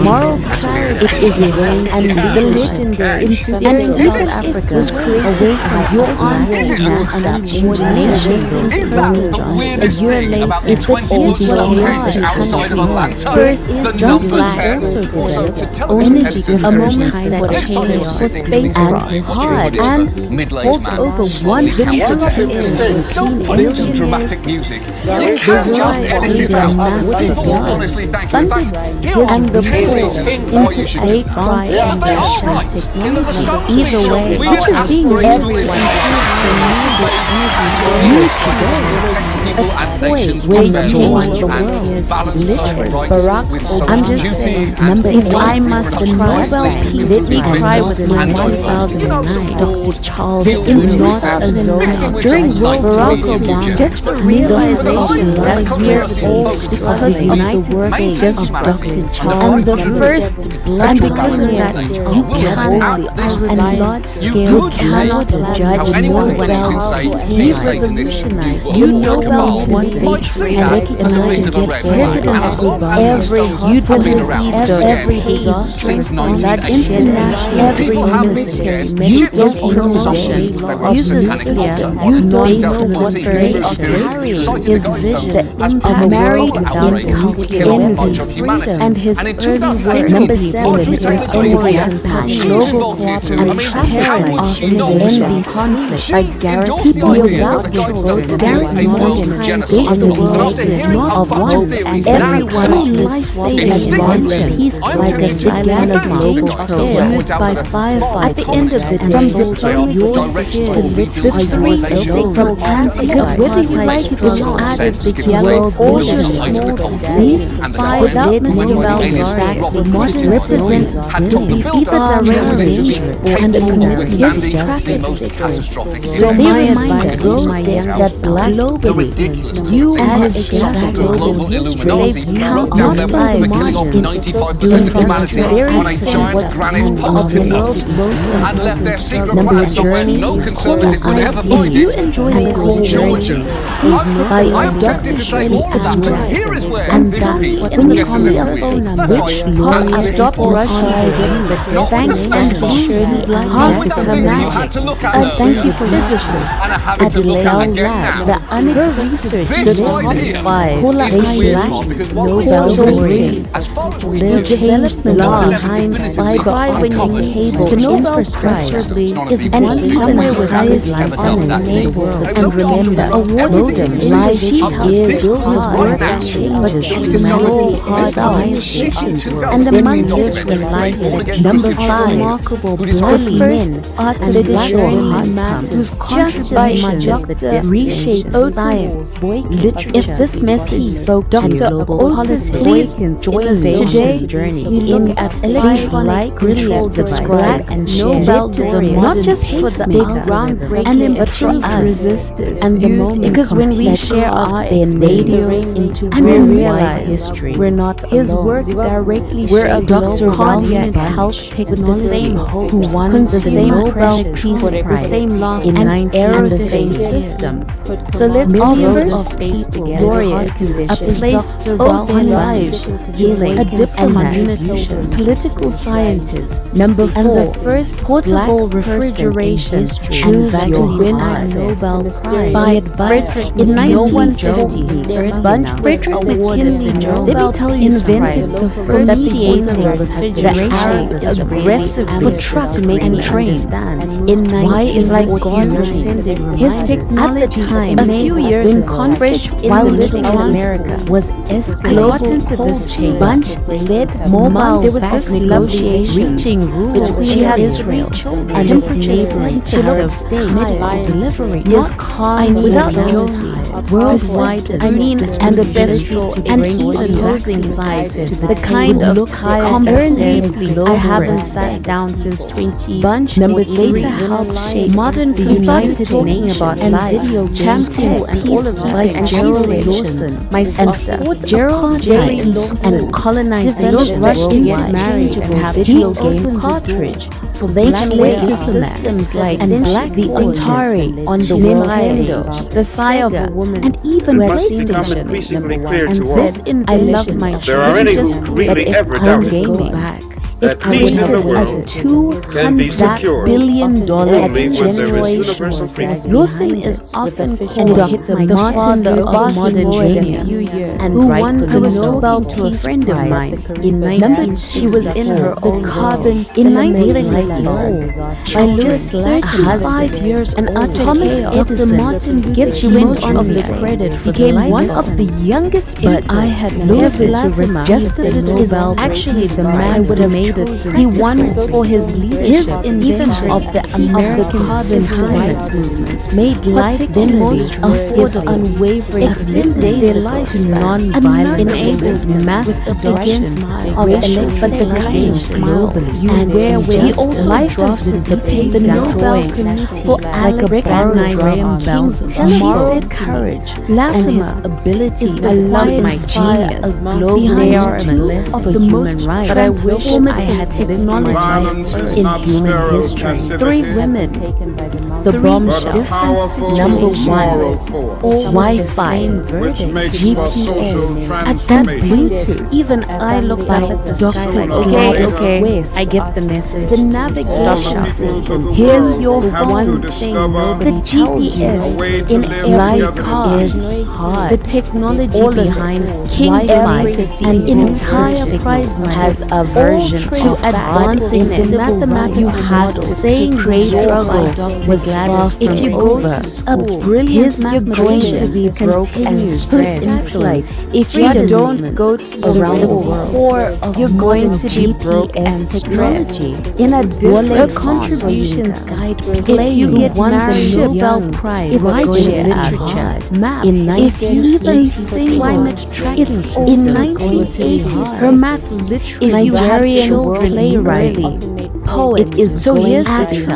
moral clarity, it is vain and the legendary incident in South Africa was created away from your ongoing and imagination. Is that the weirdest thing about the 20-foot Stonehenge outside of Atlanta? First is The John number Black 10, also to energy, television a editors moment and that next time you're changed sitting in space the and hard and middle-aged holds man, over slowly 1 billion count to 10. years. Don't put it to dramatic music. You can just edit it out. Honestly, thank you. In fact, here are 10 reasons why you should do it. And they are right. In that the stuff we Either show way, weird aspirational people and nations where with their you laws change the and world balance literally. rights Barack, with I'm social just duties saying, and if I must the Nobel Peace, let me cry with my and 1009. Dr. Charles This is not a zone. During Barack Obama, just the realization that we're all because of the work just Dr. Charles and the first and because of that you cannot and large scale cannot judge Nobel he revolutionized you Nobel one day and recognized that president every youth every disaster that international every military you don't promotion uses you don't know what his vision of married incalculable freedom and his early work number 7 India has global and parallel envy conflict by guarantee biographical guarantee modernization of the world is not of one and everyone is saying one piece like a silent global program by firefight at the end of it from diplomacy to literature from anti because whether you like it or not added the yellow order these five without Mr. Exactly modern represents either directly or understanding the most catastrophic. So they remind us that globally, you as some sort of global Illuminati wrote down their plans for killing off 95% of humanity on a giant granite post-it note and left their secret plan somewhere no conservative would ever find it, called Georgia. I'm tempted to say all of that, but here is where this piece gets a little weird. That's right, and stop Russia not with the snake boss, not with that thing that you had to look at earlier, and are having to look at again now. This right here is the weird part, because what we see, as far as we know, developed the law behind fiber-optic cable infrastructure is one somewhere with highest life on in the world. And remember, a modem lies years hard, but humanity has and the monkeys relied. Number 5, remarkable blind men, artificial heart man, whose just by Dr. Reshape science, literature. If this message spoke Dr. Otis, please join today. We look at these like control, subscribe, and share to them, not just for the big groundbreaking, but for us and the moment, because when we share our nadirs into worldwide history, we're not his work directly. We're a Dr. Cardiac Health Technology who won the same Nobel Peace Prize, the same law in aerospace systems. So let's all first laureate, a place of their lives, healing, a diplomat, political scientist. Number 4, and the first portable refrigeration. Choose your winner Nobel Prize by advice in 1950. Bunch Frederick McKinley Nobel invented the first mediator refrigeration is aggressive for trucks to make and trains. In 1949, his technology at the time, a few years when conflict while living in America was escalating to this change. Bunch led mobile there was this negotiation reaching between Israel and its neighboring Arab state. Delivery is calm without jealousy, worldwide, and ancestral and even opposing sides. The kind of comparatively I haven't sat down since 20. Bunch number 3 later helped shape modern the United Nations about and video champion and all of by Gerald Lawson, my sister, Gerald J. and colonization rushed to get married and have video game cartridge. They later systems like and Black the Atari on the Nintendo, the Sigh of a Woman, and even PlayStation. And this invention, I love my children just really ever doubt gaming back. It created a $200 billion generation. Lawson is often called the father of modern gaming, and who won the Nobel to a friend of mine in 1960. She was in her own carbon in 1964. By Louis 35 years and Thomas Edison Martin Gibbs went on the credit for became one of the youngest. But I had Louis Latimer just the Nobel actually the man would have made. He won for his leadership, even of the American civil rights movement, made life the most of his unwavering, extended their life to non-violence, enables mass adoption of electric globally, and wherewith he also drafted the Nobel Committee for like a Graham Bell's said courage, and his ability to love my genius, global of the most rights, but I wish I had technology in human history. 3 women, the bombshell, number 1, Wi-Fi, GPS, at that Bluetooth, even I looked up Dr. Okay, I get the message. The navigation system, here's your one thing, the GPS in every car is hard. The technology behind King Wi-Fi and entire prize has a version to advancing in mathematics. You had to saying great struggle was far if you go to school, brilliant you're going to be broke and stressed. If you don't go to the core, you're going to be broke and stressed. In addition, her contributions guide if you get married, Nobel Prize, literature, math. If you even say climate tracking, it's in 1980s. Her math literature, Nigerian playwright poet, it is so here's actor,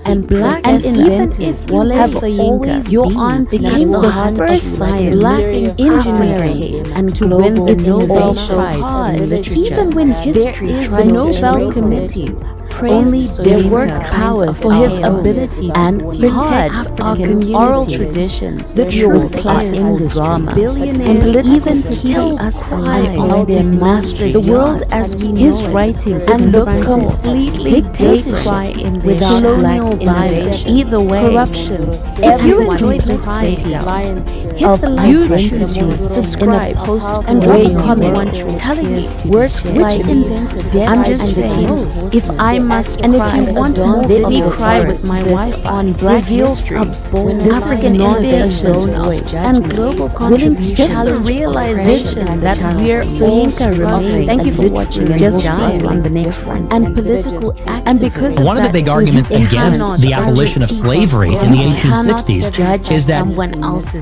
and black, and even if you have always your aunt became the first black engineering and to win its Nobel Prize in literature. Even when history tried the Nobel Committee only their work power for his ability and protects African oral traditions, the truth class in the drama, and even tell us why they mastered the world as his writings and look completely dictatorship without colonial bias. Either way, corruption. If you enjoy society, hit the like button, subscribe, post, and drop a comment telling me works like invented. I'm just saying, if I must and cry, if you want more, let me cry with my wife on Black history, African innovation and global contribution. Just the realization that we're Soyinka remains. Thank you for watching. Just see on the next one. And political act. And because one of the big arguments against the abolition of slavery in the 1860s is that,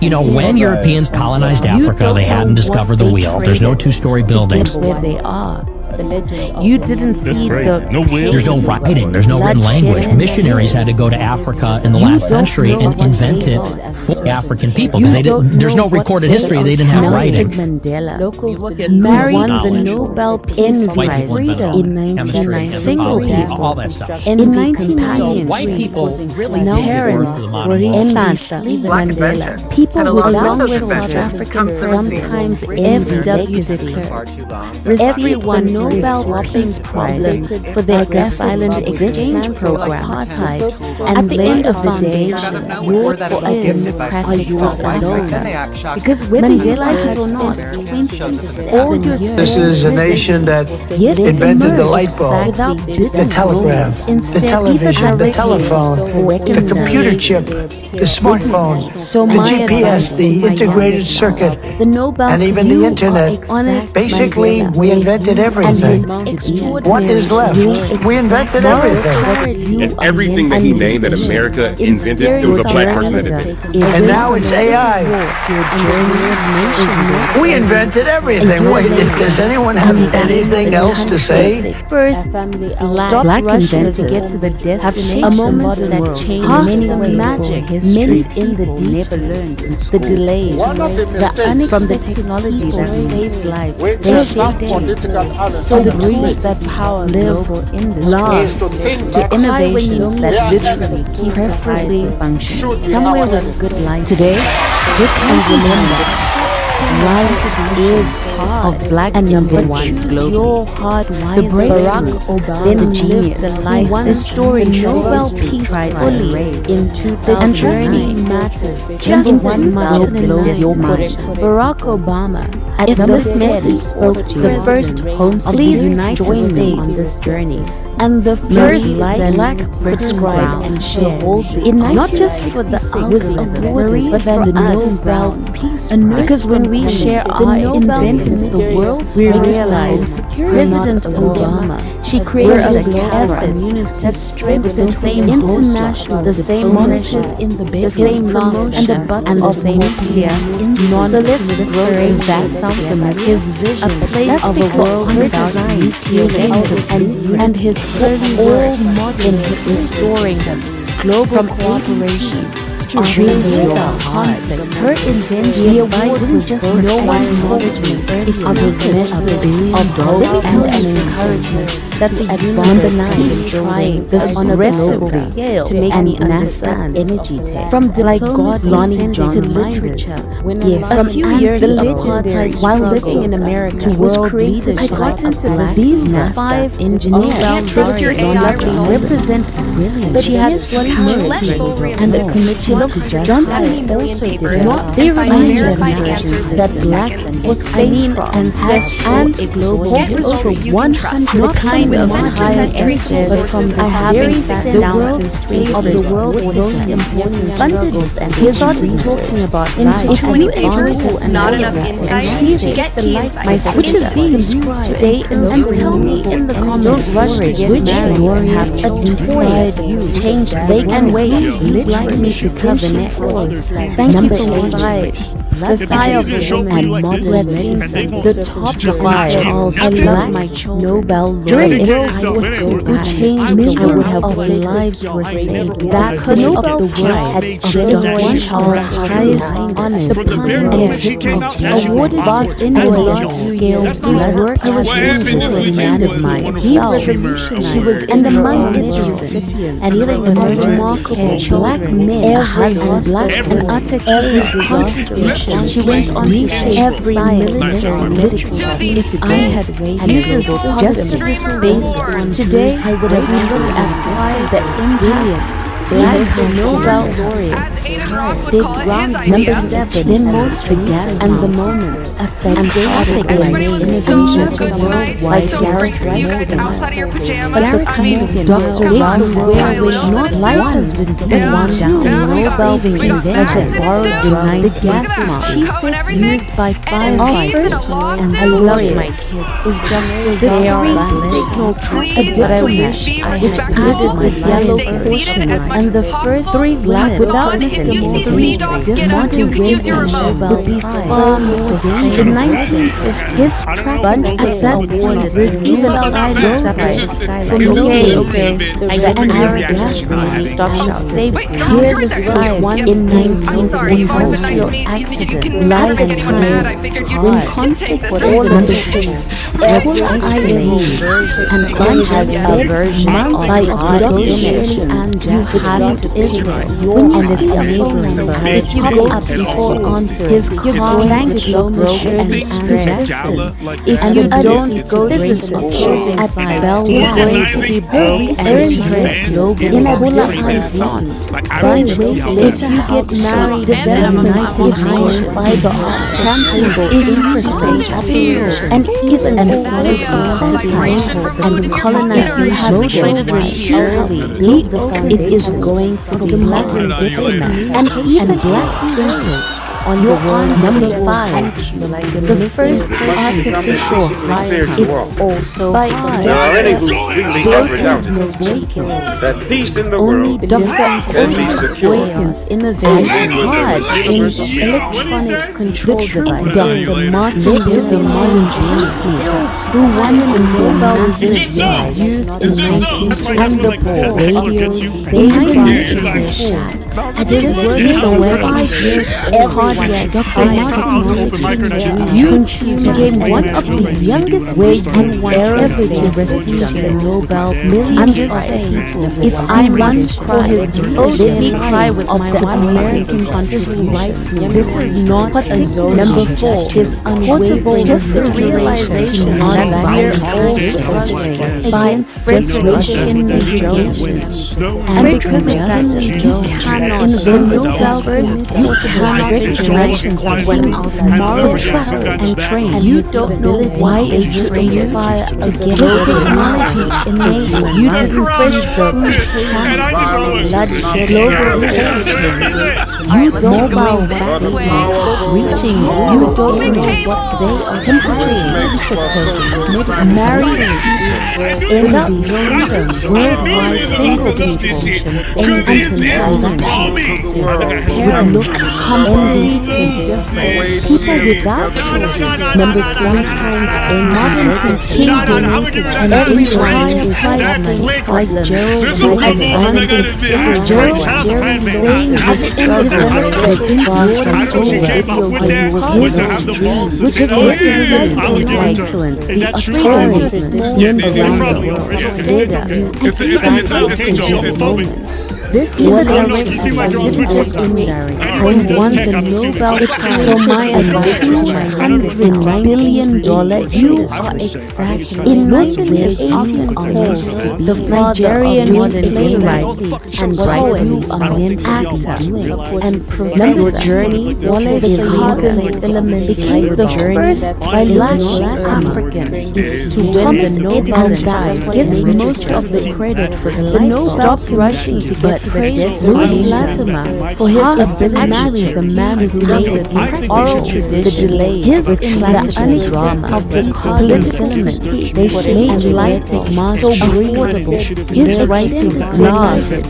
you know, when Europeans colonized Africa, they hadn't discovered the wheel. There's no two-story buildings. Where they are. You didn't see there's no writing, there's no written language. Missionaries had to go to Africa in the last century and invent it for African people because there's no recorded history. They didn't have writing. Married the Nobel Peace Prize in 1990. Single people, all that stuff. In 1990, so white people really parents were Mandela. People who along with South African sometimes FWD everyone Nobel Peace Prize for their asylum exchange program. At the end of the day, your democratic are alone. Because whether you like it or not, all your this is a nation that invented the light bulb, the telegraph, the television, the telephone, the computer chip, the smartphone, the GPS, the integrated circuit, and even the internet. Basically, we invented everything. What is left? We invented everything. And everything that he named that America invented, it was a black person that invented. And now it's AI. We invented everything. Wait, does anyone have anything else to say? First, black inventors to get to the destination, a moment that changed many magic, many in the never learned, the delays, the unexpected from the technology that saves lives. They say so the breeze that power live in this to innovations that literally keep society functioning. Somewhere with a good line. Today, we can remember life is of black and number ones global. The Barack Obama, the genius, the life, the story, Nobel Peace Prize fully in 2009. And trust me, matters. Just one mile below your mind. Barack Obama, if this message spoke to the first home of the United States on this journey. And the first black subscribe and share it not just for the was awarded, but for the Nobel Peace Prize. Because when we share our inventions, the world we realize President Obama, she created a effort to strengthen the same international, the same monitors in the same promotion and the button of the media. So let's grow that something like his vision, a place of a world without nuclear and his all modern restoring them global cooperation to dreams your heart. Her invention wasn't just no one acknowledgement of his message of hope and an encouragement that the advanced is trying this on a global scale to make me understand energy tech from like God learning to literature. Yes, from a few years ago, while living in America to world leadership, I got into these 5 engineers. Can't trust your AI results. Represent brilliance. She has one and the commission Johnson also did not. They reminded that black was faced ancestral global over 100 kind of high energy, but from a very the world's of the world's most important funders, and he started talking about life. 20 papers, not enough insight. Get key insights. Which is being stay and tell me in the comments. Don't rush to get married. Have a inspired you. Change they and ways you'd like me to cover next. Thank you for watching. the sigh of women and modern medicine, the top five I love my Nobel laureate who changed the world of lives were saved. That could of the world had Dr. Charles highest honors, the pioneer, awarded Boston as large-scale blood work was a man of mine. He revolutionized and among its recipients, and even the remarkable black men, black and utter every contribution. She went on to shape every military medical if I had raised justice based on today I would have looked at the impact black Nobel laureates. They ranked number 7 in most forget and the moments affect traffic and innovation worldwide characterized but the Canadian Dr. Ron wearing not life has been one down Nobel invented borrowed behind the gas mask. She said used by firefighters and I love my kids is Dr. They are signal a diplomat which added this yellow portion and the first 3 women without Mr. Morley wanted women would be far more dangerous. In 1950, his bunch awarded even items that I okay. The gas stop shop saved years of life in 1940 accident, life and time, when conflict with all understates, every ID and God has a version by adoption and you to Israel and its neighboring birds pop up before onto his conflict broken and stressed. If you don't go this is opposing at Bell we're going to be broke and stressed in a Bulla Python. But if you get married development behind by the championship infrastructure and even and flight and colonize you have children early, it is going to be black diplomats and even black princes on your number 5. The first artificial it's also by there are any who really ever doubt that peace in the world can be secure. Innovated hard in electronic control device. Dr. Martin Luther King, who won the Nobel Peace Prize used in 19 and the radio, they this was the 5 years cardiac Dr. You became one of the youngest and ever to receive the Nobel I'm just saying, if I once cry, let me cry with my American country rights. This is not a zone. Number 4 is unwavering. Just the realization that we're all struggling against frustration in the Jones. And because of that, you cannot in the Nobel first regulations when moral trust and train. You don't know why it should inspire against technology enabling. You didn't fresh the bloodshed global you don't know vaccines reaching. You don't know what they are temporarily married in the worldwide single people and look completely different. People without children, number 3 times in modern kingdom, and everyone is like Gerald saying this struggle is far from over. His which is what is influence the authorities in around the world. This evaluation is extraordinary. I won the Nobel Prize. So my advice is $100 billion. You are exactly in 1984. The Nigerian playwright and poet, actor, and professor Journey Wallace Soyinka became the first black African to win the Nobel Prize. Gets most of the credit for the Nobel. Stop rushing to get praised Louis Latimer for his ability, the man who created the oral tradition, his classical drama of the political element. They made enlightened so affordable. His writings glanced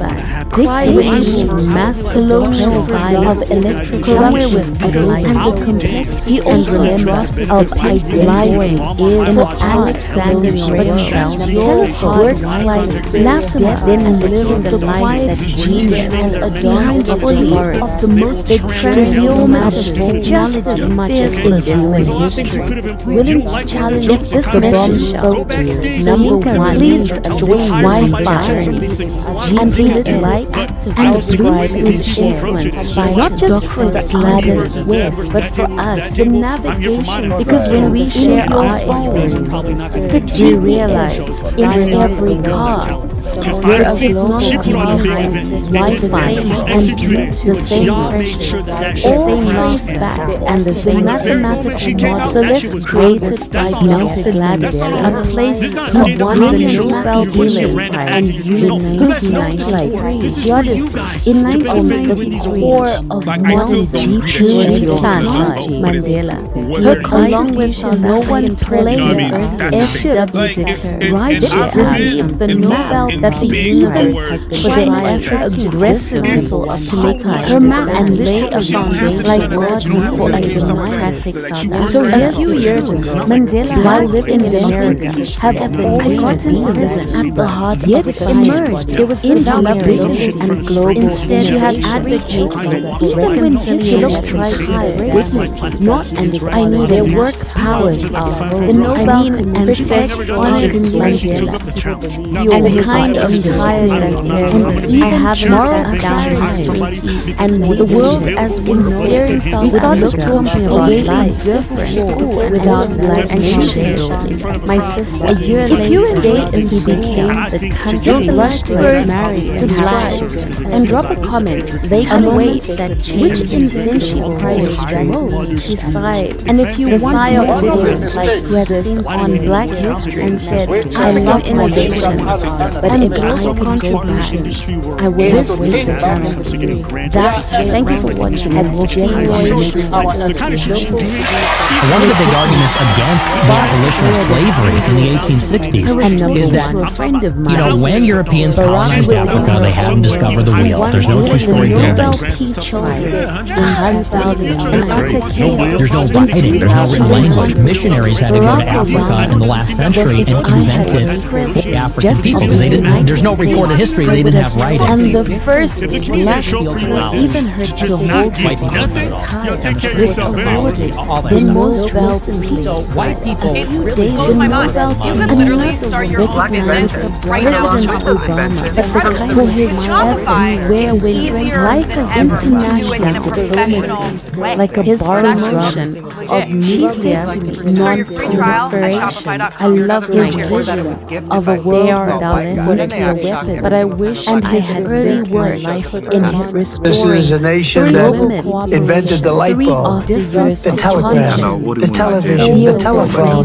dictating mass colonial vibe of electric somewhere with and the complexity he also drafted of idealizing is for Alexander Graham works like Latimer then lives the life that genius has adorned of the most trivial of just as much as history. Willing to challenge if this message spoke to you. Number one, please join Wi-Fi and please like and subscribe to share not just for the Gladys West, but for us, the navigation, because when we share our experience, we realize in every car, we're a technology behind Wi-Fi and the same pressure, all traced back, and the same mathematical model. So let's create it by Nelson Gladys, a place who won the Nobel Peace Prize and unity whose like Goddess in the core of Nelson Mandela. Along with no one playing F.W. de Klerk received the Nobel that the universe has been trying aggressive missile of her map and lay a foundation like God for a democratic South Africa. So a few years ago, Mandela, while living in America, had forgotten to listen at the heart yet emerged. It was in celebration and global. Instead, she had advocated even when he looked tried dignity, not and I know their work powers are the Nobel and research on Mandela, the kind of tired and even I have moral down and the world as we staring South Africa away life without blood and shame. My sister, a year later, he became the country rushed to marry, subscribe, and drop a comment. They can wait that which invention prior most. She sighed, and if you want more videos like who has seen on Black History and said, I love innovation, but if I could go back, I would have waited down. Thank you for watching. And we'll see One of the big arguments against the abolition of slavery in the 1860s is that, when Europeans colonized Africa, they hadn't discovered the wheel. There's no two-story buildings. There's no writing. There's no written language. Missionaries had to go to Africa in the last century and invent it for the African people because there's no recorded history. They didn't have writing. And the first black even heard to hold white people was awarded the Nobel Peace. White people It blows my mind. You could literally start your own business right now on Shopify. It's incredible. Shopify is easier than ever to do it in a professional way. Like a bar motion of media start your free trial at Shopify.com. I love his vision of a world that would be a weapon, but I wish and his early work in his restoring. This is a nation that invented the light bulb, the telegraph, the television, the telephone,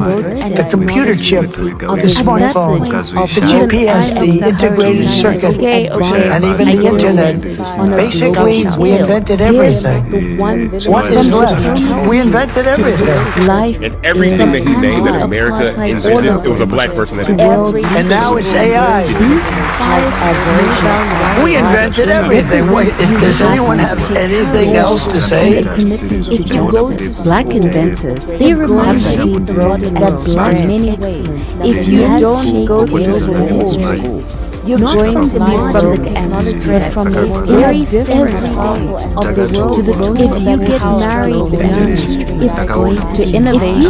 the computer chip, the smartphone, the GPS, the integrated circuit, and even the internet. Basically, we invented everything. What is left? We invented everything. And everything that he named that America invented, it was a black person that invented it. And now it's AI. We invented everything. Does anyone have anything else to say? If you go to black inventors, they remind you that black many ways. If you don't go to school, you're going to be from the technology from the very center of the world. If you get married, it's going to innovate.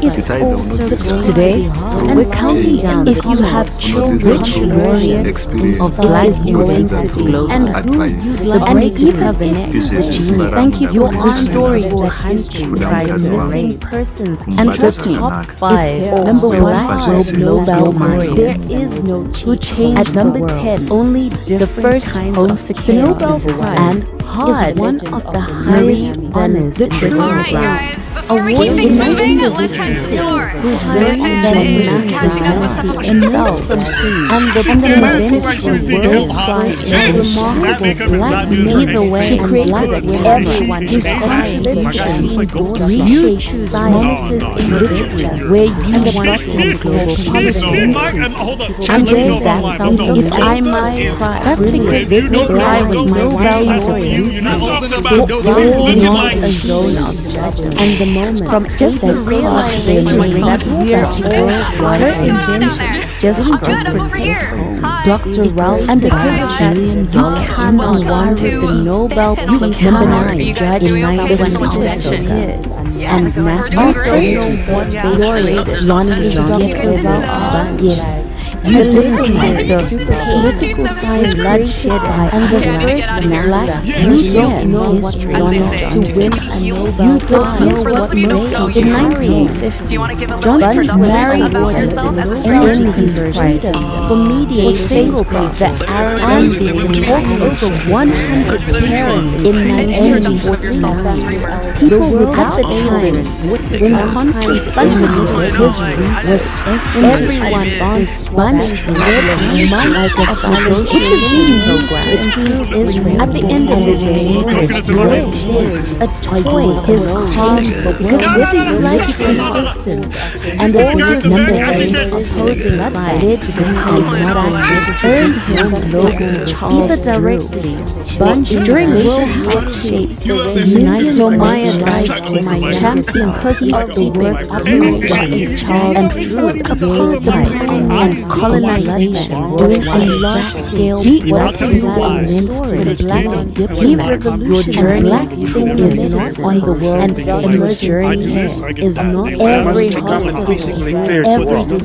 It's also today. We're counting down. If you have children, rich laureates of life going to globe, and who have the next. Thank you for your stories behind you by missing persons and the top 5. Number 1, Nobel Nobel Prize. There is no cheat. At number 10, only the first homosexual Nobel Prize is one of the highest honors. The true guys, before we keep things moving, let's find the door. That is catching up with some of himself. And the World Prize is a remarkable black neither way she created everyone who's reshapes science in literature where you want to global politics. And there's that something if I might cry, that's because they make life with Nobel laureates a zone of judgment and the moment from just the realization that we're all her invention just Dr. Ralph and because of that you cannot want the Nobel Peace Prize judge in 1960 and math what they created yes. You did the political science bloodshed and the first last you don't know what to win a Nobel. You don't know what made in 1950. John married yourself as a conversion for mediating single the Arab and over 100 parents in 1914. People without the time when conference fundamental history was everyone on sponge months of negotiation program between Israel at the end of the day a toy is called because whether you like it consistent and the biggest number of opposing sides earned him the logo Charles directly Bunch during World War II so my advice to my champion because of the work of Charles and fruit of apartheid and colonization doing a large-scale working the black revolution and black thing is not on the world and your journey is not every hospital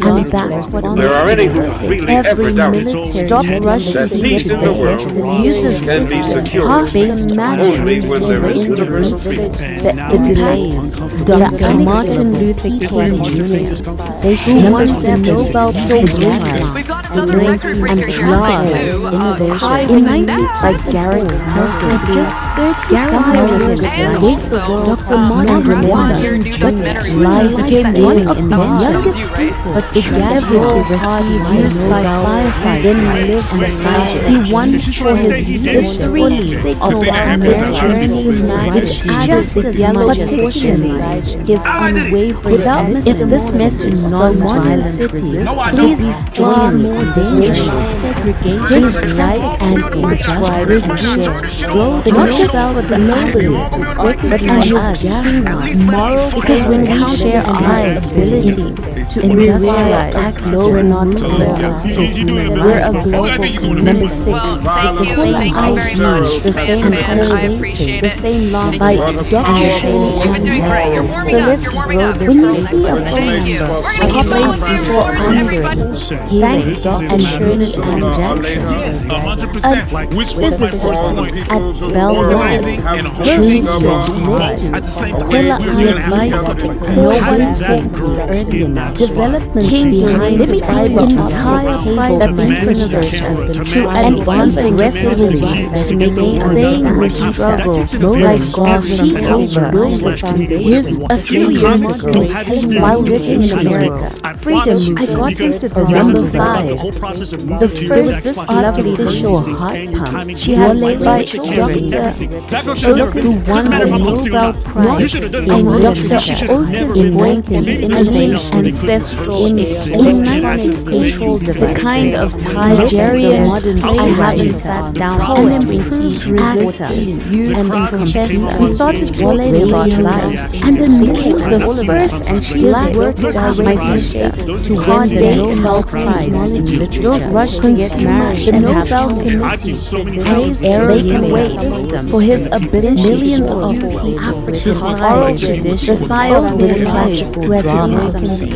and that's what there are any who really ever doubt stop rushing that to peace in the world can be secured only when there is liberty. The delays. Dr. Martin Luther King Jr. They should won the Nobel Prize. We've got another record-breaker in 90s by Garrett Helfrich. Just 30 years ago, Dr. Martin Life became one of the youngest people, but the average received used by firefighters. Then he lived on the side. He won for his leadership of the journey which added the yellow particularly his unwavering if this message non-modern cities, please join more racial segregation, his like and subscribe and share. Not just globally, but as us, moral because when we share our abilities to industrialize access, we're not alone. We're a global number 6. The same ideas, the same correlation, the same law by doctrine. You've been doing great. You're warming up. You're warming up. When you see a Thank you. phone We're number, gonna keep a going place for everybody. Thanks, Doc and Shirley and Jackson. 100%. Which was my first point. At Bell Organizing and hosting both at the same time. We're gonna have to no one told me early enough. Development behind the entire cable of the universe to advancing resolution to make saying we struggle like God over is a few years ago while living in America. Freedom, I got into the number 5. The first this lovely official hot pump. She had laid by Dr. who won the Nobel Prize in Dr. Otis Boynton Innovation Ancestral Image controls the kind of Nigerian I haven't sat down and improved resistance and the professor. We started Wale life and then became the first and she has worked as my sister to win the Nobel Prize in literature. Don't rush to get married and Nobel Committee praised aerospace system for his ability millions of African oral tradition, the side of his life,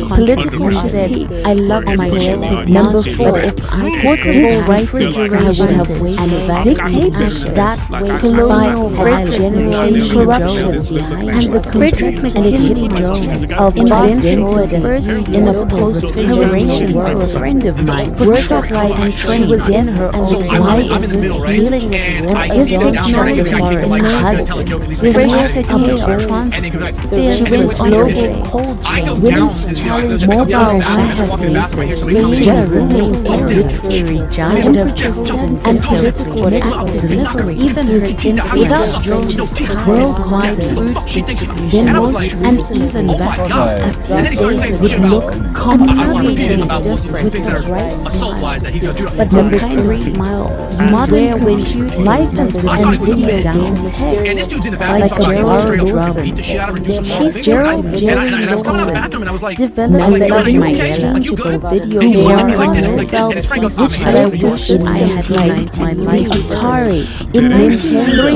political critique. I love my poetic number 4. If I portable writing, I would have waited. Dictatorship that way colonial generated corruption and the critical of invention first in a post-federation world. A friend of mine worked up right and trained within her own. Why is this dealing with is technology in husband? Reveal technology transfer. There's global culture. Women's challenge mobile has so just remains a literary giant of chosen and political active even without worldwide then most and even better would look completely different with the right smile. But number 3 smile, modern when life has been video down tech like a Gerald Wilson. She's Gerald Wilson developed my video which I wish I had liked my life. Atari in Nintendo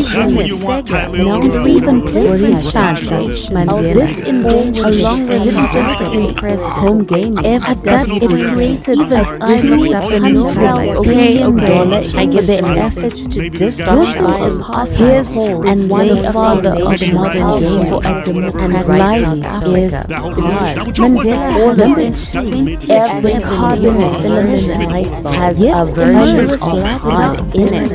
now is even different translation. This involved along with just home game. After that it created I see the Nobel okay, I give the efforts to this is his and way of the modern game for and life is hard. Mandela every hardness has a version of hard in it.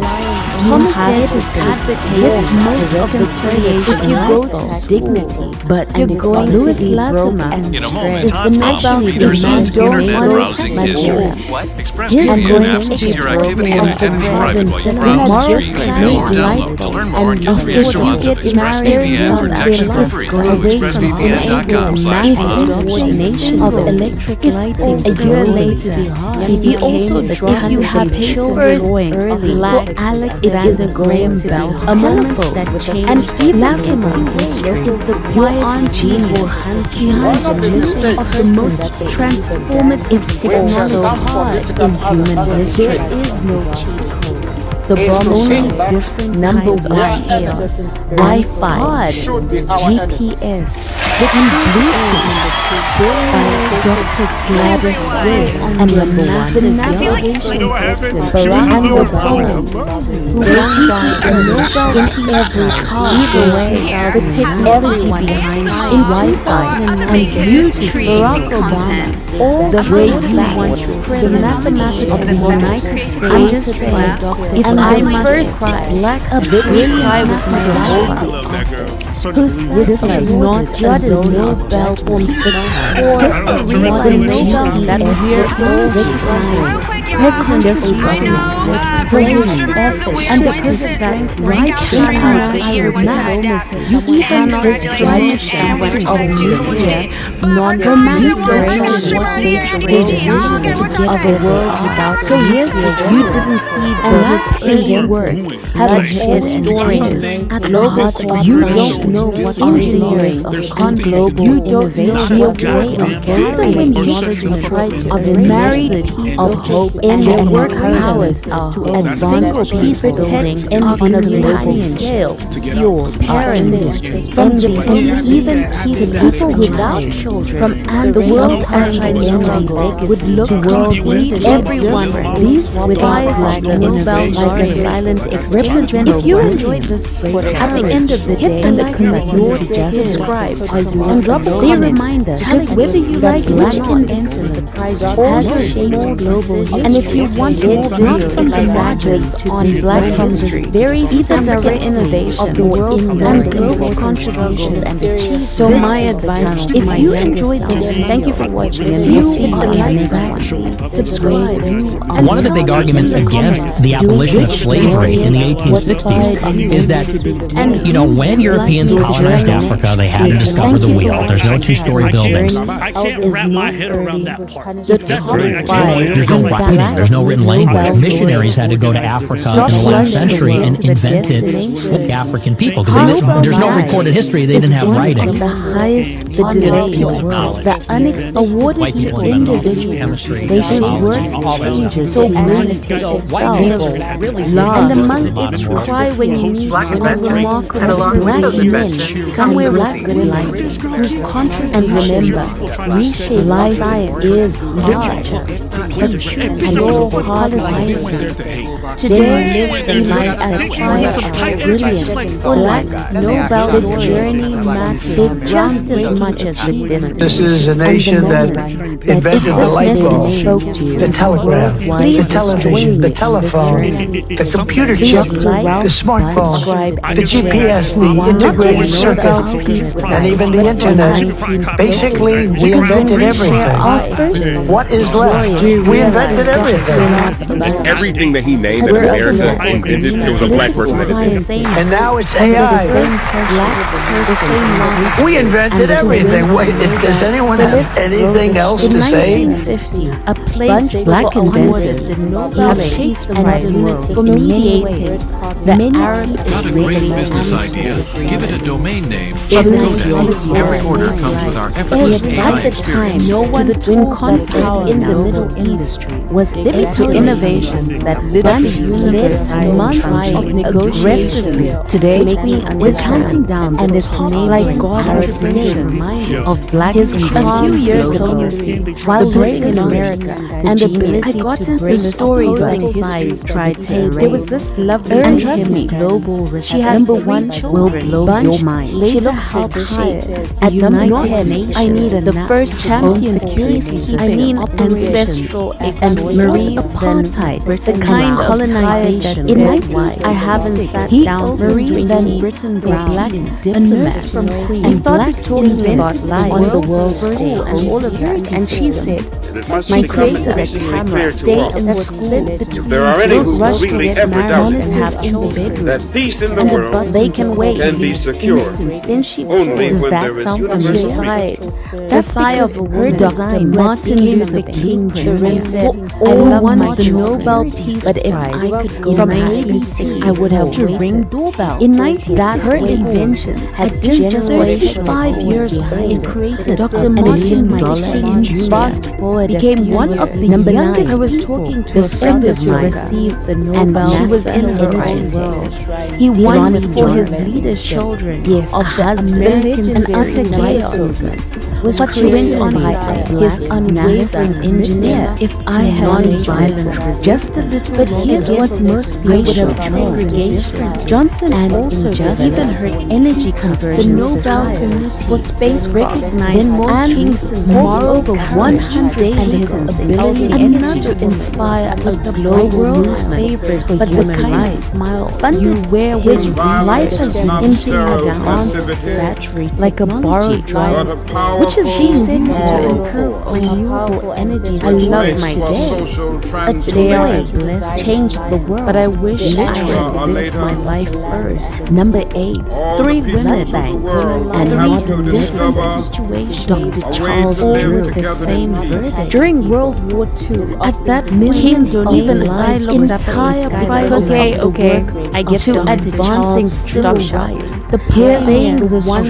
Thomas Edison advocates most of the phrase if you go to dignity, but you're going to be Roma and is the Nobel your son's internet browsing history. ExpressVPN apps keeps your activity in private while you browse, stream, email, or download. To learn more, get 3 extra months of ExpressVPN protection for free. ExpressVPN.com/pod. Of electric lighting a year later, he also if you have children of Alexander Graham Bell, a moment that changed and even is the quiet genius behind the mission of the most transformative technology in human history. There is no cheat code. The only different number 1 Wi-Fi, GPS, and Bluetooth by Dr. Gladys Wills and the massive delegation system and the phone who won by a Nobel in every car. Either way, the technology behind in Wi-Fi and Bluetooth, Barack Obama, all the wavelengths, the mathematics of the United States by Dr. And I must cry, a bit really high with my Wi-Fi. This is not a Nobel forms the core of the Nobel that we're all President Obama for his efforts and because of that right I would not you even this generation of media non-romantic what nature is of a world without so yes you didn't see his work have a whole story at global you don't know what engineering on global you don't know the way of gathering knowledge of the married of hope and the work powers to advance peace building on a global scale. Your parents, families, and even people without children from and the world outside England would look to world lead everyone. These without like a Nobel like a silent represent. If you enjoyed this at the end of the day, and the community just subscribe and drop a reminder because whether you like which invention surprise has shaped global and if you want more videos from the madness on Black history, very either direct innovation of the world and global contributions and achievements. So my advice, if you enjoyed this, thank you for watching and we'll see you on the next one. Subscribe. One of the big arguments against the abolition of slavery in the 1860s is that, you know, when Europeans colonized Africa, they had to discover the wheel. There's no two-story buildings. I can't wrap my head around that part. There's no writing. There's no written language. Missionaries had to go to Africa in the last century and invented for the African people because there's no recorded history. They didn't have writing. The highest, the delay, the awarded individual. They should work changes so humanity itself. And among its cry when you meet Black one inventory, remarkable and along with black those men, inventions somewhere comes black the light, whose content and remember, reshape life is hard, and all hard life. Today we might acquire a brilliant black Nobel journey matters just as much as the distance. This is a nation that invented the light bulb, the telegraph, the television, the telephone, the computer chip, the smartphone, the GPS, the integrated circuit, and even the internet. Basically, we invented everything. What is left? We invented everything. Everything that he named that America invented, there was a black person that invented it. And now it's AI. We invented everything. Wait, does anyone have anything else to say? A place black inventors have shaped the modernity for mediating the Arab Got a great business idea? Give it a domain name from GoDaddy. Every order comes with our effortless AI at the time, experience. no one told that power in the Middle East was limited to innovations that literally universe months of negotiations. Today, we're counting down and it's like God has states of black a few years ago, while living in America and the ability to bring stories sides tried to there was this lovely and trust me global she had number one will blow your mind. She looked so tired at number 10. I needed the first champion security. I mean ancestral and Marie apartheid, the kind of colonization. In 19, I haven't sat down Marie then Britain for black diplomats from Queen. I started talking about life on the world stage and all of that, and she said, my creator the camera stay in the split between There are any who rush to completely get ever married doubt and have children. that peace in the And world they can wait can be secure then she only does when that there is sound universal familiar? freedom. That's because her Dr. Martin Luther King Jr. said, I won the Nobel Peace Prize, but if I could go from 1960, I would have to ring doorbell. In 19, that her invention had just 35 years old. It created Dr. Martin Luther King fast forward became one of the youngest. I was talking to a friend to receive the Nobel, and she was inspiring. He won for his leadership of the American and utter chaos was created by his unwavering engineer. If I had non-violent just a little, but here's what's most racial segregation. Johnson and also even her energy conversion. The Nobel Committee for Space recognized and moreover 100 days and his ability not to inspire a global world's favorite but the kind of smile funded where his life has been hinting at a constant battery like a borrowed driver, which is she seems to improve renewable energies. I love my day, but they are blessed, changed the world. But I wish I had lived my life first. Number 8, 3 women banks and not a different situation. Dr. Charles drew the same verdict during World War II. At that millions or even I looked up entire price. Okay, I get to advancing civil rights. The saying one